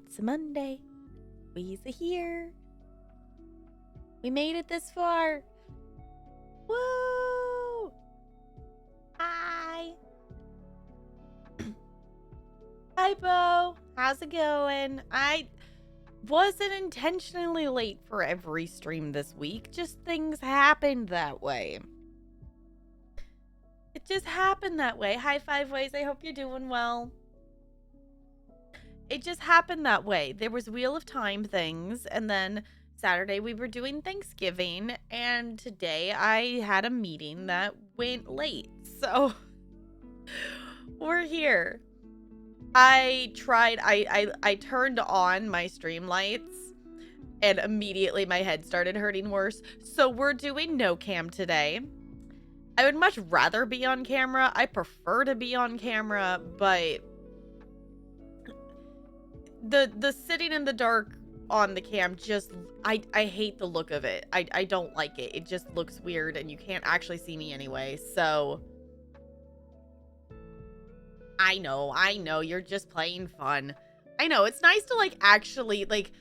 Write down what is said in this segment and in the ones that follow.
It's a Monday. We's here. We made it this far. Woo! Hi. Hi, Bo. How's it going? I wasn't intentionally late for every stream this week. Just things happened that way. It just happened that way. Hi, Five Ways. I hope you're doing well. It just happened that way. There was Wheel of Time things, and then Saturday we were doing Thanksgiving, and today I had a meeting that went late. So we're here. I turned on my stream lights and immediately my head started hurting worse. So we're doing no cam today. I would much rather be on camera. I prefer to be on camera, but the sitting in the dark on the cam just I hate the look of it. I don't like it. It just looks weird and you can't actually see me anyway. So I know you're just playing fun. I know it's nice to like actually like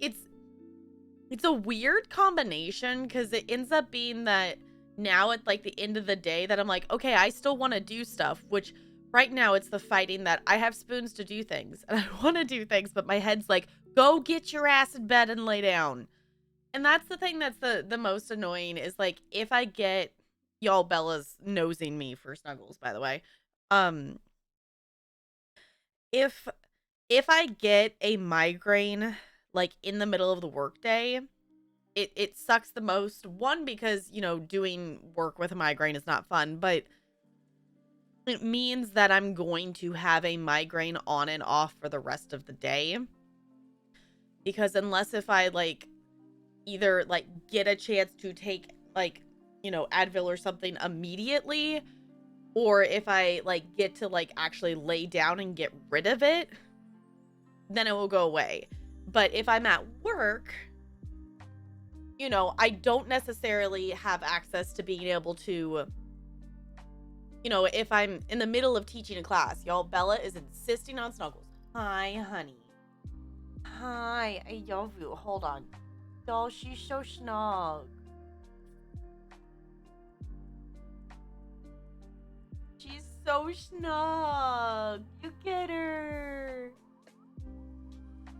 it's a weird combination because it ends up being that now at like the end of the day that I'm like, okay, I still want to do stuff, which right now it's the fighting that I have spoons to do things and I want to do things, but my head's like, go get your ass in bed and lay down. And that's the thing that's the most annoying is like if I get y'all Bella's nosing me for snuggles, by the way. If I get a migraine like in the middle of the workday, it sucks the most. One, because, you know, doing work with a migraine is not fun, but it means that I'm going to have a migraine on and off for the rest of the day. Because unless if I like either like get a chance to take like, you know, Advil or something immediately, or if I like get to like actually lay down and get rid of it, then it will go away. But if I'm at work, you know, I don't necessarily have access to being able to, you know, if I'm in the middle of teaching a class. Y'all, Bella is insisting on snuggles. Hi, honey. Hi, I love you. Hold on. Y'all, she's so snug. She's so snug. Look at her.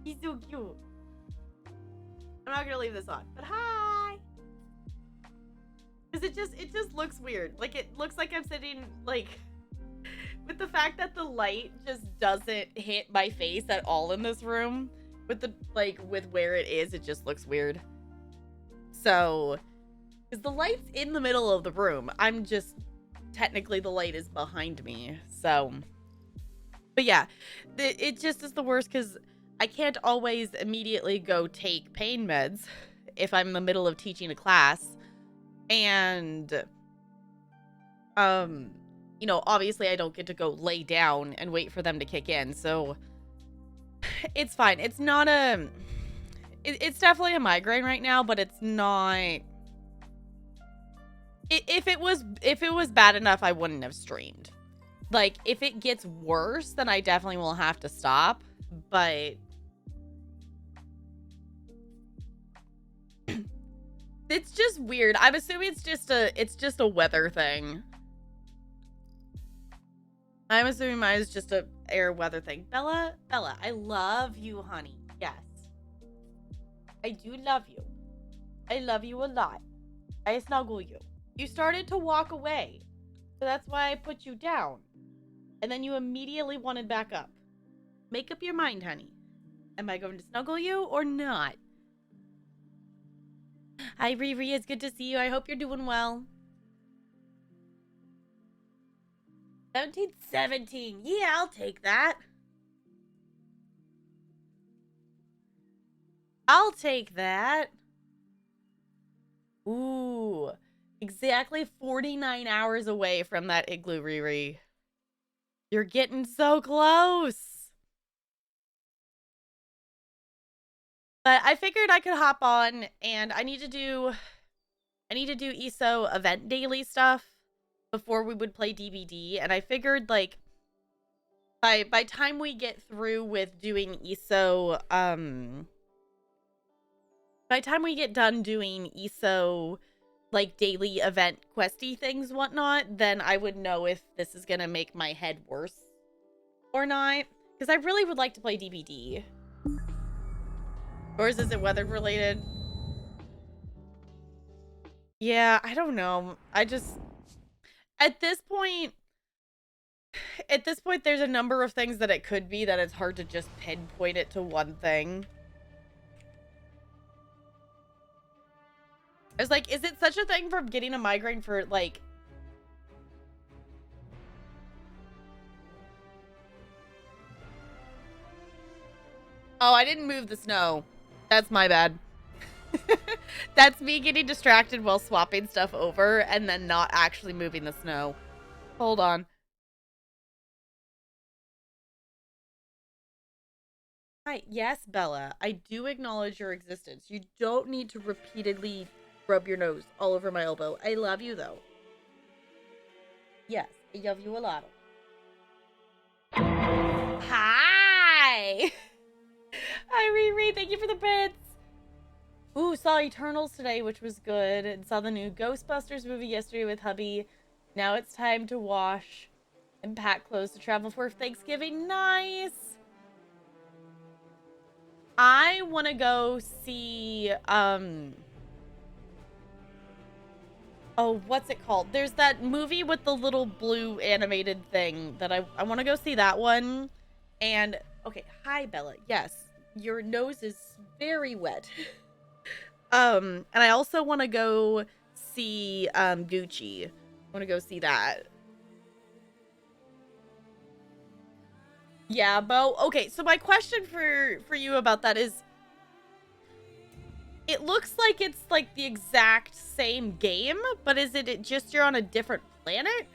She's so cute. I'm not gonna leave this on, but hi. Because it just looks weird. Like it looks like I'm sitting like with the fact that the light just doesn't hit my face at all in this room. With the like with where it is, it just looks weird. So, because the light's in the middle of the room, I'm just technically the light is behind me. So, but yeah, it just is the worst because I can't always immediately go take pain meds if I'm in the middle of teaching a class. And, you know, obviously I don't get to go lay down and wait for them to kick in. So it's fine. It's not it's definitely a migraine right now, but it's not. If it was bad enough, I wouldn't have streamed. Like, if it gets worse, then I definitely will have to stop. But it's just weird. I'm assuming it's just a weather thing. I'm assuming mine is just a air weather thing. Bella, I love you, honey. Yes. I do love you. I love you a lot. I snuggle you. You started to walk away. So that's why I put you down. And then you immediately wanted back up. Make up your mind, honey. Am I going to snuggle you or not? Hi, Riri. It's good to see you. I hope you're doing well. 1717. Yeah, I'll take that. I'll take that. Ooh. Exactly 49 hours away from that igloo, Riri. You're getting so close. But I figured I could hop on, and I need to do ESO event daily stuff before we would play DBD, and I figured like by time we get through with doing ESO, by the time we get done doing ESO, like, daily event questy things, whatnot, then I would know if this is gonna make my head worse or not. Because I really would like to play DBD. Or is it weather related? Yeah, I don't know. I just... At this point, there's a number of things that it could be that it's hard to just pinpoint it to one thing. I was like, is it such a thing from getting a migraine for, like... Oh, I didn't move the snow. That's my bad. That's me getting distracted while swapping stuff over and then not actually moving the snow. Hold on. Hi, yes, Bella. I do acknowledge your existence. You don't need to repeatedly rub your nose all over my elbow. I love you, though. Yes, I love you a lot. Hi! Hi, Riri. Thank you for the bits. Ooh, saw Eternals today, which was good. And saw the new Ghostbusters movie yesterday with hubby. Now it's time to wash and pack clothes to travel for Thanksgiving. Nice! I want to go see, oh, what's it called? There's that movie with the little blue animated thing that I want to go see that one. And, okay, hi, Bella. Yes, your nose is very wet. And I also want to go see, Gucci. I want to go see that. Yeah, Bo. Okay, so my question for you about that is, it looks like it's like the exact same game, but is it just you're on a different planet?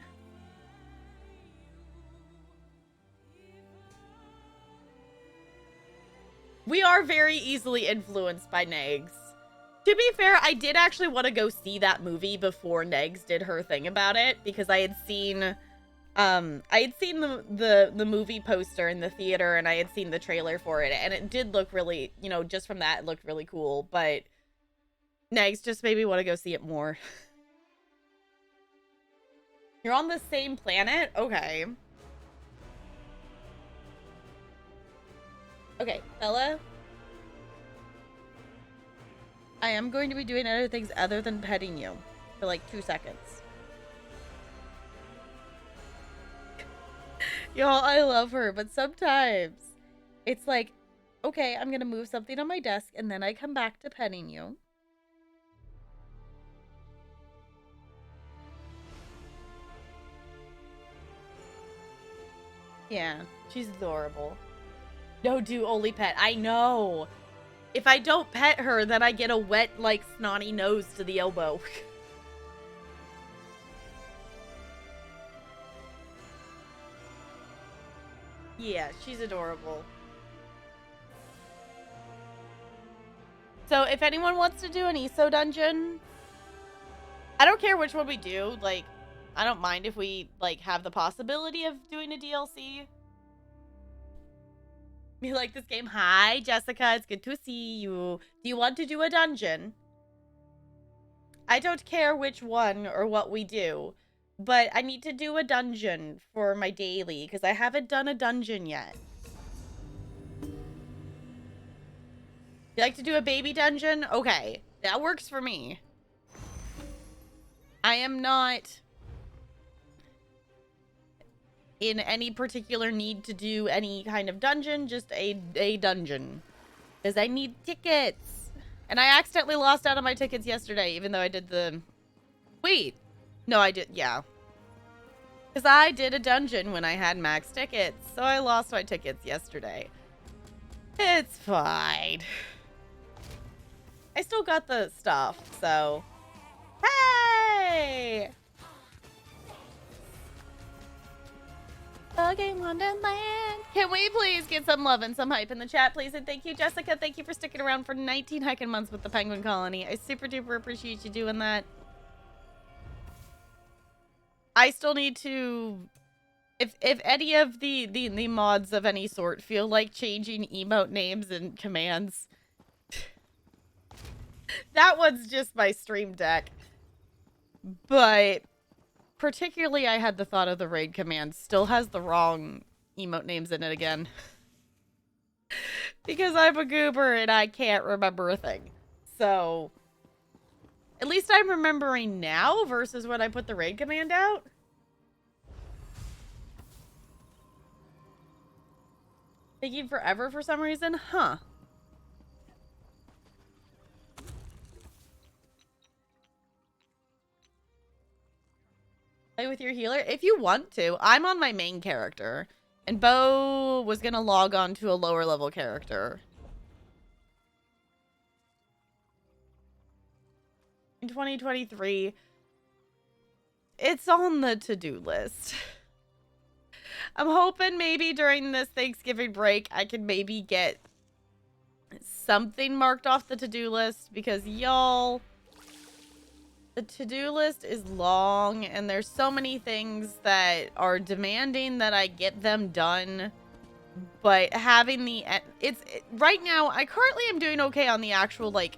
We are very easily influenced by Negs. To be fair, I did actually want to go see that movie before Negs did her thing about it, because I had seen the movie poster in the theater, and I had seen the trailer for it, and it did look really, you know, just from that, it looked really cool, but Negs just made me want to go see it more. You're on the same planet? Okay. Okay, Bella. I am going to be doing other things other than petting you for like 2 seconds. Y'all, I love her, but sometimes it's like, okay, I'm gonna move something on my desk and then I come back to petting you. Yeah, she's adorable. No, do only pet. I know. If I don't pet her, then I get a wet, like, snotty nose to the elbow. Yeah, she's adorable. So, if anyone wants to do an ESO dungeon, I don't care which one we do. Like, I don't mind if we, like, have the possibility of doing a DLC. You like this game? Hi, Jessica. It's good to see you. Do you want to do a dungeon? I don't care which one or what we do, but I need to do a dungeon for my daily because I haven't done a dungeon yet. You like to do a baby dungeon? Okay, that works for me. I am not in any particular need to do any kind of dungeon, just a dungeon. Because I need tickets. And I accidentally lost out on my tickets yesterday, even though I did the... Wait. No, I did... Yeah. Because I did a dungeon when I had max tickets, so I lost my tickets yesterday. It's fine. I still got the stuff, so... Hey! Okay, Wonderland. Can we please get some love and some hype in the chat, please? And thank you, Jessica. Thank you for sticking around for 19 heckin' months with the Penguin Colony. I super duper appreciate you doing that. I still need to If any of the mods of any sort feel like changing emote names and commands, that one's just my stream deck. But particularly, I had the thought of the raid command still has the wrong emote names in it again. Because I'm a goober and I can't remember a thing. So, at least I'm remembering now versus when I put the raid command out. Taking forever for some reason? Huh. Play with your healer? If you want to. I'm on my main character. And Bo was going to log on to a lower level character. In 2023, it's on the to-do list. I'm hoping maybe during this Thanksgiving break, I can maybe get something marked off the to-do list. Because, y'all, the to-do list is long. And there's so many things that are demanding that I get them done. But having the... right now, I currently am doing okay on the actual, like,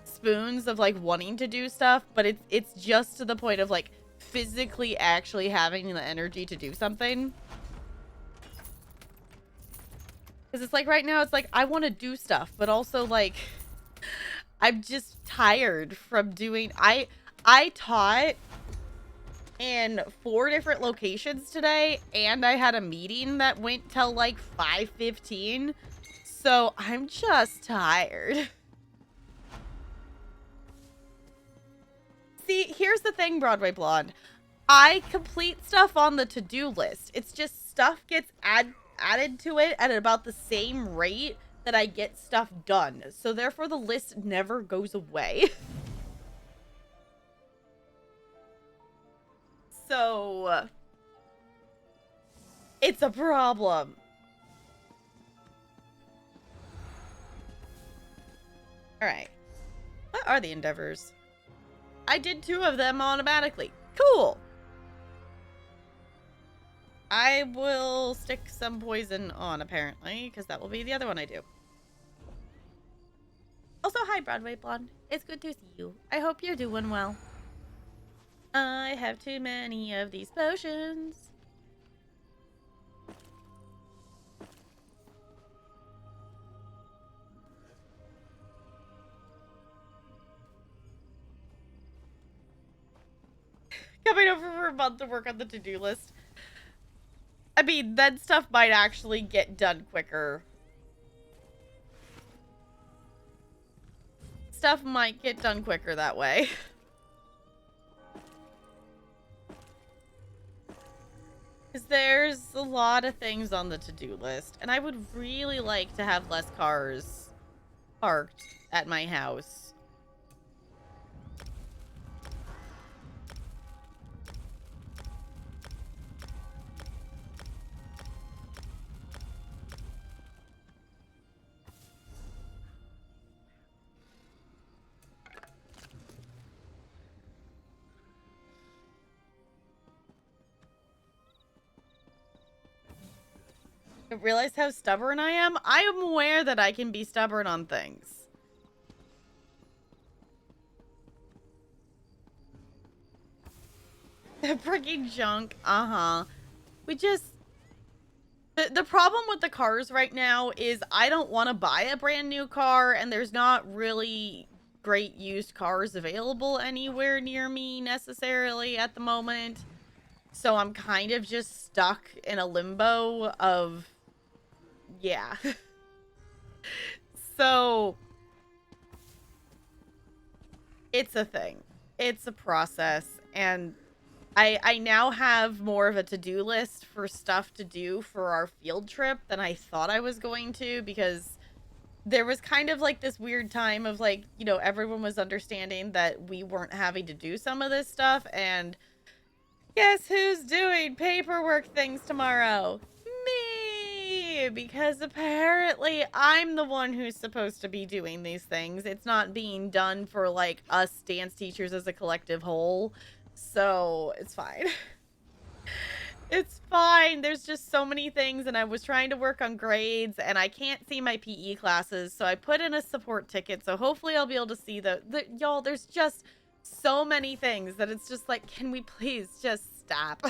spoons of, like, wanting to do stuff. But it's just to the point of, like, physically actually having the energy to do something. Because it's like right now, it's like I want to do stuff, but also like I'm just tired from doing. I taught in 4 different locations today, and I had a meeting that went till like 5:15. So I'm just tired. See, here's the thing, Broadway Blonde. I complete stuff on the to-do list. It's just stuff gets added to it at about the same rate that I get stuff done. So therefore the list never goes away. So it's a problem. All right. What are the endeavors? I did 2 of them automatically. Cool. I will stick some poison on, apparently, because that will be the other one I do. Also, hi, Broadway Blonde. It's good to see you. I hope you're doing well. I have too many of these potions. Coming over for a month to work on the to-do list. I mean, then stuff might actually get done quicker. Stuff might get done quicker that way. Because there's a lot of things on the to-do list. And I would really like to have less cars parked at my house. I realize how stubborn I am. I am aware that I can be stubborn on things. Freaking junk. Uh-huh. We just... The problem with the cars right now is I don't want to buy a brand new car, and there's not really great used cars available anywhere near me necessarily at the moment. So I'm kind of just stuck in a limbo of... Yeah. So, it's a thing. It's a process. And I now have more of a to-do list for stuff to do for our field trip than I thought I was going to, because there was kind of like this weird time of like, you know, everyone was understanding that we weren't having to do some of this stuff. And guess who's doing paperwork things tomorrow? Me! Because apparently I'm the one who's supposed to be doing these things. It's not being done for, like, us dance teachers as a collective whole. So, it's fine. It's fine. There's just so many things, and I was trying to work on grades, and I can't see my PE classes, so I put in a support ticket, so hopefully I'll be able to see y'all, there's just so many things that it's just like, can we please just stop?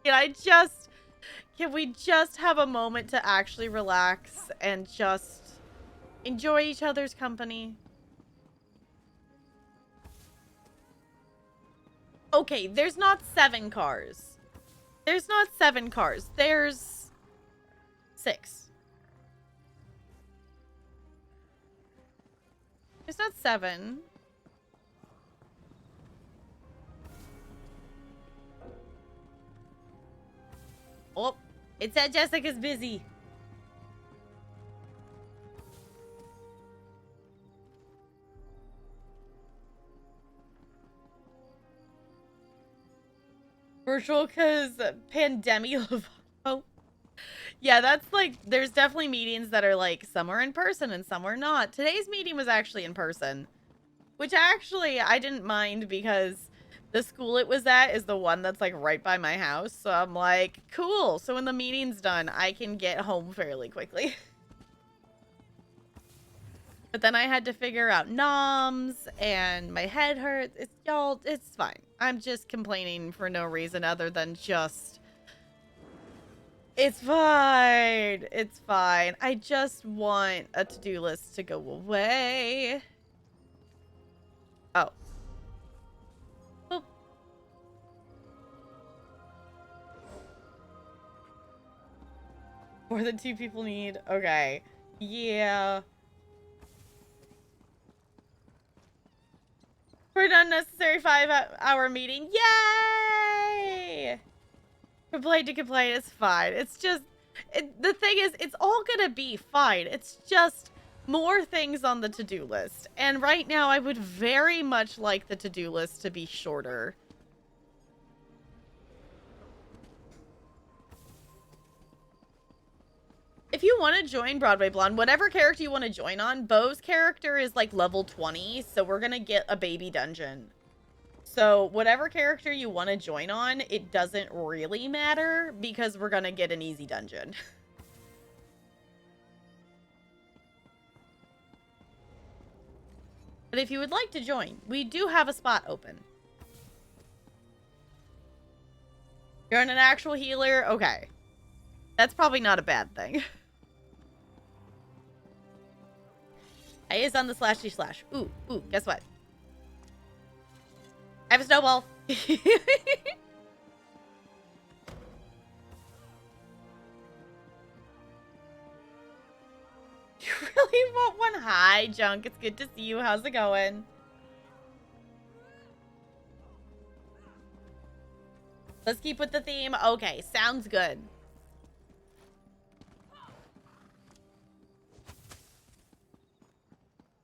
Can we just have a moment to actually relax and just enjoy each other's company? Okay, there's not 7 cars. There's not 7 cars. There's 6. There's not 7. Oh, it said Jessica's busy. Virtual because pandemic. Oh, yeah, that's like, there's definitely meetings that are like, some are in person and some are not. Today's meeting was actually in person, which actually I didn't mind because the school it was at is the one that's like right by my house. So I'm like, cool. So when the meeting's done, I can get home fairly quickly. But then I had to figure out noms and my head hurts. It's y'all, it's fine. I'm just complaining for no reason other than just, it's fine. It's fine. I just want a to-do list to go away. Oh. Boop. More than 2 people need. Okay. Yeah. For an unnecessary 5-hour meeting. Yay! Complain to complain, it's fine. It's just, the thing is, it's all gonna be fine. It's just more things on the to-do list. And right now, I would very much like the to-do list to be shorter. If you want to join Broadway Blonde, whatever character you want to join on, Beau's character is like level 20, so we're gonna get a baby dungeon. So whatever character you want to join on, it doesn't really matter because we're gonna get an easy dungeon. But if you would like to join, we do have a spot open. You're an actual healer? Okay. That's probably not a bad thing. I is on the slashy slash. Ooh, guess what? I have a snowball. You really want one? Hi, Junk. It's good to see you. How's it going? Let's keep with the theme. Okay, sounds good.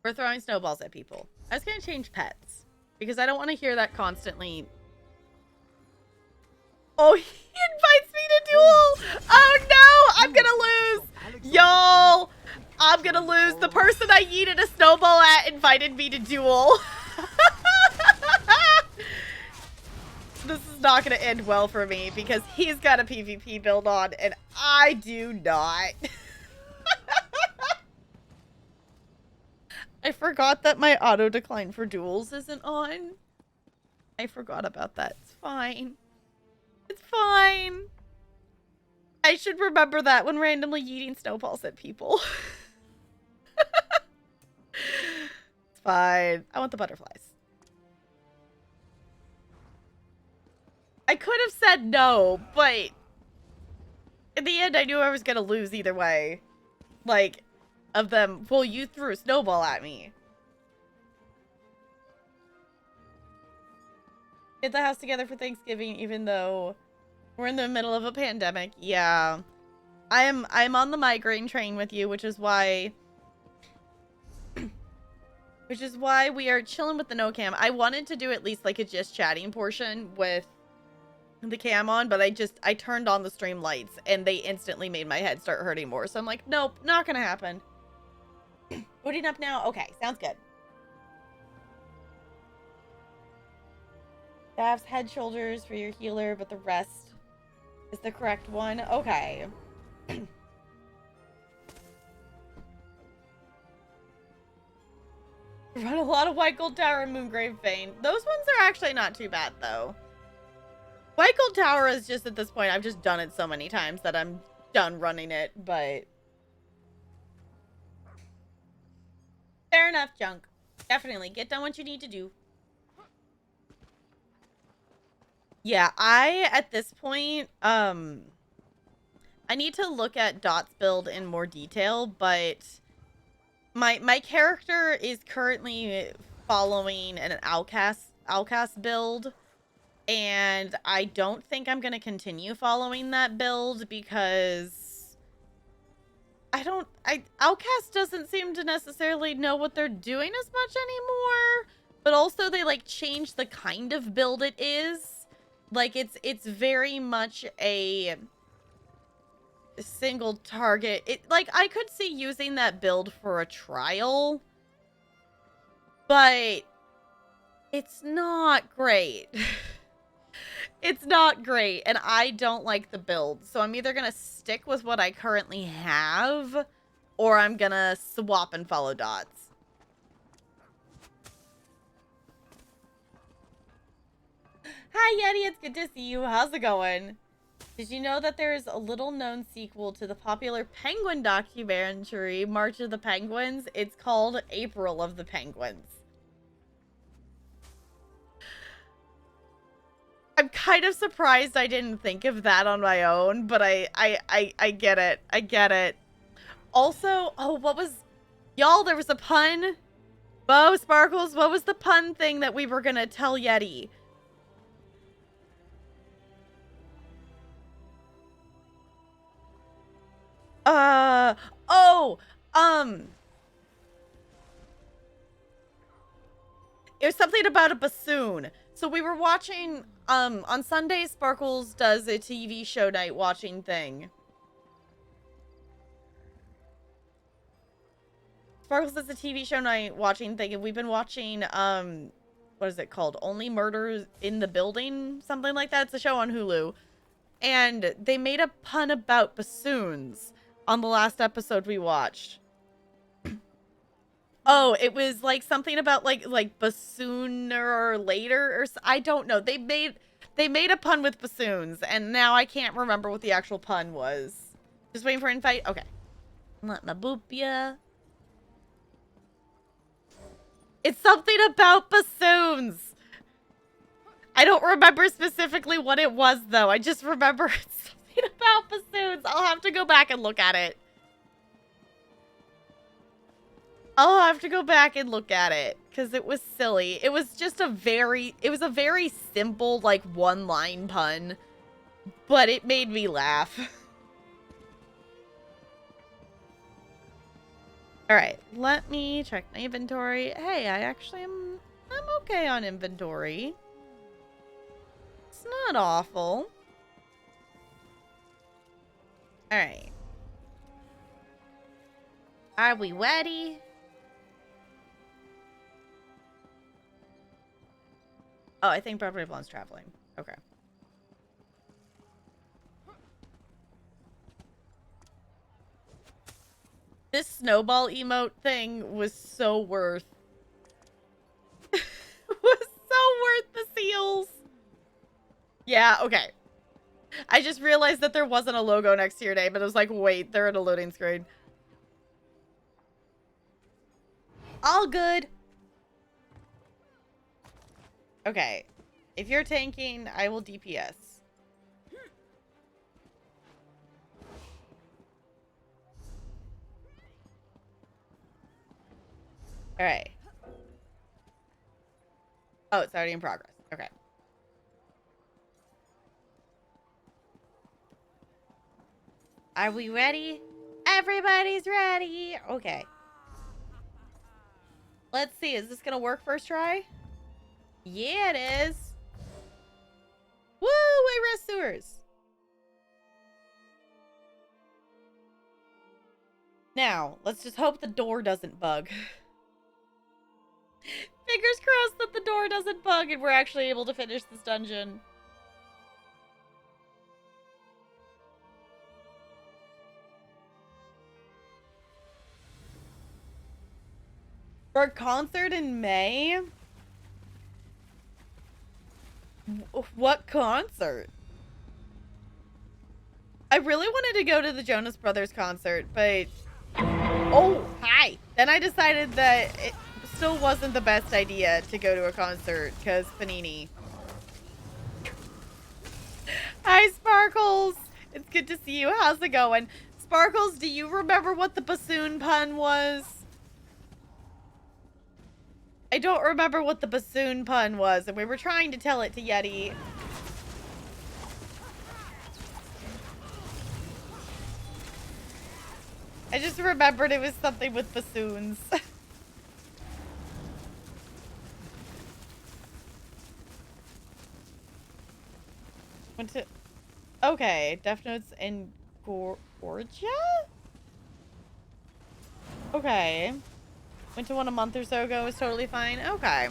We're throwing snowballs at people. I was gonna change pets because I don't want to hear that constantly. Oh, he invites me to duel. Oh no, I'm gonna lose. Y'all, I'm gonna lose. The person I yeeted a snowball at invited me to duel. This is not gonna end well for me because he's got a PvP build on and I do not. I forgot that my auto decline for duels isn't on. I forgot about that. It's fine. It's fine. I should remember that when randomly yeeting snowballs at people. It's fine. I want the butterflies. I could have said no, but in the end, I knew I was gonna lose either way. Like, of them, well, you threw a snowball at me. Get the house together for Thanksgiving, even though we're in the middle of a pandemic. Yeah. I'm on the migraine train with you, which is why we are chilling with the no cam. I wanted to do at least like a just chatting portion with the cam on, but I turned on the stream lights and they instantly made my head start hurting more. So I'm like, nope, not gonna happen. Booting up now? Okay, sounds good. Staff's head shoulders for your healer, but the rest Is the correct one? Okay. Run a lot of White Gold Tower and Moongrave Vein. Those ones are actually not too bad, though. White Gold Tower is just, at this point, I've just done it so many times that I'm done running it, but... Fair enough, Junk. Definitely. Get done what you need to do. Yeah, at this point, I need to look at Dot's build in more detail, but my character is currently following an Outcast build, and I don't think I'm going to continue following that build because Outcast doesn't seem to necessarily know what they're doing as much anymore, but also they like change the kind of build it is. Like it's very much a single target. Like I could see using that build for a trial, but it's not great. It's not great, and I don't like the build. So I'm either going to stick with what I currently have, or I'm going to swap and follow Dots. Hi, Yeti. It's good to see you. How's it going? Did you know that there is a little-known sequel to the popular Penguin documentary, March of the Penguins? It's called April of the Penguins. I'm kind of surprised I didn't think of that on my own, but I get it. I get it. Also, oh, what was... Y'all, there was a pun. Bo, Sparkles, what was the pun thing that we were gonna tell Yeti? Oh, it was something about a bassoon. So we were watching, on Sundays, Sparkles does a TV show night watching thing. Sparkles does a TV show night watching thing, and we've been watching, what is it called? Only Murders in the Building? Something like that. It's a show on Hulu. And they made a pun about bassoons on the last episode we watched. Oh, it was like something about like bassooner later, or I don't know. They made a pun with bassoons, and now I can't remember what the actual pun was. Just waiting for an invite. Okay. Let me boop ya. It's something about bassoons. I don't remember specifically what it was, though. I just remember it's something about bassoons. I'll have to go back and look at it. I'll have to go back and look at it, because it was silly. It was just a very simple, like, one-line pun, but it made me laugh. Alright, let me check my inventory. Hey, I'm okay on inventory. It's not awful. Alright. Are we ready? Oh, I think property belongs traveling. Okay. This snowball emote thing was so worth. Was so worth the seals. Yeah, okay. I just realized that there wasn't a logo next to your name, but I was like, wait, they're in a loading screen. All good. Okay. If you're tanking, I will DPS. Alright. Oh, it's already in progress. Okay. Are we ready? Everybody's ready. Okay. Let's see. Is this gonna work first try? Yeah, it is. Woo! I rest sewers. Now, let's just hope the door doesn't bug. Fingers crossed that the door doesn't bug and we're actually able to finish this dungeon. For a concert in May? What concert? I really wanted to go to the Jonas Brothers concert, but... Oh, hi! Then I decided that it still wasn't the best idea to go to a concert, because Panini. Hi, Sparkles! It's good to see you. How's it going? Sparkles, do you remember what the bassoon pun was? I don't remember what the bassoon pun was, and we were trying to tell it to Yeti. I just remembered it was something with bassoons. Went to... Okay, Death Note's in Georgia? Okay. Went to one a month or so ago. It was totally fine. Okay.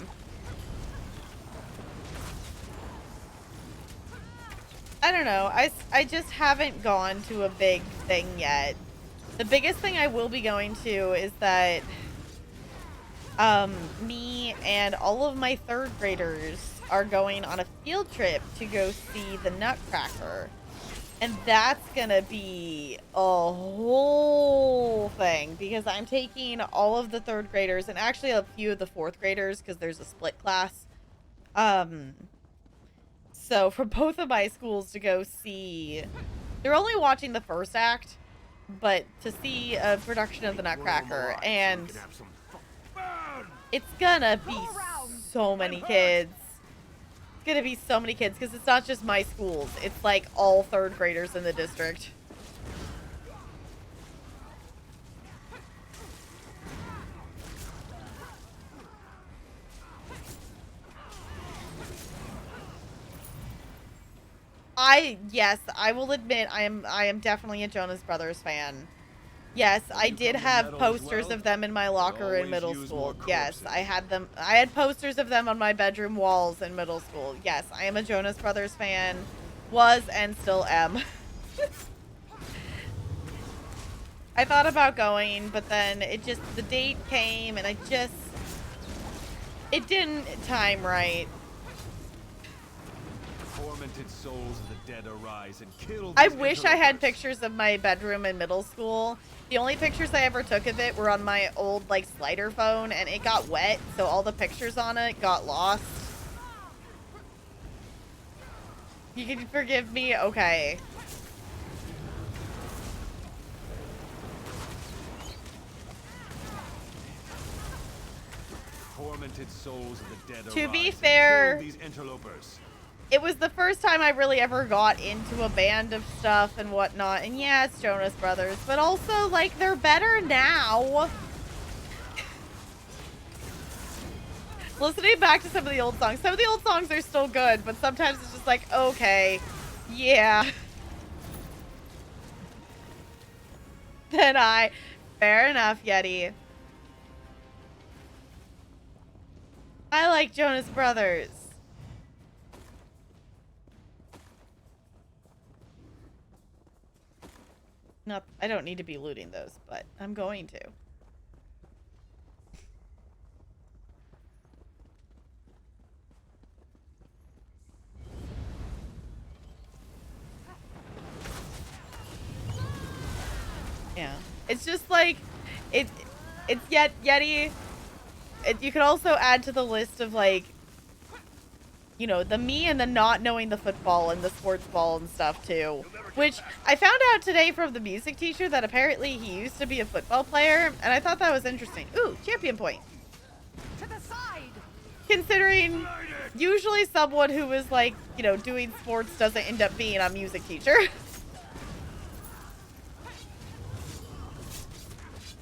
I don't know. I just haven't gone to a big thing yet. The biggest thing I will be going to is that me and all of my third graders are going on a field trip to go see the Nutcracker. And that's gonna be a whole thing because I'm taking all of the third graders and actually a few of the fourth graders because there's a split class. So for both of my schools to go see, they're only watching the first act, but to see a production of the Nutcracker, and it's gonna be so many kids. Gonna be so many kids because it's not just my schools, it's like all third graders in the district. Yes, I will admit I am definitely a Jonas Brothers fan. Yes, I did have posters of them in my locker in middle school. Yes, I had them. I had posters of them on my bedroom walls in middle school. Yes, I am a Jonas Brothers fan. Was and still am. I thought about going, but then the date came and it didn't time right. Tormented souls of the dead arise and kill. I wish I had pictures of my bedroom in middle school. The only pictures I ever took of it were on my old, like, slider phone, and it got wet, so all the pictures on it got lost. You can forgive me? Okay. Tormented souls of the dead to be fair, these interlopers. It was the first time I really ever got into a band of stuff and whatnot. And yeah, it's Jonas Brothers, but also, like, they're better now. Listening back to some of the old songs are still good, but sometimes it's just like, okay, yeah. Fair enough, Yeti. I like Jonas Brothers. Not, I don't need to be looting those, but I'm going to. Yeah, it's just like, it's Yeti. You could also add to the list of, like, you know, the me and the not knowing the football and the sports ball and stuff too. Which I found out today from the music teacher that apparently he used to be a football player, and I thought that was interesting. Ooh, champion point. To the side. Considering usually someone who is, like, you know, doing sports doesn't end up being a music teacher.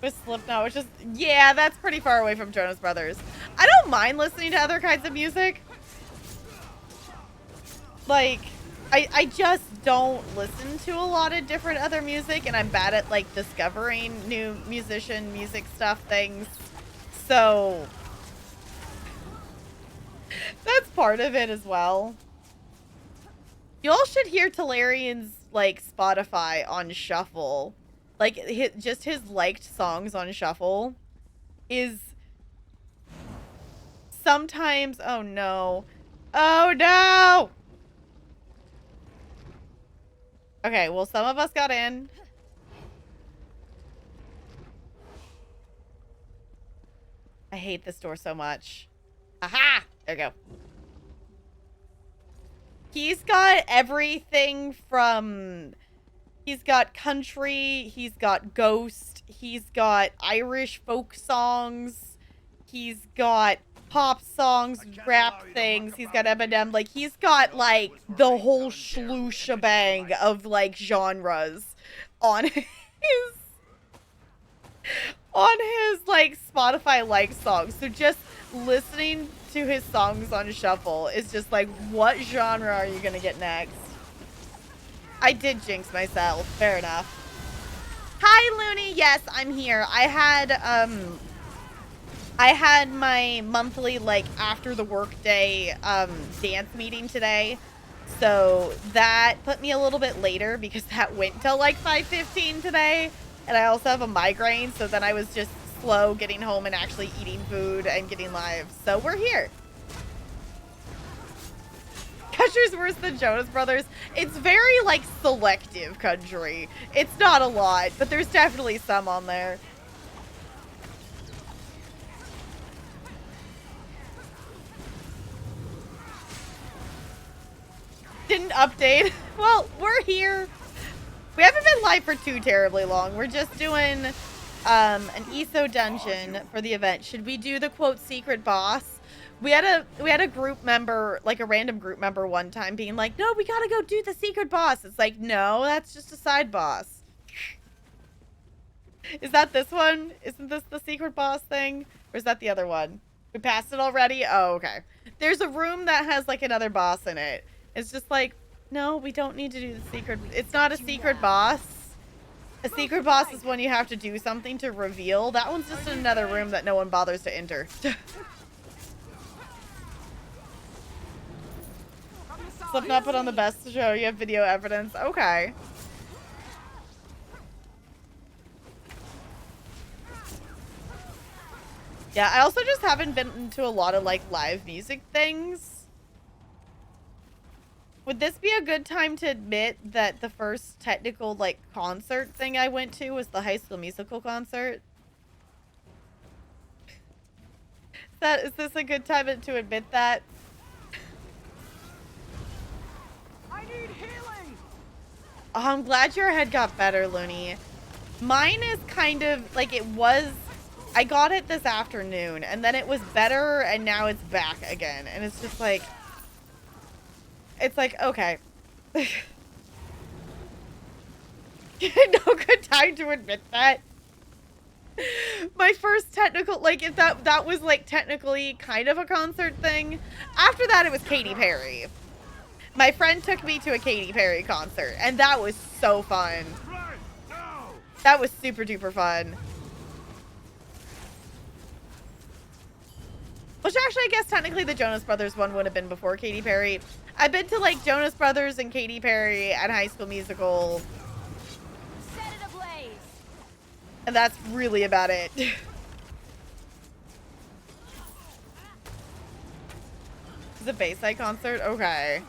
With Slipknot, which is, yeah, that's pretty far away from Jonas Brothers. I don't mind listening to other kinds of music. Like, I just don't listen to a lot of different other music, and I'm bad at, like, discovering new music stuff things. So that's part of it as well. Y'all should hear Talarian's, like, Spotify on shuffle. Like, just his liked songs on shuffle is sometimes, oh no. Oh no! Okay, well, some of us got in. I hate this door so much. Aha! There we go. He's got everything from... He's got country, he's got ghost, he's got Irish folk songs, he's got pop songs, rap things, he's got Eminem, like, he's got, like, the whole shebang of, like, genres on his, like, Spotify like songs. So just listening to his songs on shuffle is just like, what genre are you gonna get next? I did jinx myself. Fair enough. Hi, Looney. Yes, I'm here. I had my monthly, like, after the workday dance meeting today. So that put me a little bit later because that went till like 5:15 today. And I also have a migraine, so then I was just slow getting home and actually eating food and getting live. So we're here. Country's worse than Jonas Brothers. It's very, like, selective country. It's not a lot, but there's definitely some on there. Didn't update. Well, we're here. We haven't been live for too terribly long. We're just doing an ESO dungeon for the event. Should we do the, quote, secret boss? We had a group member, like a random group member one time being like, no, we gotta go do the secret boss. It's like, no, that's just a side boss. Is that this one? Isn't this the secret boss thing? Or is that the other one? We passed it already? Oh, okay. There's a room that has like another boss in it. It's just like, no, we don't need to do the secret. It's not a secret boss. A secret boss is when you have to do something to reveal. That one's just in another room that no one bothers to enter. Slipknot put on the best show. You have video evidence. Okay. Yeah, I also just haven't been into a lot of, like, live music things. Would this be a good time to admit that the first technical, like, concert thing I went to was the High School Musical concert? Is this a good time to admit that? Oh, I'm glad your head got better, Looney. Mine is kind of, like, it was... I got it this afternoon, and then it was better, and now it's back again. And it's just like... It's like, okay. No good time to admit that. My first technical... Like, if that was, like, technically kind of a concert thing. After that, it was Katy Perry. My friend took me to a Katy Perry concert, and that was so fun. That was super duper fun. Which actually, I guess technically the Jonas Brothers one would have been before Katy Perry. I've been to, like, Jonas Brothers and Katy Perry and High School Musical. Set it ablaze. And that's really about it. It's a Bayside concert? Okay.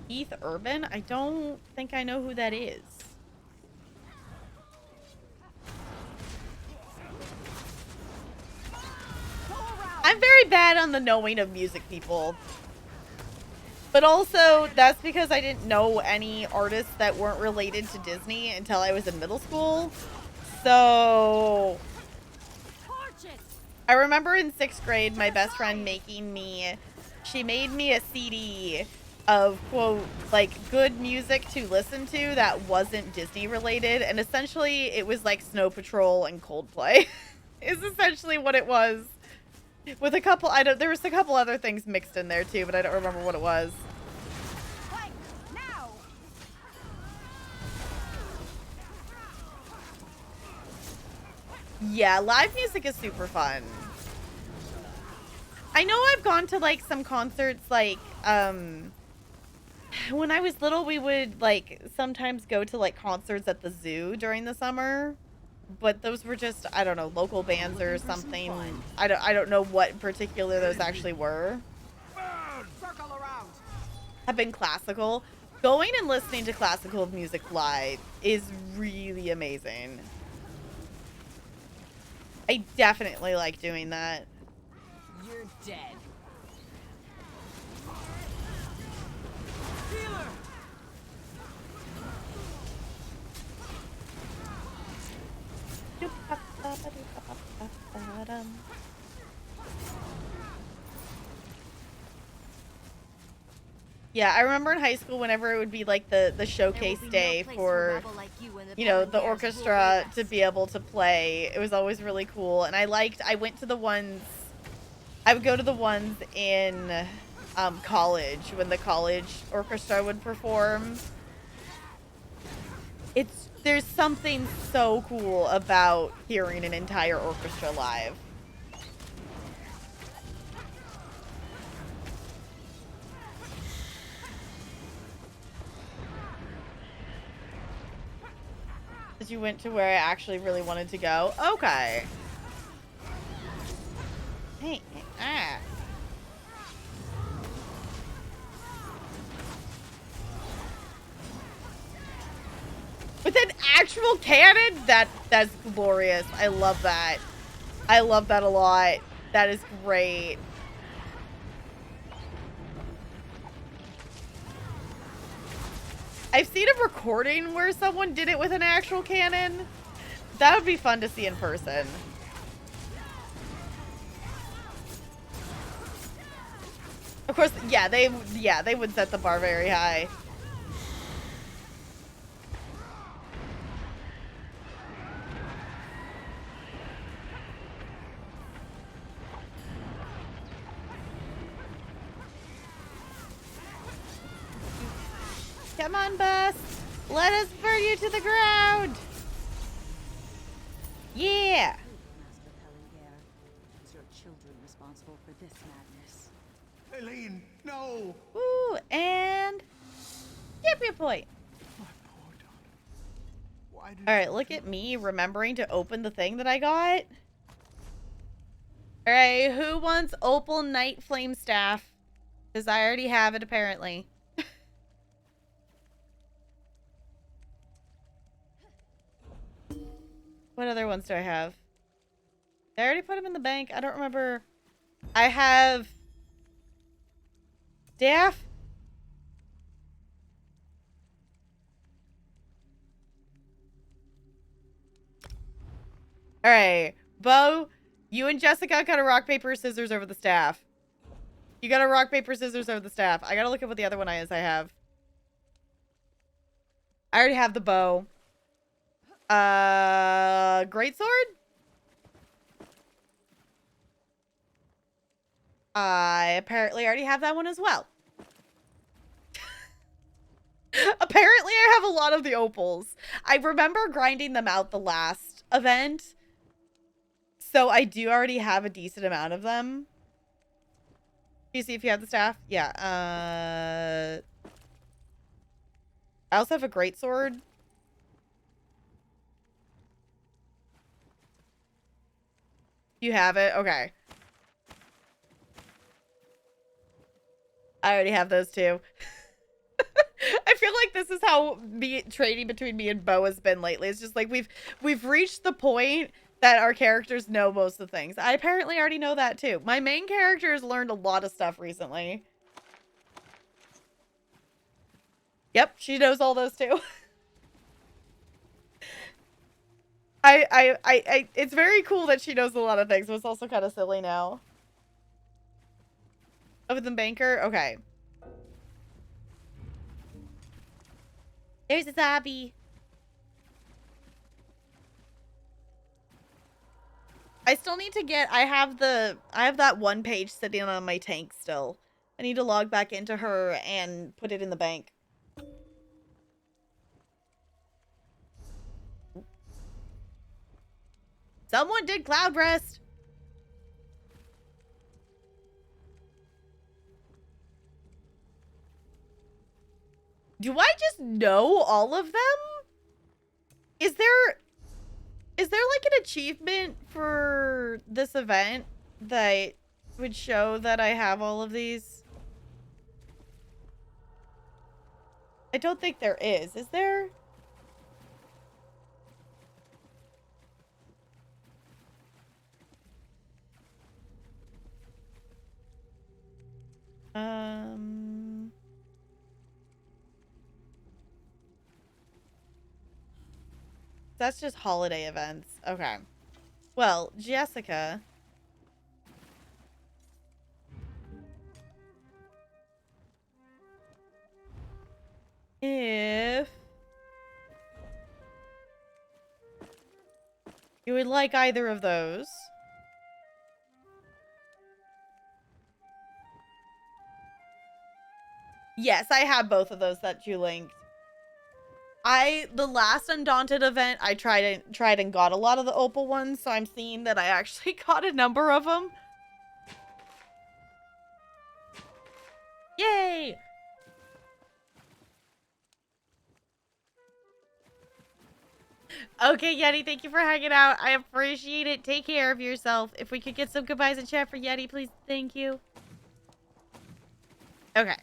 Keith Urban? I don't think I know who that is. I'm very bad on the knowing of music people. But also, that's because I didn't know any artists that weren't related to Disney until I was in middle school. So... I remember in 6th grade, my best friend making me... She made me a CD of, quote, like, good music to listen to that wasn't Disney related. And essentially, it was like Snow Patrol and Coldplay. Is essentially what it was. With a couple, there was a couple other things mixed in there too, but I don't remember what it was. Now. Yeah, live music is super fun. I know I've gone to, like, some concerts, like, When I was little, we would like sometimes go to like concerts at the zoo during the summer, but those were just, I don't know, local bands or something. I don't know what in particular those actually were. Circle around. Have been classical. Going and listening to classical music live is really amazing. I definitely like doing that. You're dead. Healer. Yeah, I remember in high school whenever it would be like the showcase day for, you know, the orchestra to be able to play. It was always really cool. And I went to the ones, I would go to the ones in college when the college orchestra would perform. There's something so cool about hearing an entire orchestra live. Because you went to where I actually really wanted to go. Okay. Hey, ah. With an actual cannon? That's glorious. I love that. I love that a lot. That is great. I've seen a recording where someone did it with an actual cannon. That would be fun to see in person. Of course, yeah, they would set the bar very high. Come on, bus. Let us burn you to the ground. Yeah. Is your children responsible for this madness? Eileen, no! Ooh, and champion point. My poor daughter. Why did All right, look at me remembering to open the thing that I got. All right, who wants Opal Night Flame Staff? Because I already have it, apparently. What other ones do I have? Did I already put them in the bank? I don't remember. I have staff. All right, Bo, you and Jessica got a rock, paper, scissors over the staff. You got a rock, paper, scissors over the staff. I gotta look at what the other one is I have. I already have the bow. Greatsword? I apparently already have that one as well. Apparently I have a lot of the opals. I remember grinding them out the last event. So I do already have a decent amount of them. Do you see if you have the staff? Yeah. I also have a greatsword. You have it? Okay. I already have those too. I feel like this is how trading between me and Bo has been lately. It's just like we've reached the point that our characters know most of the things. I apparently already know that too. My main character has learned a lot of stuff recently. Yep, she knows all those too. It's very cool that she knows a lot of things, but it's also kind of silly now. Other than Banker? Okay. There's a zombie. I still need to get, I have that one page sitting on my tank still. I need to log back into her and put it in the bank. Someone did cloud rest. Do I just know all of them? Is there like an achievement for this event that would show that I have all of these? I don't think there is. Is there? That's just holiday events. Okay. Well, Jessica. If you would like either of those. Yes, I have both of those that you linked. The last Undaunted event, I tried and got a lot of the opal ones, so I'm seeing that I actually got a number of them. Yay! Okay, Yeti, thank you for hanging out. I appreciate it. Take care of yourself. If we could get some goodbyes in chat for Yeti, please. Thank you. Okay.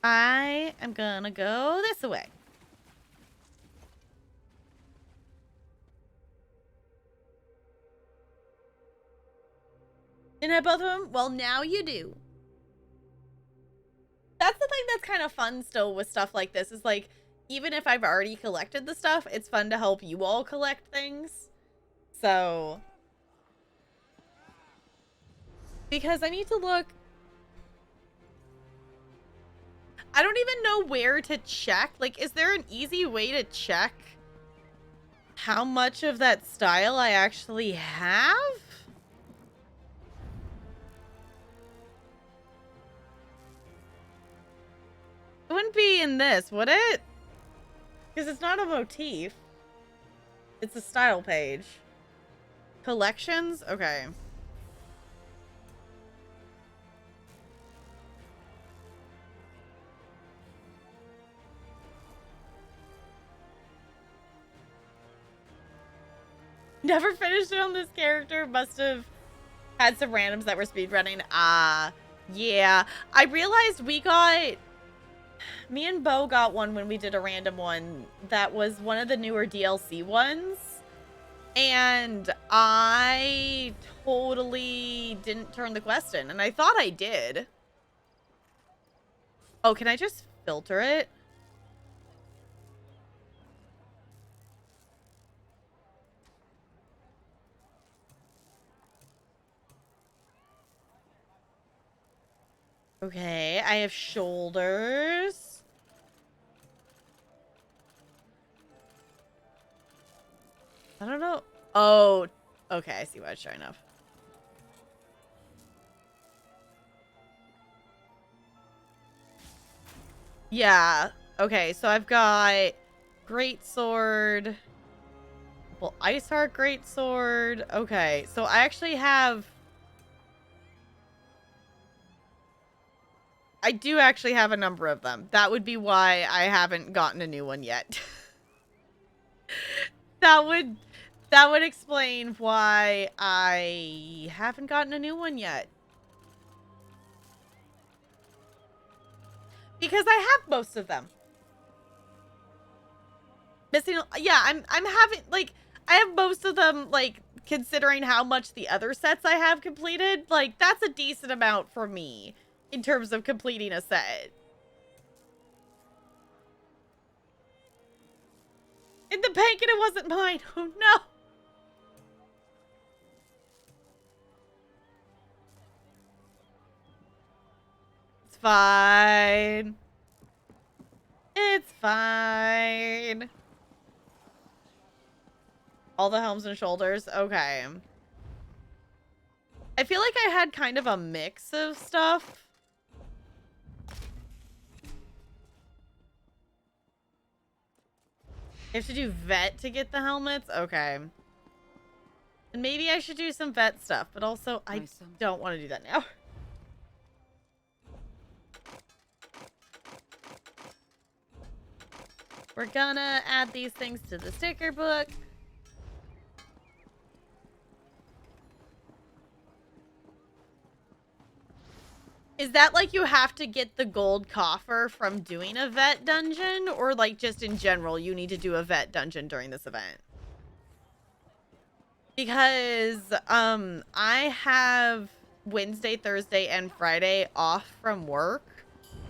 I am gonna go this way. Didn't have both of them? Well, now you do. That's the thing that's kind of fun still with stuff like this, is like, even if I've already collected the stuff, it's fun to help you all collect things. So, because I need to look. I don't even know where to check. Like, is there an easy way to check how much of that style I actually have? It wouldn't be in this, would it? Because it's not a motif. It's a style page. Collections? Okay. Never finished it on this character. Must have had some randoms that were speedrunning. Yeah. I realized me and Bo got one when we did a random one that was one of the newer DLC ones. And I totally didn't turn the quest in. And I thought I did. Oh, can I just filter it? Okay, I have shoulders. I don't know. Oh, okay, I see what it's showing up. Yeah, okay, so I've got great sword. Well, ice heart great sword. Okay, so I actually have. I do actually have a number of them. That would be why I haven't gotten a new one yet. that would explain why I haven't gotten a new one yet. Because I have most of them. Missing, yeah, I'm having, like, I have most of them, like, considering how much the other sets I have completed. Like, that's a decent amount for me in terms of completing a set. In the bank, and it wasn't mine. Oh no. It's fine. It's fine. All the helms and shoulders. Okay. I feel like I had kind of a mix of stuff. You have to do vet to get the helmets? Okay. And maybe I should do some vet stuff, but also I don't want to do that now. We're gonna add these things to the sticker book. Is that like you have to get the gold coffer from doing a vet dungeon, or like just in general you need to do a vet dungeon during this event? Because I have Wednesday, Thursday, and Friday off from work.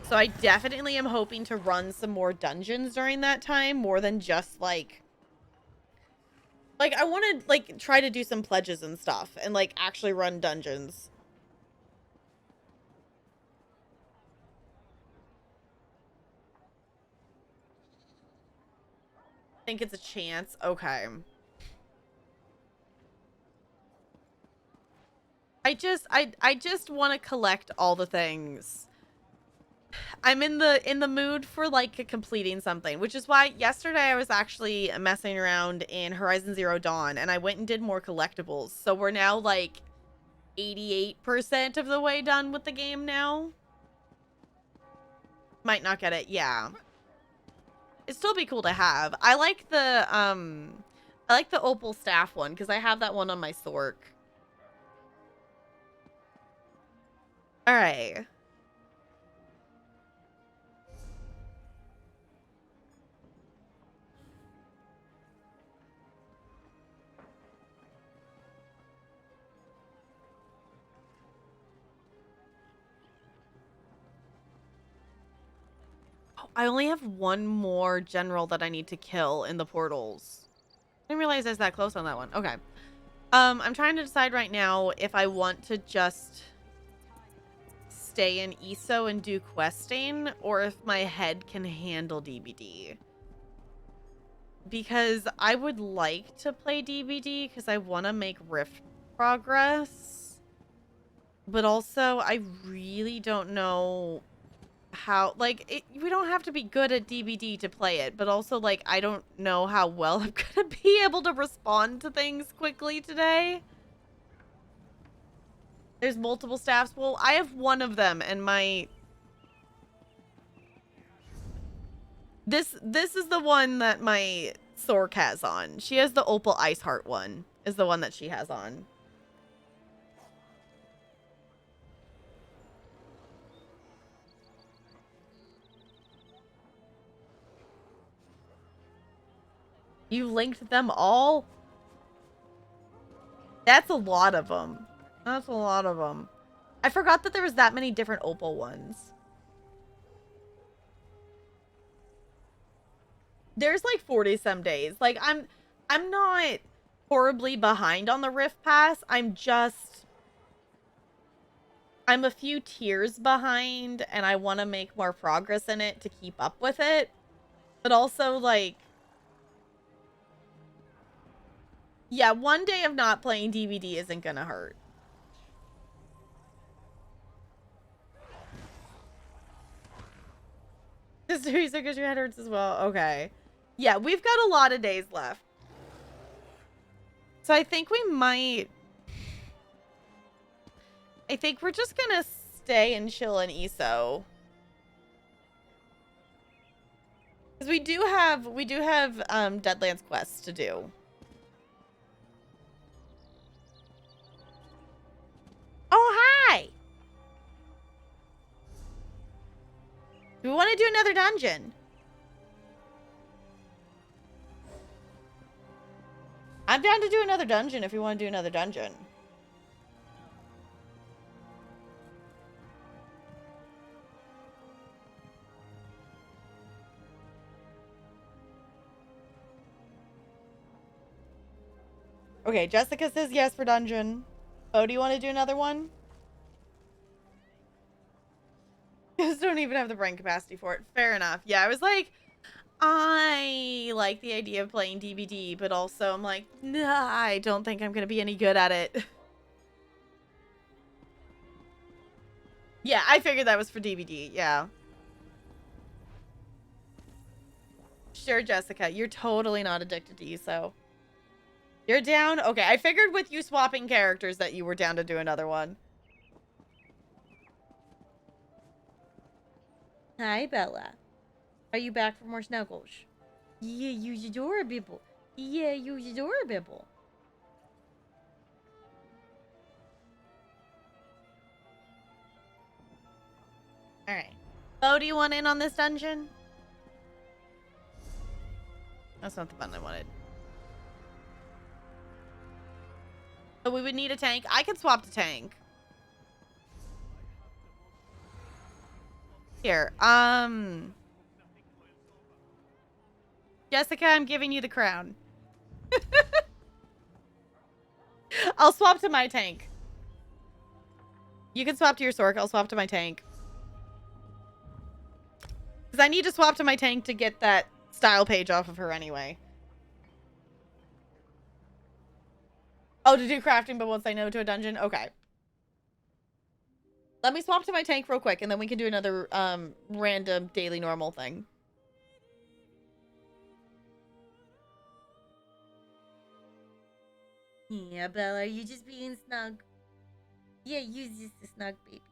So I definitely am hoping to run some more dungeons during that time, more than just like I want to like try to do some pledges and stuff and like actually run dungeons. Think it's a chance. Okay. I just want to collect all the things. I'm in the mood for like completing something, which is why yesterday I was actually messing around in Horizon Zero Dawn and I went and did more collectibles. So we're now like 88% of the way done with the game now. Might not get it. Yeah. It'd still be cool to have. I like the opal staff one because I have that one on my Sork. All right. Oh, I only have one more general that I need to kill in the portals. I didn't realize I was that close on that one. Okay. I'm trying to decide right now if I want to just stay in ESO and do questing, or if my head can handle DBD. Because I would like to play DBD because I want to make Rift progress. But also, I really don't know how, like, we don't have to be good at DBD to play it. But also, like, I don't know how well I'm going to be able to respond to things quickly today. There's multiple staffs. Well, I have one of them, and my... This is the one that my Sork has on. She has the Opal Ice Heart one, is the one that she has on. You linked them all? That's a lot of them. That's a lot of them. I forgot that there was that many different Opal ones. There's like 40 some days. Like I'm not horribly behind on the Rift Pass. I'm a few tiers behind and I want to make more progress in it to keep up with it. But also like, yeah, one day of not playing DVD isn't gonna hurt. This series because your head hurts as well. Okay. Yeah, we've got a lot of days left. So I think we're just gonna stay and chill in ESO. Because we do have Deadlands quests to do. Oh, hi! Do we want to do another dungeon? I'm down to do another dungeon if we want to do another dungeon. Okay, Jessica says yes for dungeon. Oh, do you want to do another one? You just don't even have the brain capacity for it. Fair enough. Yeah, I was like, I like the idea of playing DBD, but also I'm like, nah, I don't think I'm going to be any good at it. Yeah, I figured that was for DVD. Yeah. Sure, Jessica. You're totally not addicted to ESO. You're down? Okay, I figured with you swapping characters that you were down to do another one. Hi, Bella. Are you back for more snuggles? Yeah, you're adorable. Yeah, you're adorable. Alright. Bo, do you want in on this dungeon? That's not the button I wanted. So we would need a tank. I can swap the tank. Here. Jessica, I'm giving you the crown. I'll swap to my tank. You can swap to your Sork. I'll swap to my tank. Because I need to swap to my tank to get that style page off of her anyway. Oh, to do crafting, but won't say no to a dungeon? Okay. Let me swap to my tank real quick, and then we can do another random daily normal thing. Yeah, Bella, are you just being snug? Yeah, you're just a snug baby.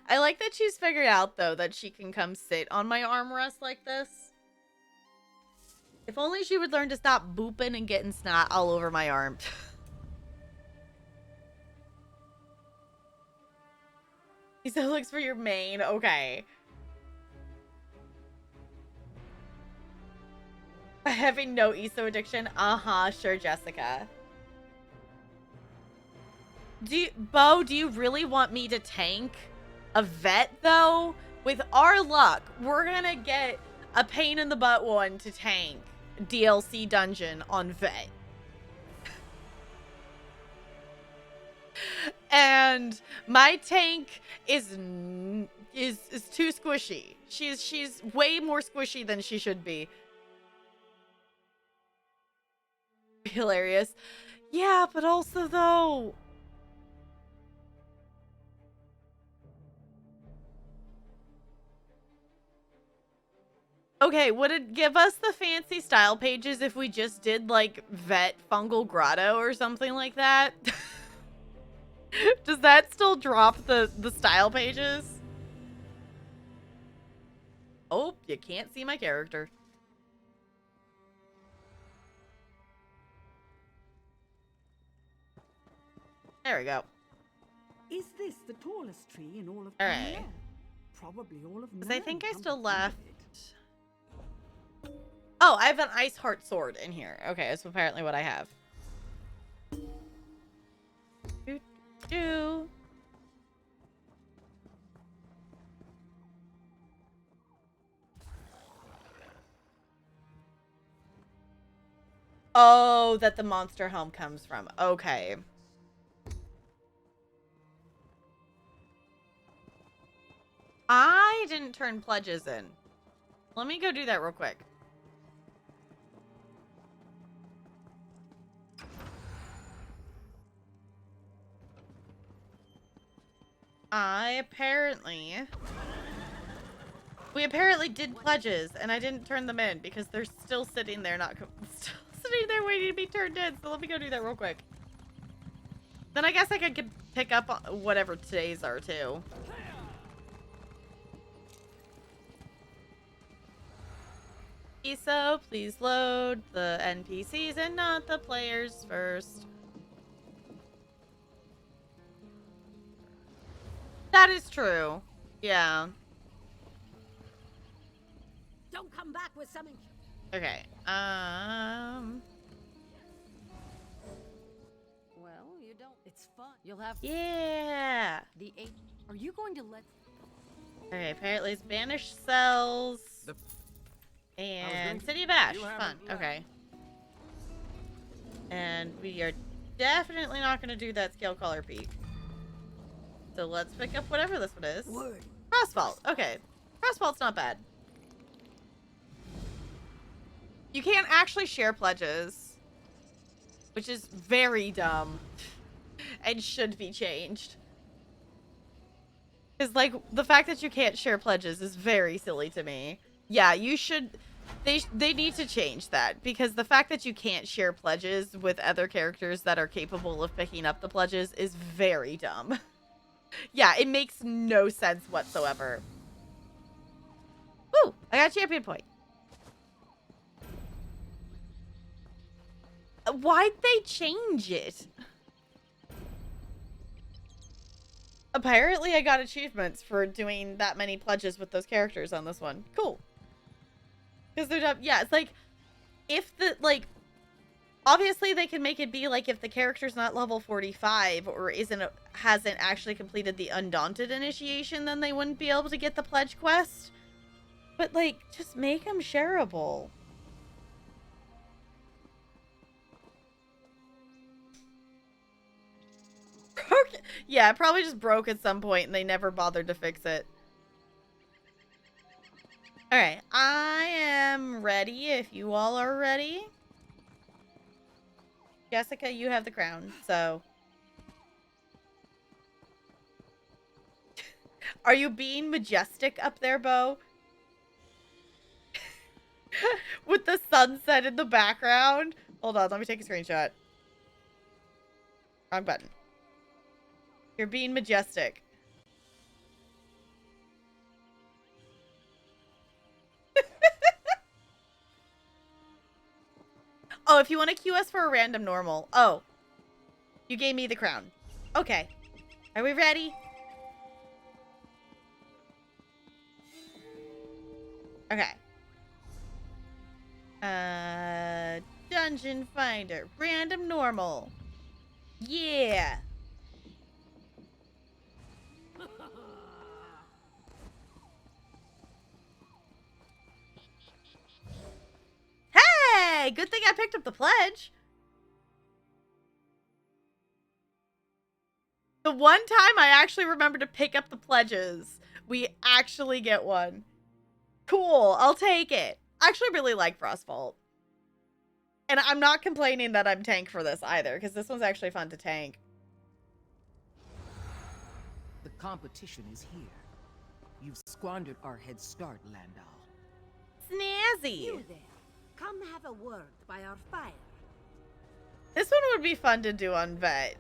I like that she's figured out, though, that she can come sit on my armrest like this. If only she would learn to stop booping and getting snot all over my arm. ESO looks for your main. Okay. Having no ESO addiction? Uh-huh, sure, Jessica. Bo, do you really want me to tank a vet, though? With our luck, we're gonna get a pain in the butt one to tank DLC dungeon on vet. And my tank is too squishy. She's way more squishy than she should be. Hilarious. Yeah, but also though, okay, would it give us the fancy style pages if we just did like vet fungal grotto or something like that? Does that still drop the style pages? Oh, you can't see my character. There we go. Is this the tallest tree in all of All right. Pangaea? Probably all of Because I think I Nome, still come to think left. of it. Oh, I have an ice heart sword in here. Okay, that's apparently what I have. Do. Oh, that the monster helm comes from. Okay. I didn't turn pledges in. Let me go do that real quick. We apparently did pledges, and I didn't turn them in because they're still sitting there, still sitting there waiting to be turned in. So let me go do that real quick. Then I guess I could pick up whatever today's are too. ESO, please load the NPCs and not the players first. That is true. Yeah. Don't come back with something. Okay. Well, you don't. It's fun. You'll have Yeah. the 8. Are you going to let? Okay, apparently it's banished cells. And City Bash. Fun. Okay. And we are definitely not going to do that scale color peak. So let's pick up whatever this one is. Word. Crossfault. Okay. Crossfault's not bad. You can't actually share pledges, which is very dumb and should be changed. Because, like, the fact that you can't share pledges is very silly to me. Yeah, you should... They need to change that, because the fact that you can't share pledges with other characters that are capable of picking up the pledges is very dumb. Yeah, it makes no sense whatsoever. Woo! I got a champion point. Why'd they change it? Apparently I got achievements for doing that many pledges with those characters on this one. Cool. Because they're done. Yeah, it's like, if the, like, obviously they can make it be like if the character's not level 45 or hasn't actually completed the Undaunted initiation, then they wouldn't be able to get the pledge quest. But, like, just make them shareable. Yeah, it probably just broke at some point and they never bothered to fix it. Alright, I am ready if you all are ready. Jessica, you have the crown, so... Are you being majestic up there, Bo? With the sunset in the background? Hold on, let me take a screenshot. Wrong button. You're being majestic. Oh, if you want to queue us for a random normal. Oh. You gave me the crown. Okay. Are we ready? Okay. Dungeon Finder. Random normal. Yeah. Hey! Good thing I picked up the pledge. The one time I actually remember to pick up the pledges, we actually get one. Cool. I'll take it. I actually really like Frostvault. And I'm not complaining that I'm tank for this either, because this one's actually fun to tank. The competition is here. You've squandered our head start, Landau. Snazzy. You there. Come have a word by our fire. This one would be fun to do on Vet.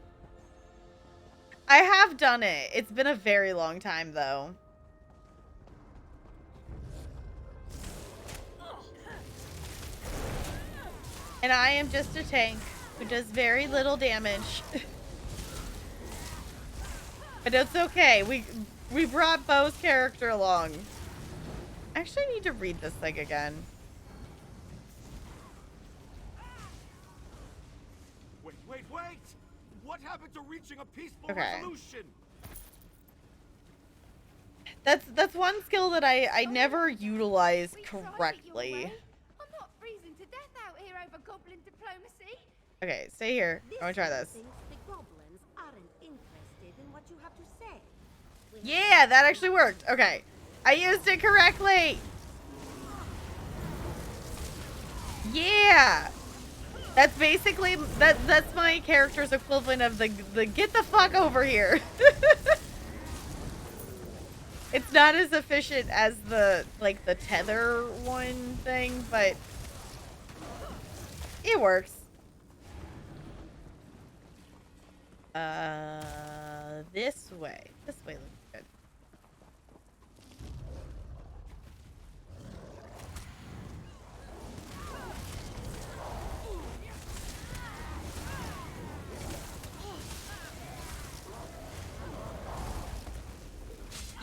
I have done it. It's been a very long time, though. And I am just a tank who does very little damage. But it's okay. We brought Bo's character along. I actually need to read this thing again. Wait! What happened to reaching a peaceful Okay. resolution? That's one skill that I never utilized correctly. I'm not freezing to death out here over goblin diplomacy. Okay, stay here. I want to try this. Thinks the goblins aren't interested in what you have to say. Yeah, that actually worked. Okay. I used it correctly. Yeah. That's basically that's my character's equivalent of the get the fuck over here. It's not as efficient as the the tether one thing, but it works. This way. This way looks good.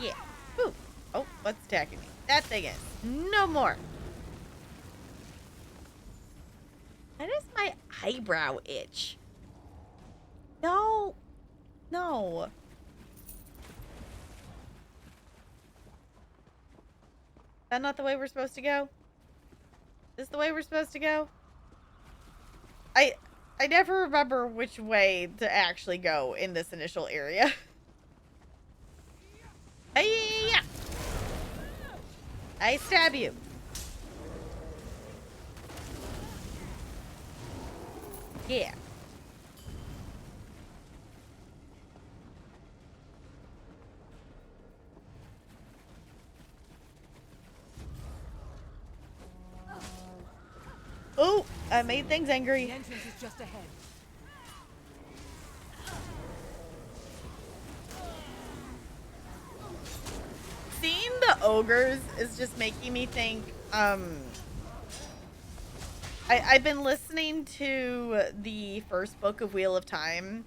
Yeah. Ooh. Oh, what's attacking me? That thing is. No more. Why does my eyebrow itch? No. No. Is that not the way we're supposed to go? Is this the way we're supposed to go? I never remember which way to actually go in this initial area. Hey-ya! I stab you. Yeah. Oh, I made things The angry. entrance is just ahead. seeing the ogres is just making me think, I've been listening to the first book of Wheel of Time,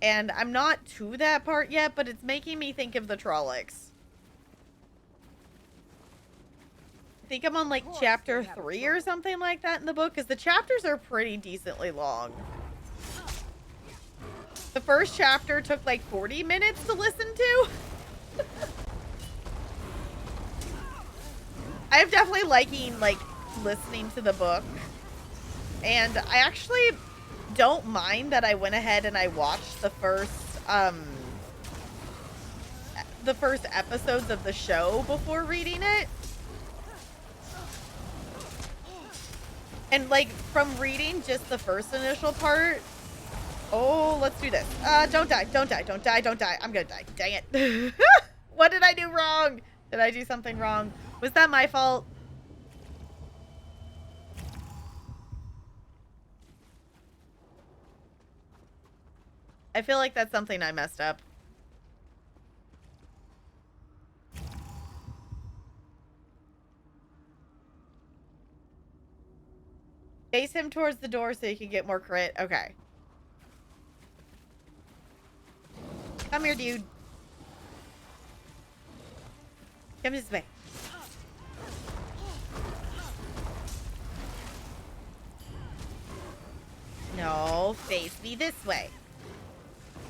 and I'm not to that part yet, but it's making me think of the Trollocs. I think I'm on like chapter 3 or something like that in the book, because the chapters are pretty decently long. The first chapter took like 40 minutes to listen to. I'm definitely liking like listening to the book. And I actually don't mind that I went ahead and I watched the first episodes of the show before reading it. And like from reading just the first initial part. Oh, let's do this. Don't die, don't die, don't die, don't die. I'm gonna die. Dang it. What did I do wrong? Did I do something wrong? Was that my fault? I feel like that's something I messed up. Face him towards the door so you can get more crit. Okay. Come here, dude. Come this way. No, face me this way.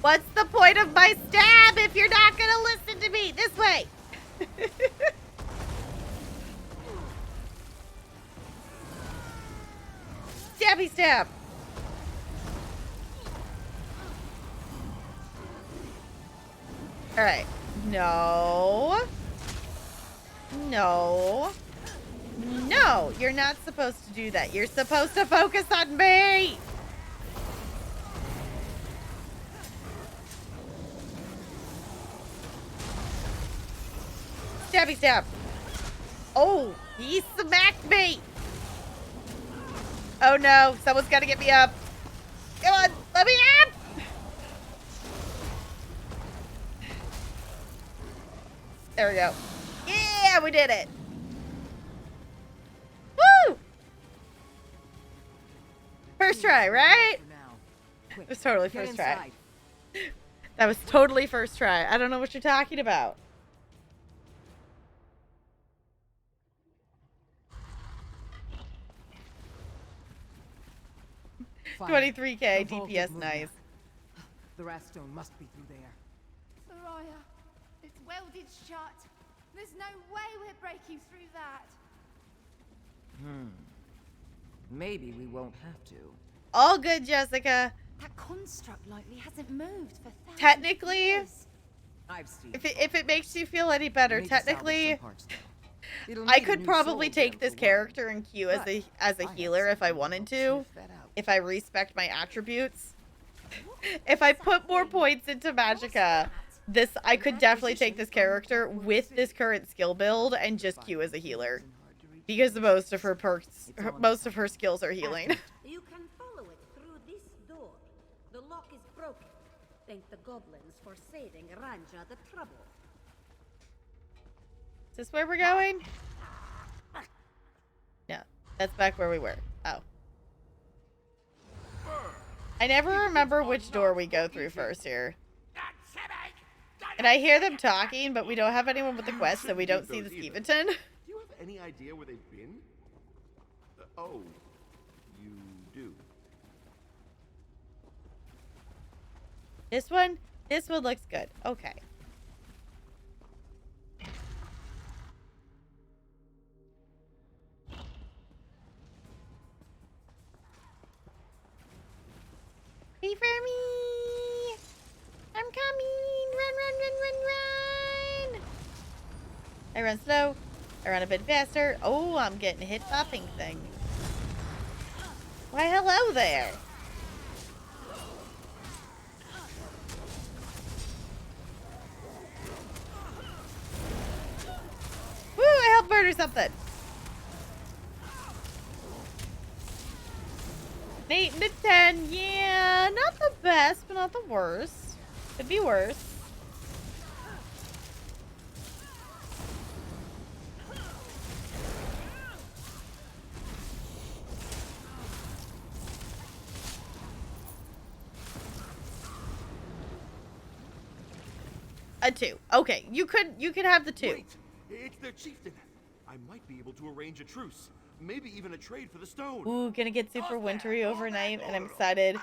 What's the point of my stab if you're not gonna listen to me? This way. Stabby stab. All right. No. No. No, you're not supposed to do that. You're supposed to focus on me. Stabby stab. Oh, he smacked me. Oh no, someone's got to get me up. Come on, let me up. There we go. Yeah, we did it. Woo! First try, right? It was totally first try. That was totally first try. I don't know what you're talking about. Fine. 23k The vault DPS, of nice. The Ratstone must be through there. Soraya, it's welded shut. There's no way we're breaking through that. Maybe we won't have to. All good, Jessica. That construct likely hasn't moved for thousands Technically, of years. I've seen if it makes you feel any better, We need to salvage technically, some parts, though. It'll I need a could new probably soul take gem this for one. character and queue as But a I have healer if I something wanted that'll to. sniff that out. If I respect my attributes. If I put more points into Magicka, I could definitely take this character with this current skill build and just queue as a healer. Because most of her perks, most of her skills are healing. You can follow it through this door. The lock is broken. Thank the goblins for saving Ranja the trouble. Is this where we're going? No, that's back where we were. Oh. I never remember which door we go through first here. And I hear them talking, but we don't have anyone with the quest, so we don't see the Skeeveton. Do you have any idea where they've been? Oh, you do. This one looks good. Okay. Wait for me! I'm coming! Run, run, run, run, run! I run slow. I run a bit faster. Oh, I'm getting hit by pink thing. Why, hello there. Woo, I helped murder something. 8 to 10, yeah, not the best, but not the worst. Could be worse. A 2. Okay, you could have the 2. Wait, it's their chieftain. I might be able to arrange a truce. Maybe even a trade for the stone. Ooh, gonna get super wintry overnight, and I'm excited.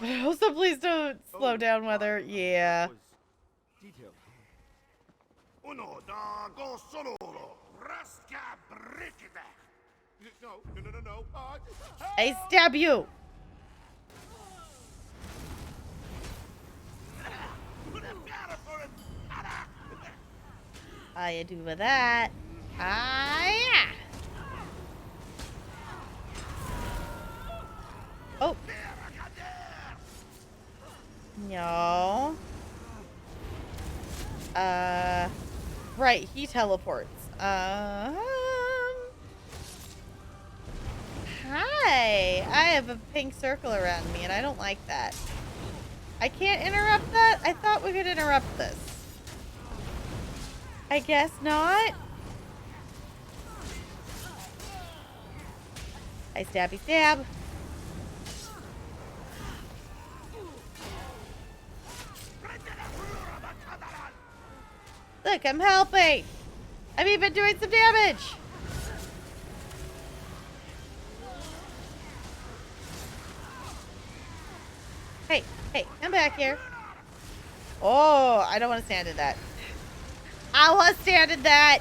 But also, please don't slow down weather. Yeah. No. I stab you. How you do with that? Ah, yeah. Oh. No. Right, he teleports. Hi. I have a pink circle around me, and I don't like that. I can't interrupt that? I thought we could interrupt this. I guess not. I stabby stab. Look, I'm helping. I'm even doing some damage. Hey, I'm back here. Oh, I don't want to stand in that. I want to stand in that.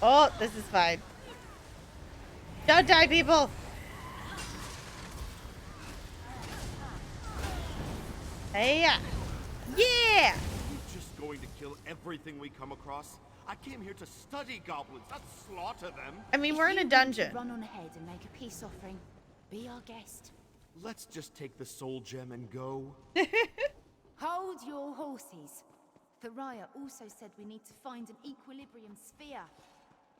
Oh, this is fine. Don't die, people. Hey, yeah. We're just going to kill everything we come across. I came here to study goblins, not slaughter them. I mean, we're in a dungeon. Run on ahead and make a peace offering. Be our guest. Let's just take the soul gem and go. Hold your horses. Thariah also said we need to find an equilibrium sphere.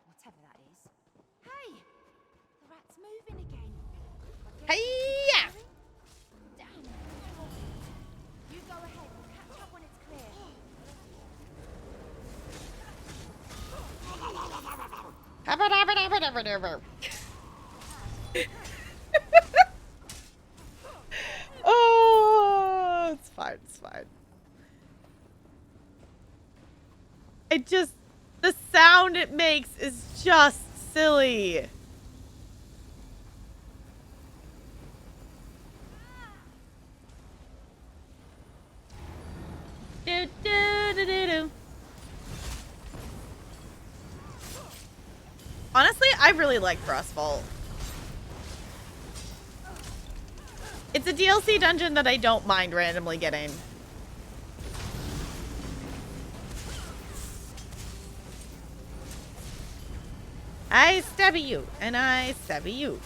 Whatever that is. Hey! The rat's moving again. Hey-ya! Damn. You go ahead. We'll catch up when it's clear. Oh, it's fine. It's fine. The sound it makes is just silly. Do, do, do, do, do. Honestly, I really like Frostvault. It's a DLC dungeon that I don't mind randomly getting. I stabby you, and I stabby you.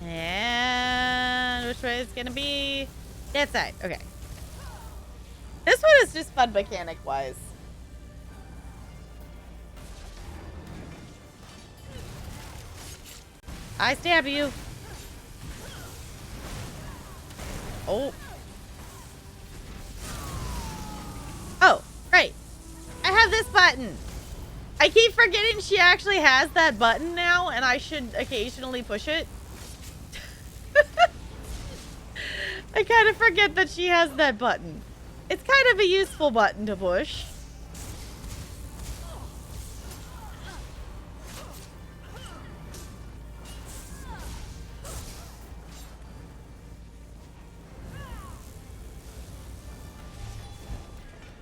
And which way is it gonna be? That side. Okay. This one is just fun mechanic-wise. I stab you. Oh. Oh, right. I have this button. I keep forgetting she actually has that button now, and I should occasionally push it. I kind of forget that she has that button. It's kind of a useful button to push.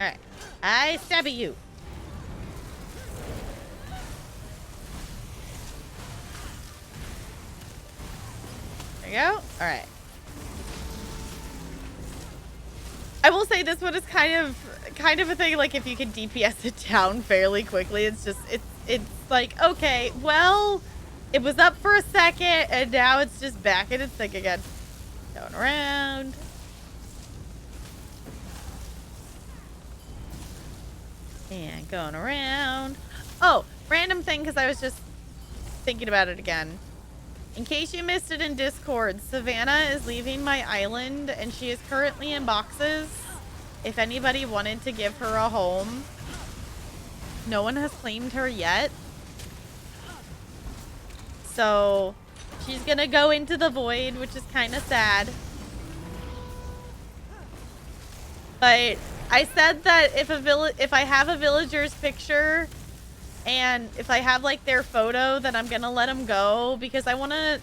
Alright. I stab at you. There you go. Alright. I will say this one is kind of a thing, like if you can DPS it down fairly quickly, it's like, okay, well, it was up for a second and now it's just back in its thing again. Going around. And going around. Oh, random thing, because I was just thinking about it again. In case you missed it in Discord, Savannah is leaving my island and she is currently in boxes. if anybody wanted to give her a home, no one has claimed her yet. So she's gonna go into the void, which is kind of sad. But I said that if I have a villager's picture and if I have like their photo, then I'm gonna let them go because I wanna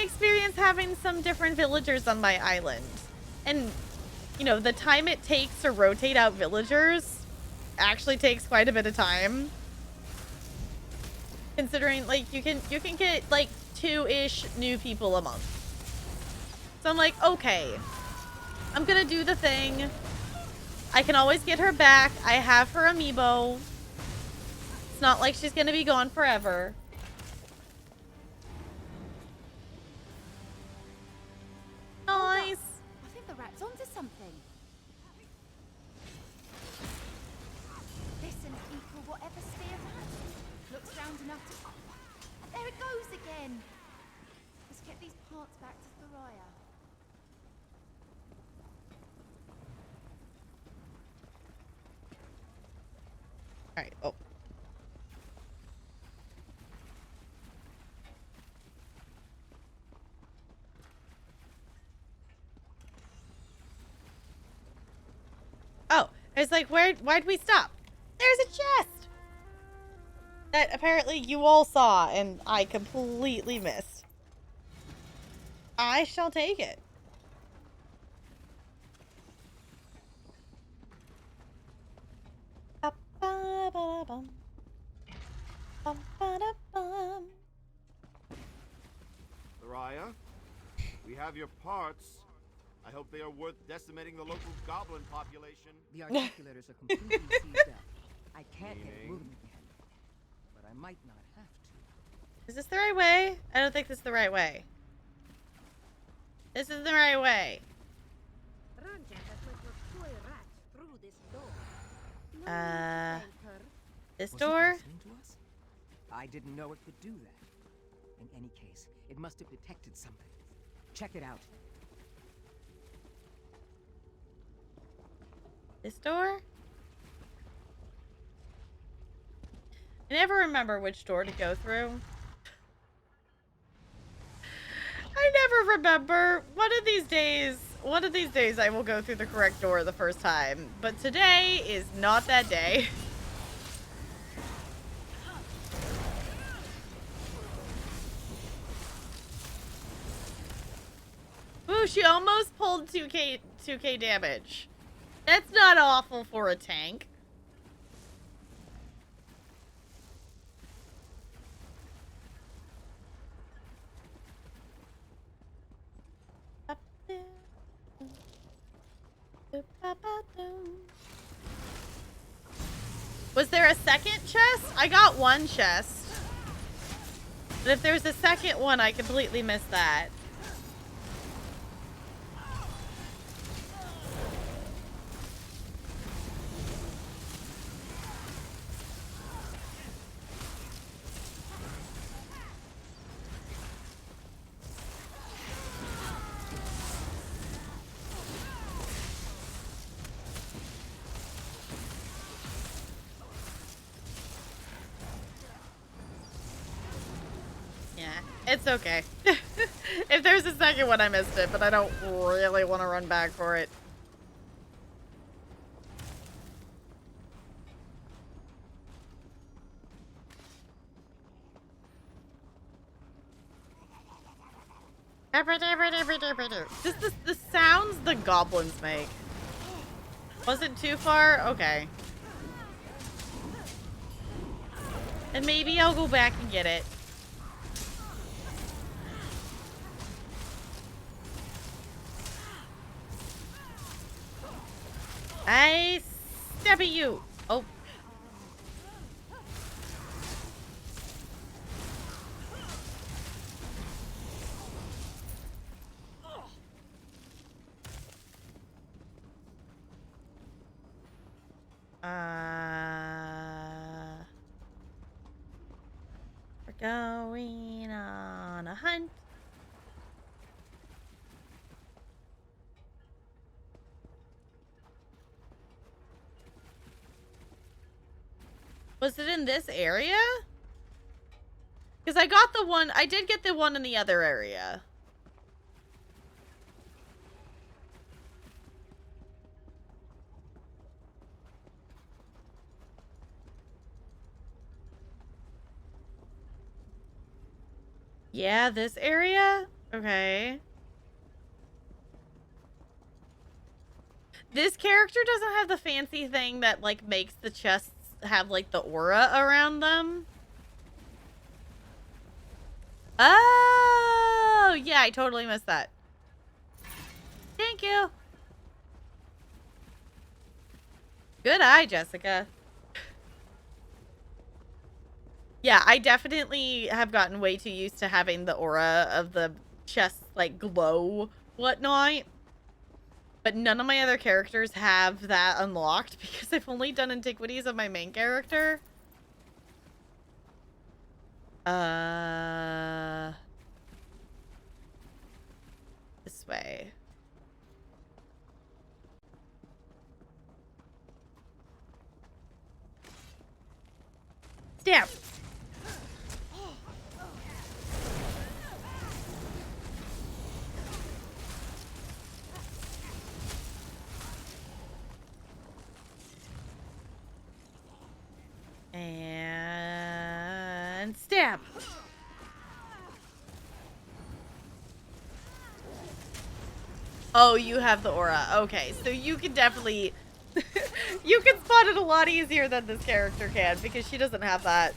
experience having some different villagers on my island. And you know, the time it takes to rotate out villagers actually takes quite a bit of time. Considering like you can get like 2-ish new people a month. So I'm like, okay, I'm gonna do the thing. I can always get her back. I have her amiibo. It's not like she's gonna be gone forever. Nice. I think the rat's onto something. Listen, equal whatever sphere that looks round enough to. Oh, there it goes again. Let's get these parts back to Thoraya. All right. Oh. Oh, I was like, why'd we stop? There's a chest that apparently you all saw and I completely missed. I shall take it. Ba-ba-ba-bum. Bum-ba-da-bum. Thoraya, we have your parts. I hope they are worth decimating the local goblin population. The articulators are completely seized up. I can't get moving again, but I might not have to. Is this the right way? I don't think this is the right way. This is the right way. Ranja has let her toy rats through this door. No, Uh, thank her. This Was it door? listening to us? I didn't know it could do that. In any case, it must have detected something. Check it out. This door? I never remember which door to go through. I never remember. One of these days I will go through the correct door the first time. But today is not that day. Ooh, she almost pulled 2k damage. That's not awful for a tank. Was there a second chest? I got one chest. But if there's a second one, I completely missed that. It's okay. If there's a second one, I missed it, but I don't really want to run back for it. Just the sounds the goblins make. Wasn't too far? Okay. And maybe I'll go back and get it. I stab at you. Oh. We're going on a hunt. Was it in this area? Because I got the one, I did get the one in the other area. Yeah, this area? Okay. This character doesn't have the fancy thing that, like, makes the chests have, like, the aura around them. Oh, yeah, I totally missed that. Thank you. Good eye, Jessica. Yeah, I definitely have gotten way too used to having the aura of the chests, like, glow whatnot. But none of my other characters have that unlocked because I've only done antiquities of my main character. This way. Stamp! And stab. Oh, you have the aura. Okay, so you can definitely you can spot it a lot easier than this character can because she doesn't have that.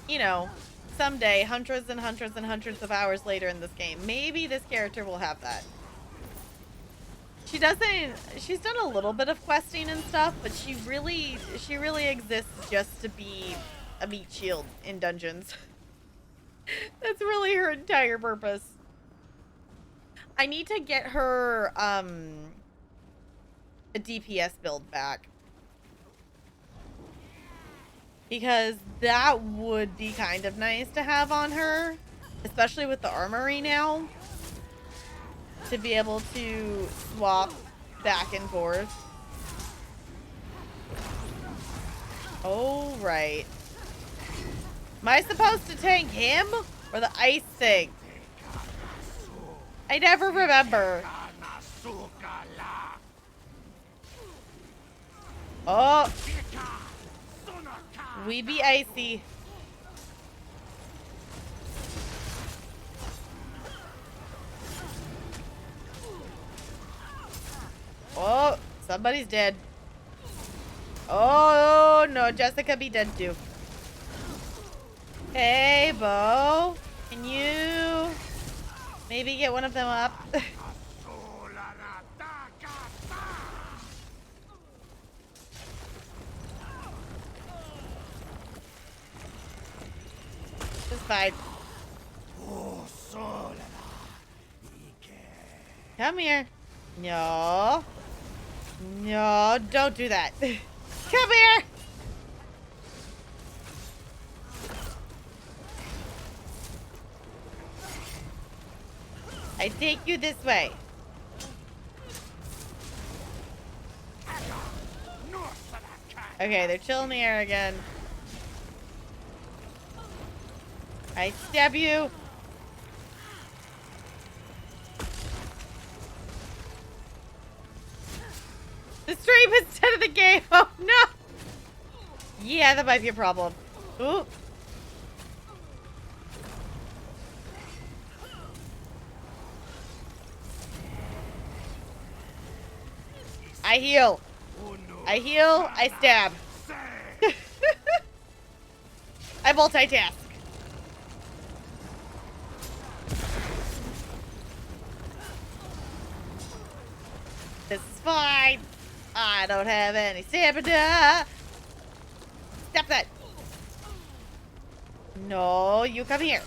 You know, someday, hundreds and hundreds and hundreds of hours later in this game, maybe this character will have that. She's done a little bit of questing and stuff, but she really exists just to be a meat shield in dungeons. That's really her entire purpose. I need to get her, a DPS build back. Because that would be kind of nice to have on her, especially with the armory now. To be able to swap back and forth. Oh, right. Am I supposed to tank him or the ice thing? I never remember. Oh. We be icy. Oh, somebody's dead. Oh, no, Jessica be dead too. Hey, Bo. Can you maybe get one of them up? It's fine. Come here. No. No, don't do that. Come here. I take you this way. Okay, they're chilling in the air again. I stab you. The stream instead of the game. Oh, no. Yeah, that might be a problem. Ooh. I heal. I heal. I stab. I multitask. This is fine. I don't have any stamina. Stop that. No, you come here.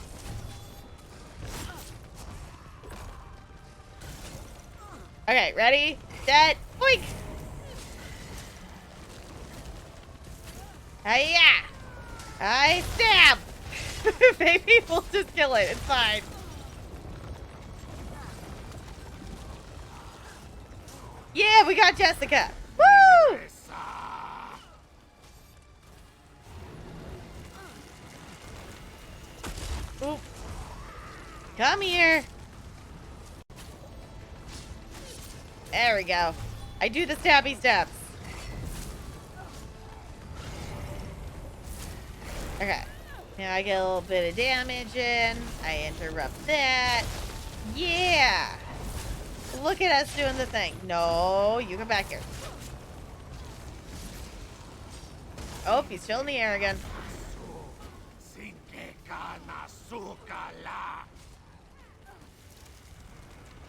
Okay, ready, set, boink. Hiya! I stab. Maybe we'll just kill it. It's fine. Yeah, we got Jessica. Woo! Oop. Come here. There we go. I do the stabby stabs. Okay. Now I get a little bit of damage in. I interrupt that. Yeah. Look at us doing the thing. No, you come back here. Oh, he's still in the air again.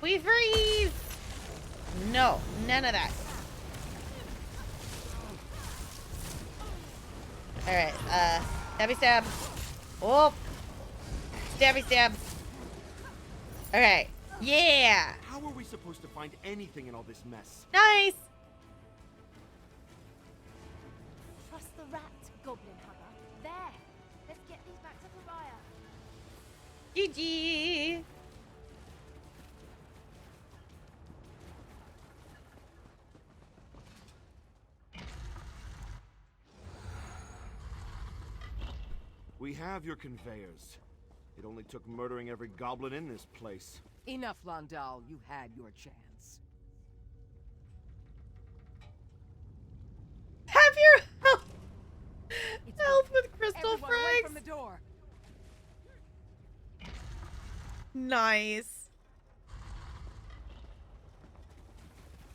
We freeze! No, none of that. Alright, stabby stab. Oh! Stabby stab. Okay, yeah! How are we supposed to find anything in all this mess? Nice! Trust the rat, Goblin Hugger. There. Let's get these back to Pariah. GG! We have your conveyors. It only took murdering every goblin in this place. Enough, Landau. You had your chance. Have your health with crystal Everyone away from frags! the door. Nice.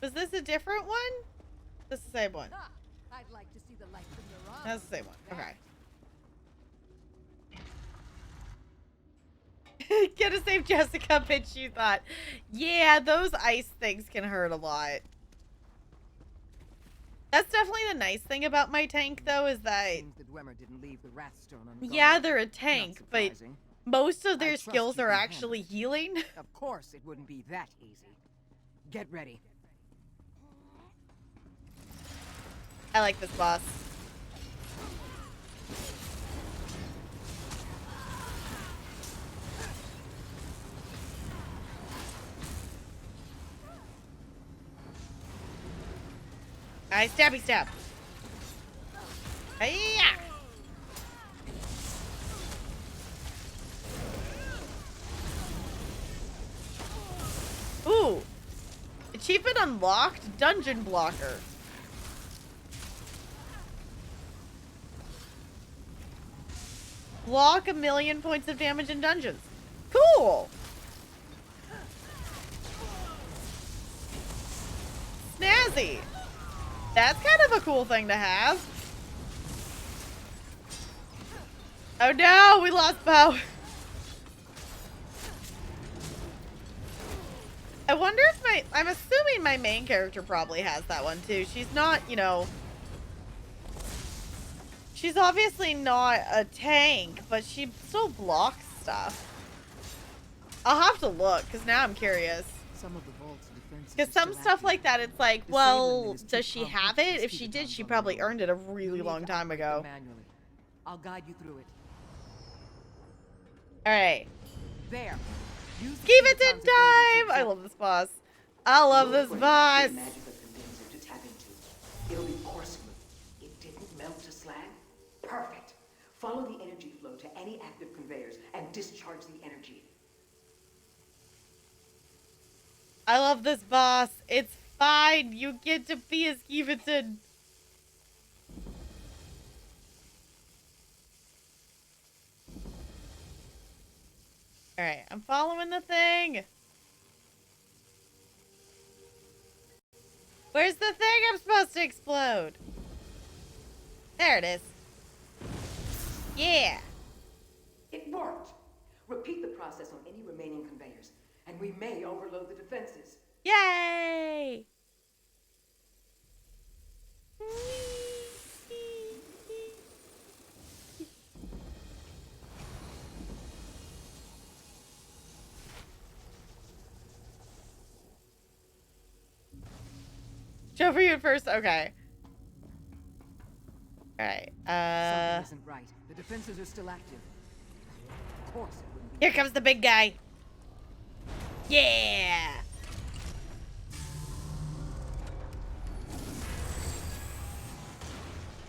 Was this a different one? This is the same one. Ah, I'd like to see the light from your eyes. That's the same one. Okay. Get to save Jessica, bitch, you thought. Yeah, those ice things can hurt a lot. That's definitely the nice thing about my tank, though, is that... Seems the Dwemer didn't leave the Wrathstone unguarded. Yeah, they're a tank, Not but surprising. most of I their trust skills you are can handle actually it. healing. Of course, it wouldn't be that easy. Get ready. I like this boss. I stabby stab. Hiya! Ooh. Achievement unlocked, dungeon blocker. Block 1,000,000 points of damage in dungeons. Cool. Snazzy. That's kind of a cool thing to have. Oh no, we lost Bo. I wonder if I'm assuming my main character probably has that one too. She's not, you know, she's obviously not a tank, but she still blocks stuff. I'll have to look, because now I'm curious. Some of the vault's defenses Because are some still stuff active. like that, it's like, Disabling well, them is too does she complex have to it? If speed she it did, down she on probably their own. earned it a You'll really need long to time operate ago. them manually. I'll guide you through it. Alright. There. Use the Keep it Phoenix in Arms ability time! to I love this boss. I love this boss. Magic of condenser to tap into. It'll be porcelain. It didn't melt to slag. Perfect. Follow the energy flow to any active conveyors and discharge the energy. I love this boss. It's fine. You get to be a Skeeverton. Alright, I'm following the thing. Where's the thing I'm supposed to explode? There it is. Yeah. It worked. Repeat the process on any remaining conveyors, and we may overload the defenses. Yay! Show for you first. Okay. Alright. Something isn't right. The defenses are still active. Of course it wouldn't be. Here comes the big guy. Yeah!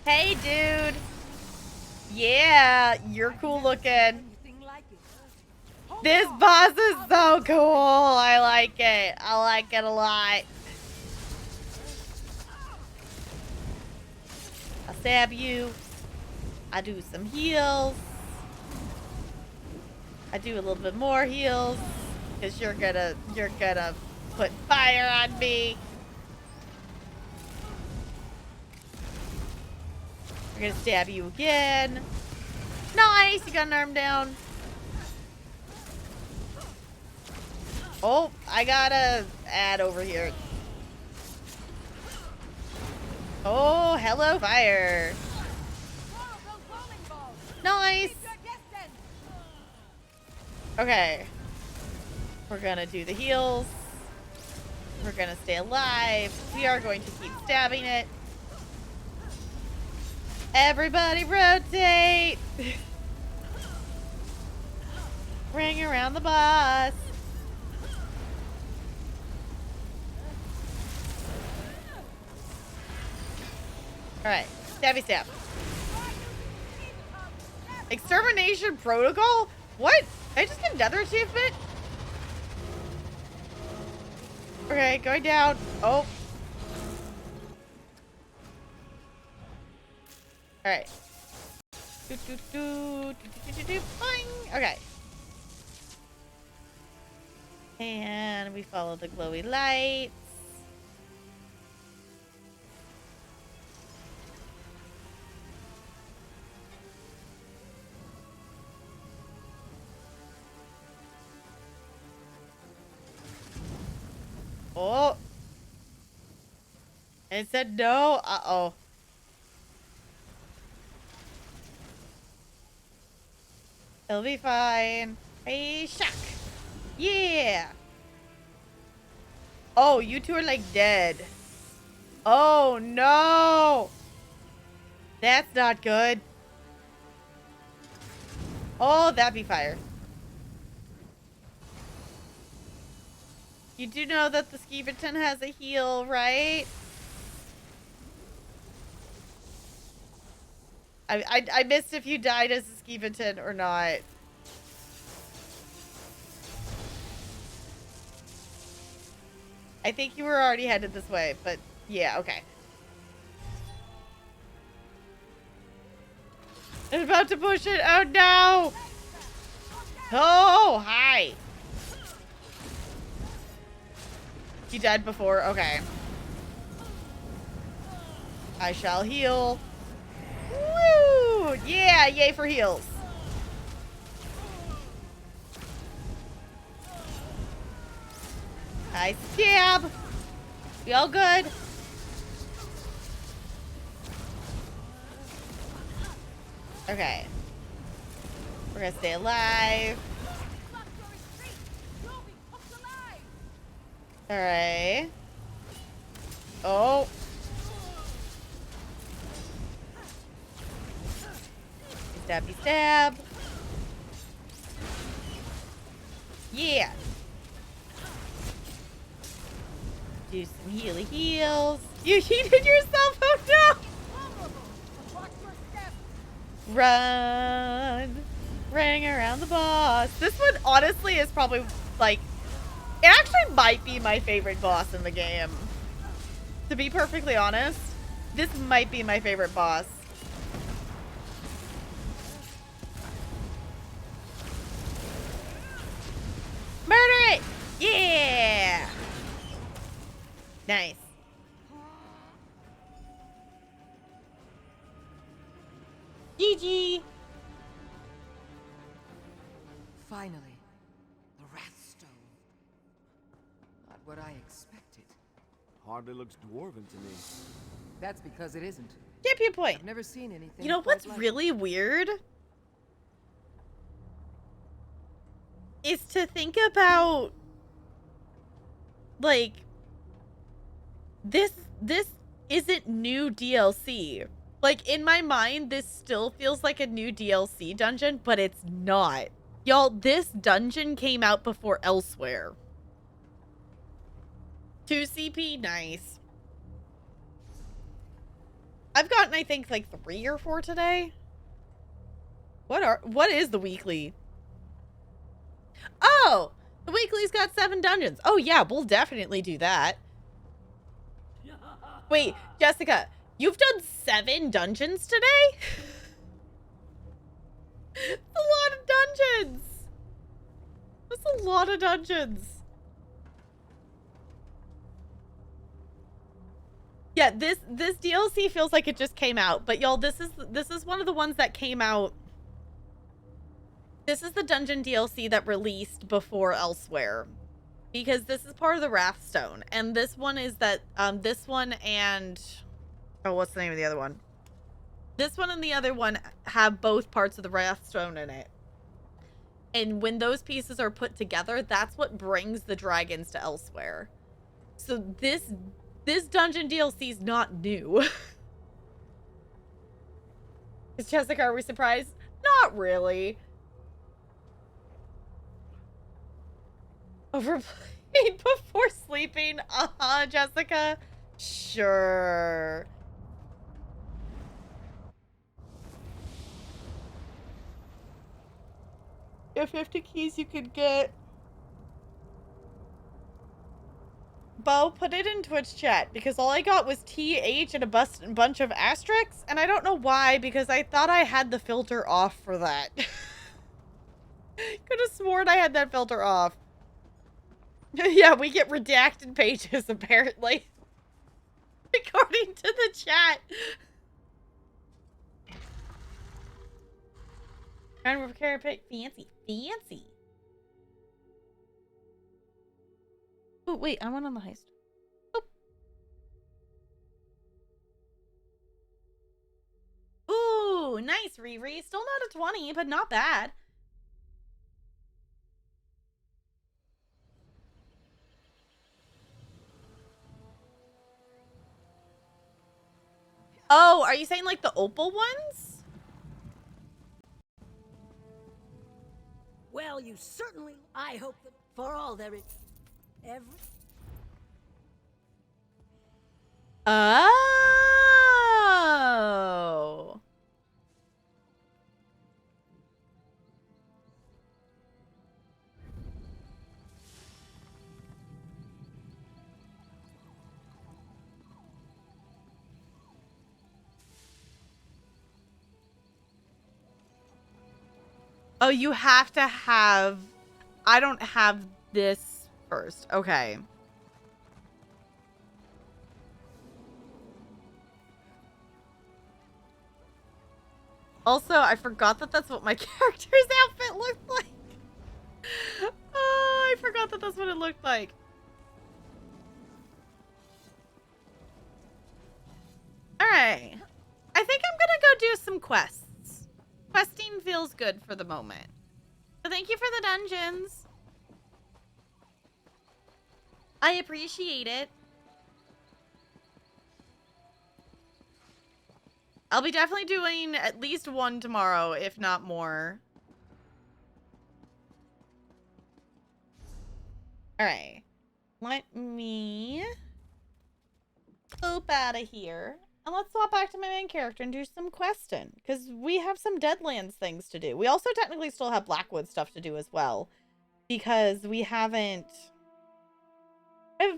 Hey, dude. Yeah, you're cool looking. Anything like it. This boss is so cool. I like it. I like it a lot. I'll stab you. I do some heals. I do a little bit more heals. Because you're gonna put fire on me. I'm gonna stab you again. Nice, you got an arm down. Oh, I gotta add over here. Oh, hello, fire. Nice. Okay. We're gonna do the heals. We're gonna stay alive. We are going to keep stabbing it. Everybody rotate. Ring around the boss. Alright, stabby stab. Extermination protocol? What? Did I just get another achievement? Okay, going down. Oh. Alright. Boing. Okay. And we follow the glowy lights. Oh. And it said no. Uh-oh. It'll be fine. Hey, shock. Yeah. Oh, you two are like dead. Oh, no. That's not good. Oh, that'd be fire. You do know that the Skeeverton has a heal, right? I missed if you died as a Skeeverton or not. I think you were already headed this way, but yeah, okay. I'm about to push it. Oh, no. Oh, hi. You died before? Okay. I shall heal. Woo! Yeah, yay for heals. I stab. We all good? Okay. We're gonna stay alive. Alright. Oh. Stabby stab. Yeah. Do some healy heals. You heated yourself? Oh no! Run. Ring around the boss. This one honestly is probably like, it actually might be my favorite boss in the game. To be perfectly honest, this might be my favorite boss. Murder it! Yeah! Nice. GG! Finally, the Wrathstone. Not what I expected. Hardly looks dwarven to me. That's because it isn't. Champion point. I've never seen anything. You know quite what's like really weird? Is to think about, like, this isn't new DLC. Like, in my mind, this still feels like a new DLC dungeon, but it's not. Y'all, this dungeon came out before Elsewhere. 2 CP, nice. I've gotten, I think, like 3 or 4 today. What is the weekly? The weekly's got 7 dungeons. Oh yeah, we'll definitely do that. Wait, Jessica, you've done 7 dungeons today? That's a lot of dungeons. That's a lot of dungeons. Yeah, this DLC feels like it just came out, but y'all, this is one of the ones that came out. This is the dungeon DLC that released before Elsewhere, because this is part of the Wrathstone, and this one is that this one and oh, what's the name of the other one? This one and the other one have both parts of the Wrathstone in it. And when those pieces are put together, that's what brings the dragons to Elsewhere. So this dungeon DLC is not new. Is Jessica, are we surprised? Not really. Overplayed before sleeping? Jessica? Sure. If 50 keys you could get. Bo, put it in Twitch chat, because all I got was TH and a bunch of asterisks, and I don't know why, because I thought I had the filter off for that. Could have sworn I had that filter off. Yeah, we get redacted pages, apparently. According to the chat. Trying to prepare a pick. Fancy. Fancy. Oh, wait, I went on the heist. Oh. Ooh, nice, Riri. Still not a 20, but not bad. Oh, are you saying like the opal ones? Well, you certainly... I hope that for all there is... Oh. Oh, you have to have... I don't have this first. Okay. Also, I forgot that that's what my character's outfit looked like. Oh, I forgot that that's what it looked like. Alright. I think I'm gonna go do some quests. Questing feels good for the moment. So thank you for the dungeons. I appreciate it. I'll be definitely doing at least one tomorrow, if not more. Alright. Let me oop out of here. And let's swap back to my main character and do some questing. Because we have some Deadlands things to do. We also technically still have Blackwood stuff to do as well. Because we haven't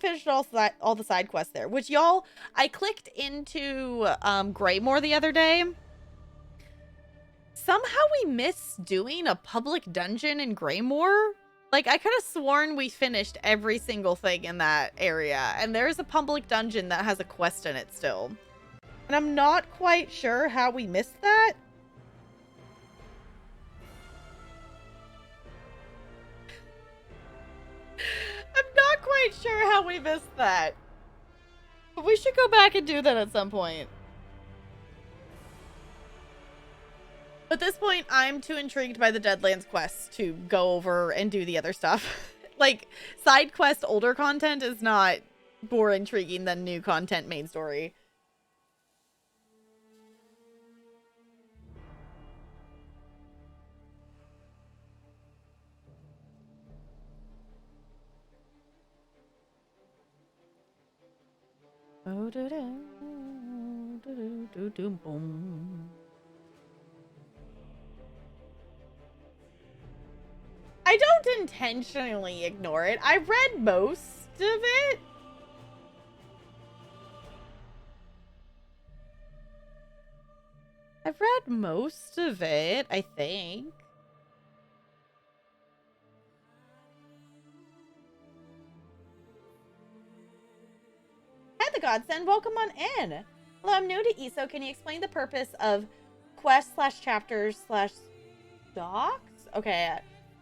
finished all the side quests there. Which, y'all, I clicked into Greymore the other day. Somehow we missed doing a public dungeon in Greymore. Like, I could have sworn we finished every single thing in that area. And there's a public dungeon that has a quest in it still. And I'm not quite sure how we missed that. I'm not quite sure how we missed that. But we should go back and do that at some point. At this point, I'm too intrigued by the Deadlands quests to go over and do the other stuff. Like, side quest older content is not more intriguing than new content main story. Oh, do do do do boom. I don't intentionally ignore it. I read most of it. I've read most of it, I think. Hi, the Godsend. Welcome on in. Hello, I'm new to ESO. Can you explain the purpose of quest/chapters/docs? Okay,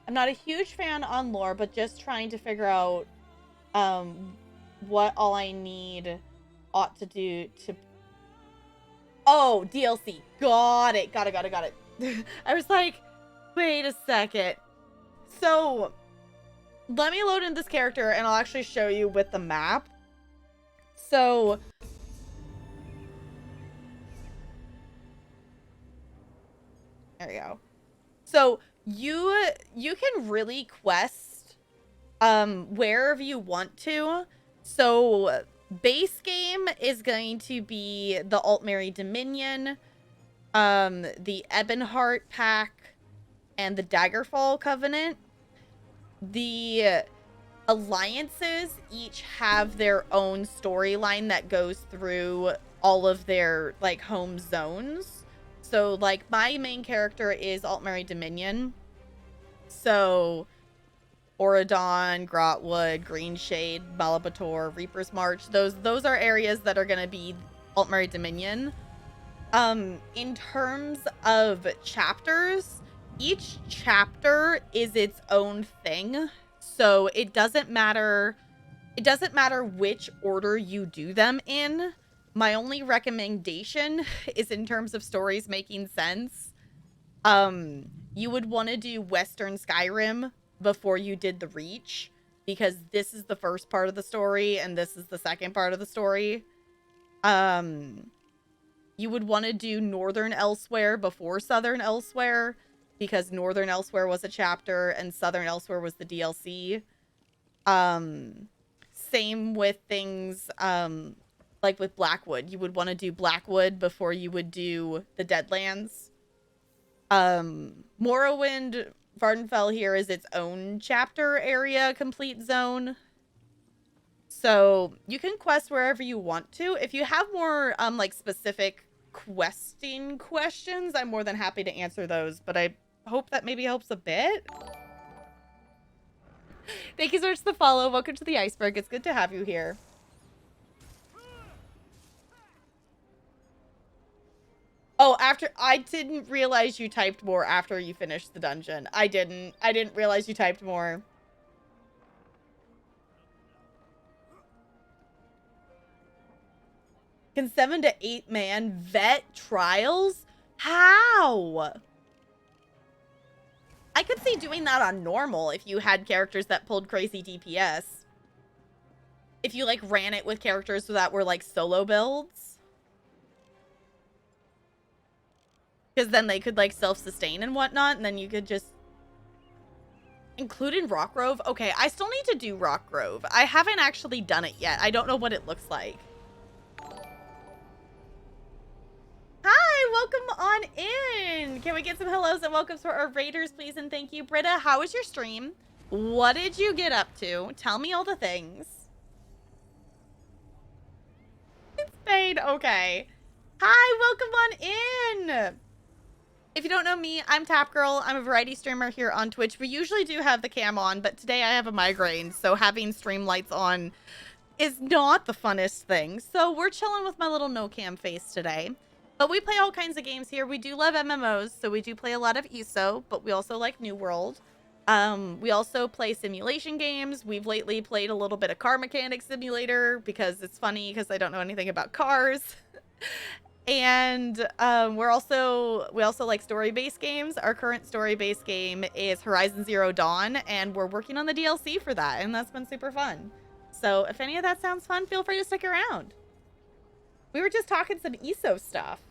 I'm not a huge fan on lore, but just trying to figure out what all I ought to do to... Oh, DLC. Got it. Got it. I was like, wait a second. So, let me load in this character and I'll actually show you with the map. So, there we go. So, you can really quest wherever you want to. So, base game is going to be the Altmary Dominion, the Ebonheart Pack, and the Daggerfall Covenant. The alliances each have their own storyline that goes through all of their like home zones. So like my main character is Altmary Dominion. So Auradon, Grotwood, Greenshade, Malabator, Reaper's March, those are areas that are going to be Altmary Dominion. In terms of chapters, each chapter is its own thing. So it doesn't matter which order you do them in. My only recommendation is in terms of stories making sense. You would want to do Western Skyrim before you did the Reach, because this is the first part of the story and this is the second part of the story. You would want to do Northern Elsewhere before Southern Elsewhere, because Northern Elsewhere was a chapter and Southern Elsewhere was the DLC. Same with things like with Blackwood. You would want to do Blackwood before you would do the Deadlands. Morrowind, Vardenfell here is its own chapter area complete zone. So you can quest wherever you want to. If you have more like specific questing questions, I'm more than happy to answer those, but I hope that maybe helps a bit. Thank you so much for the follow. Welcome to the Iceberg. It's good to have you here. Oh, I didn't realize you typed more after you finished the dungeon. I didn't realize you typed more. Can 7 to 8 man vet trials? How? I could see doing that on normal if you had characters that pulled crazy DPS. If you like ran it with characters that were like solo builds. Because then they could like self-sustain and whatnot, and then you could just include in Rockgrove. Okay, I still need to do Rockgrove. I haven't actually done it yet. I don't know what it looks like. Hi, welcome on in. Can we get some hellos and welcomes for our raiders, please? And thank you. Britta, how was your stream? What did you get up to? Tell me all the things. It's paid. Okay. Hi, welcome on in. If you don't know me, I'm Tap Girl. I'm a variety streamer here on Twitch. We usually do have the cam on, but today I have a migraine, so having stream lights on is not the funnest thing. So we're chilling with my little no cam face today. But we play all kinds of games here. We do love MMOs, so we do play a lot of ESO, but we also like New World. We also play simulation games. We've lately played a little bit of Car Mechanic Simulator because it's funny because I don't know anything about cars. And we also like story-based games. Our current story-based game is Horizon Zero Dawn, and we're working on the DLC for that, and that's been super fun. So if any of that sounds fun, feel free to stick around. We were just talking some ESO stuff.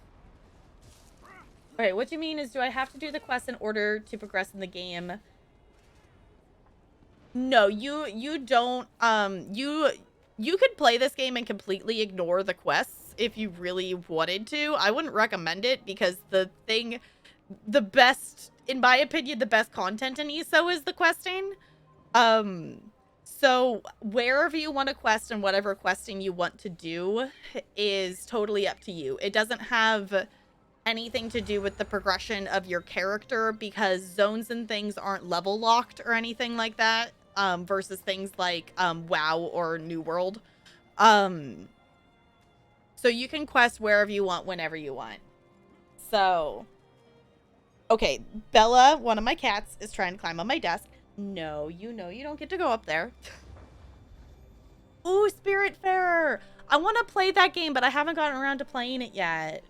Alright, what you mean is, do I have to do the quest in order to progress in the game? No, you don't. You could play this game and completely ignore the quests if you really wanted to. I wouldn't recommend it because the best in my opinion, the best content in ESO is the questing. So wherever you want to quest and whatever questing you want to do is totally up to you. It doesn't have anything to do with the progression of your character because zones and things aren't level locked or anything like that, versus things like WoW or New World. So you can quest wherever you want, whenever you want. So, okay, Bella, one of my cats, is trying to climb on my desk. No, you know you don't get to go up there. Ooh, Spiritfarer! I want to play that game, but I haven't gotten around to playing it yet.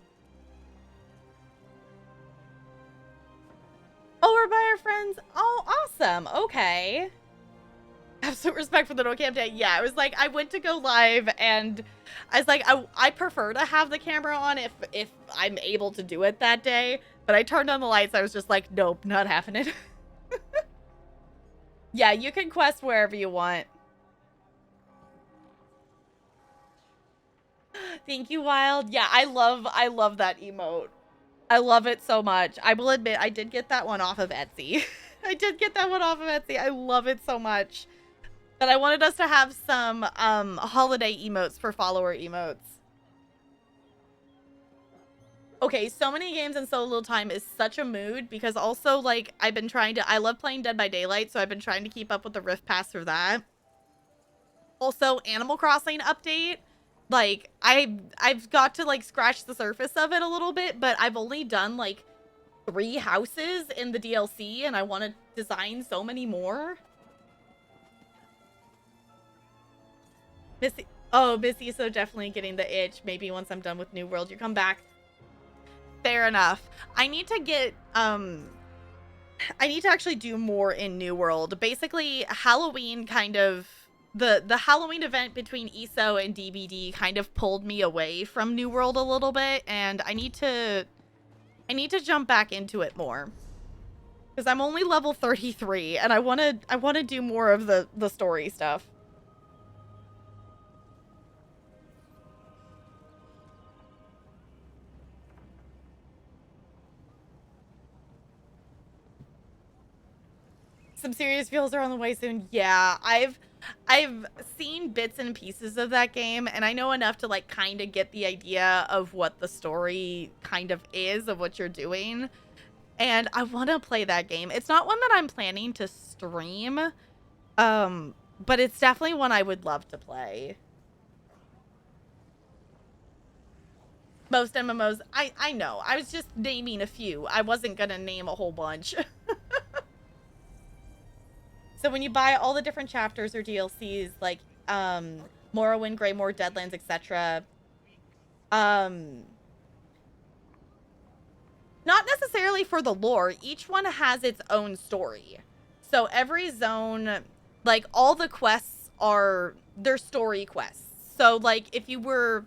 Oh, we're by our friends. Oh, awesome. Okay. Absolute respect for the no cam day. Yeah, I was like, I went to go live and I was like, I prefer to have the camera on if I'm able to do it that day. But I turned on the lights. I was just like, nope, not having it. Yeah, you can quest wherever you want. Thank you, Wild. Yeah, I love that emote. I love it so much. I will admit, I did get that one off of Etsy. I did get that one off of Etsy. I love it so much. But I wanted us to have some holiday emotes for follower emotes. Okay, so many games in so little time is such a mood because also, like, I love playing Dead by Daylight, so I've been trying to keep up with the Rift Pass for that. Also, Animal Crossing update. Like, I've got to, like, scratch the surface of it a little bit, but I've only done, like, 3 houses in the DLC, and I want to design so many more. Miss ESO definitely getting the itch. Maybe once I'm done with New World, you come back. Fair enough. I need to get, I need to actually do more in New World. Basically, Halloween kind of, the Halloween event between ESO and DBD kind of pulled me away from New World a little bit, and I need to jump back into it more. Because I'm only level 33, and I wanna do more of the story stuff. Some serious feels are on the way soon. Yeah, I've seen bits and pieces of that game, and I know enough to, like, kind of get the idea of what the story kind of is of what you're doing. And I want to play that game. It's not one that I'm planning to stream, but it's definitely one I would love to play. Most MMOs, I know. I was just naming a few. I wasn't gonna name a whole bunch. So when you buy all the different chapters or DLCs, like, Morrowind, Greymoor, Deadlands, etc., not necessarily for the lore, each one has its own story. So every zone, like, all the quests they're story quests. So, like, if you were,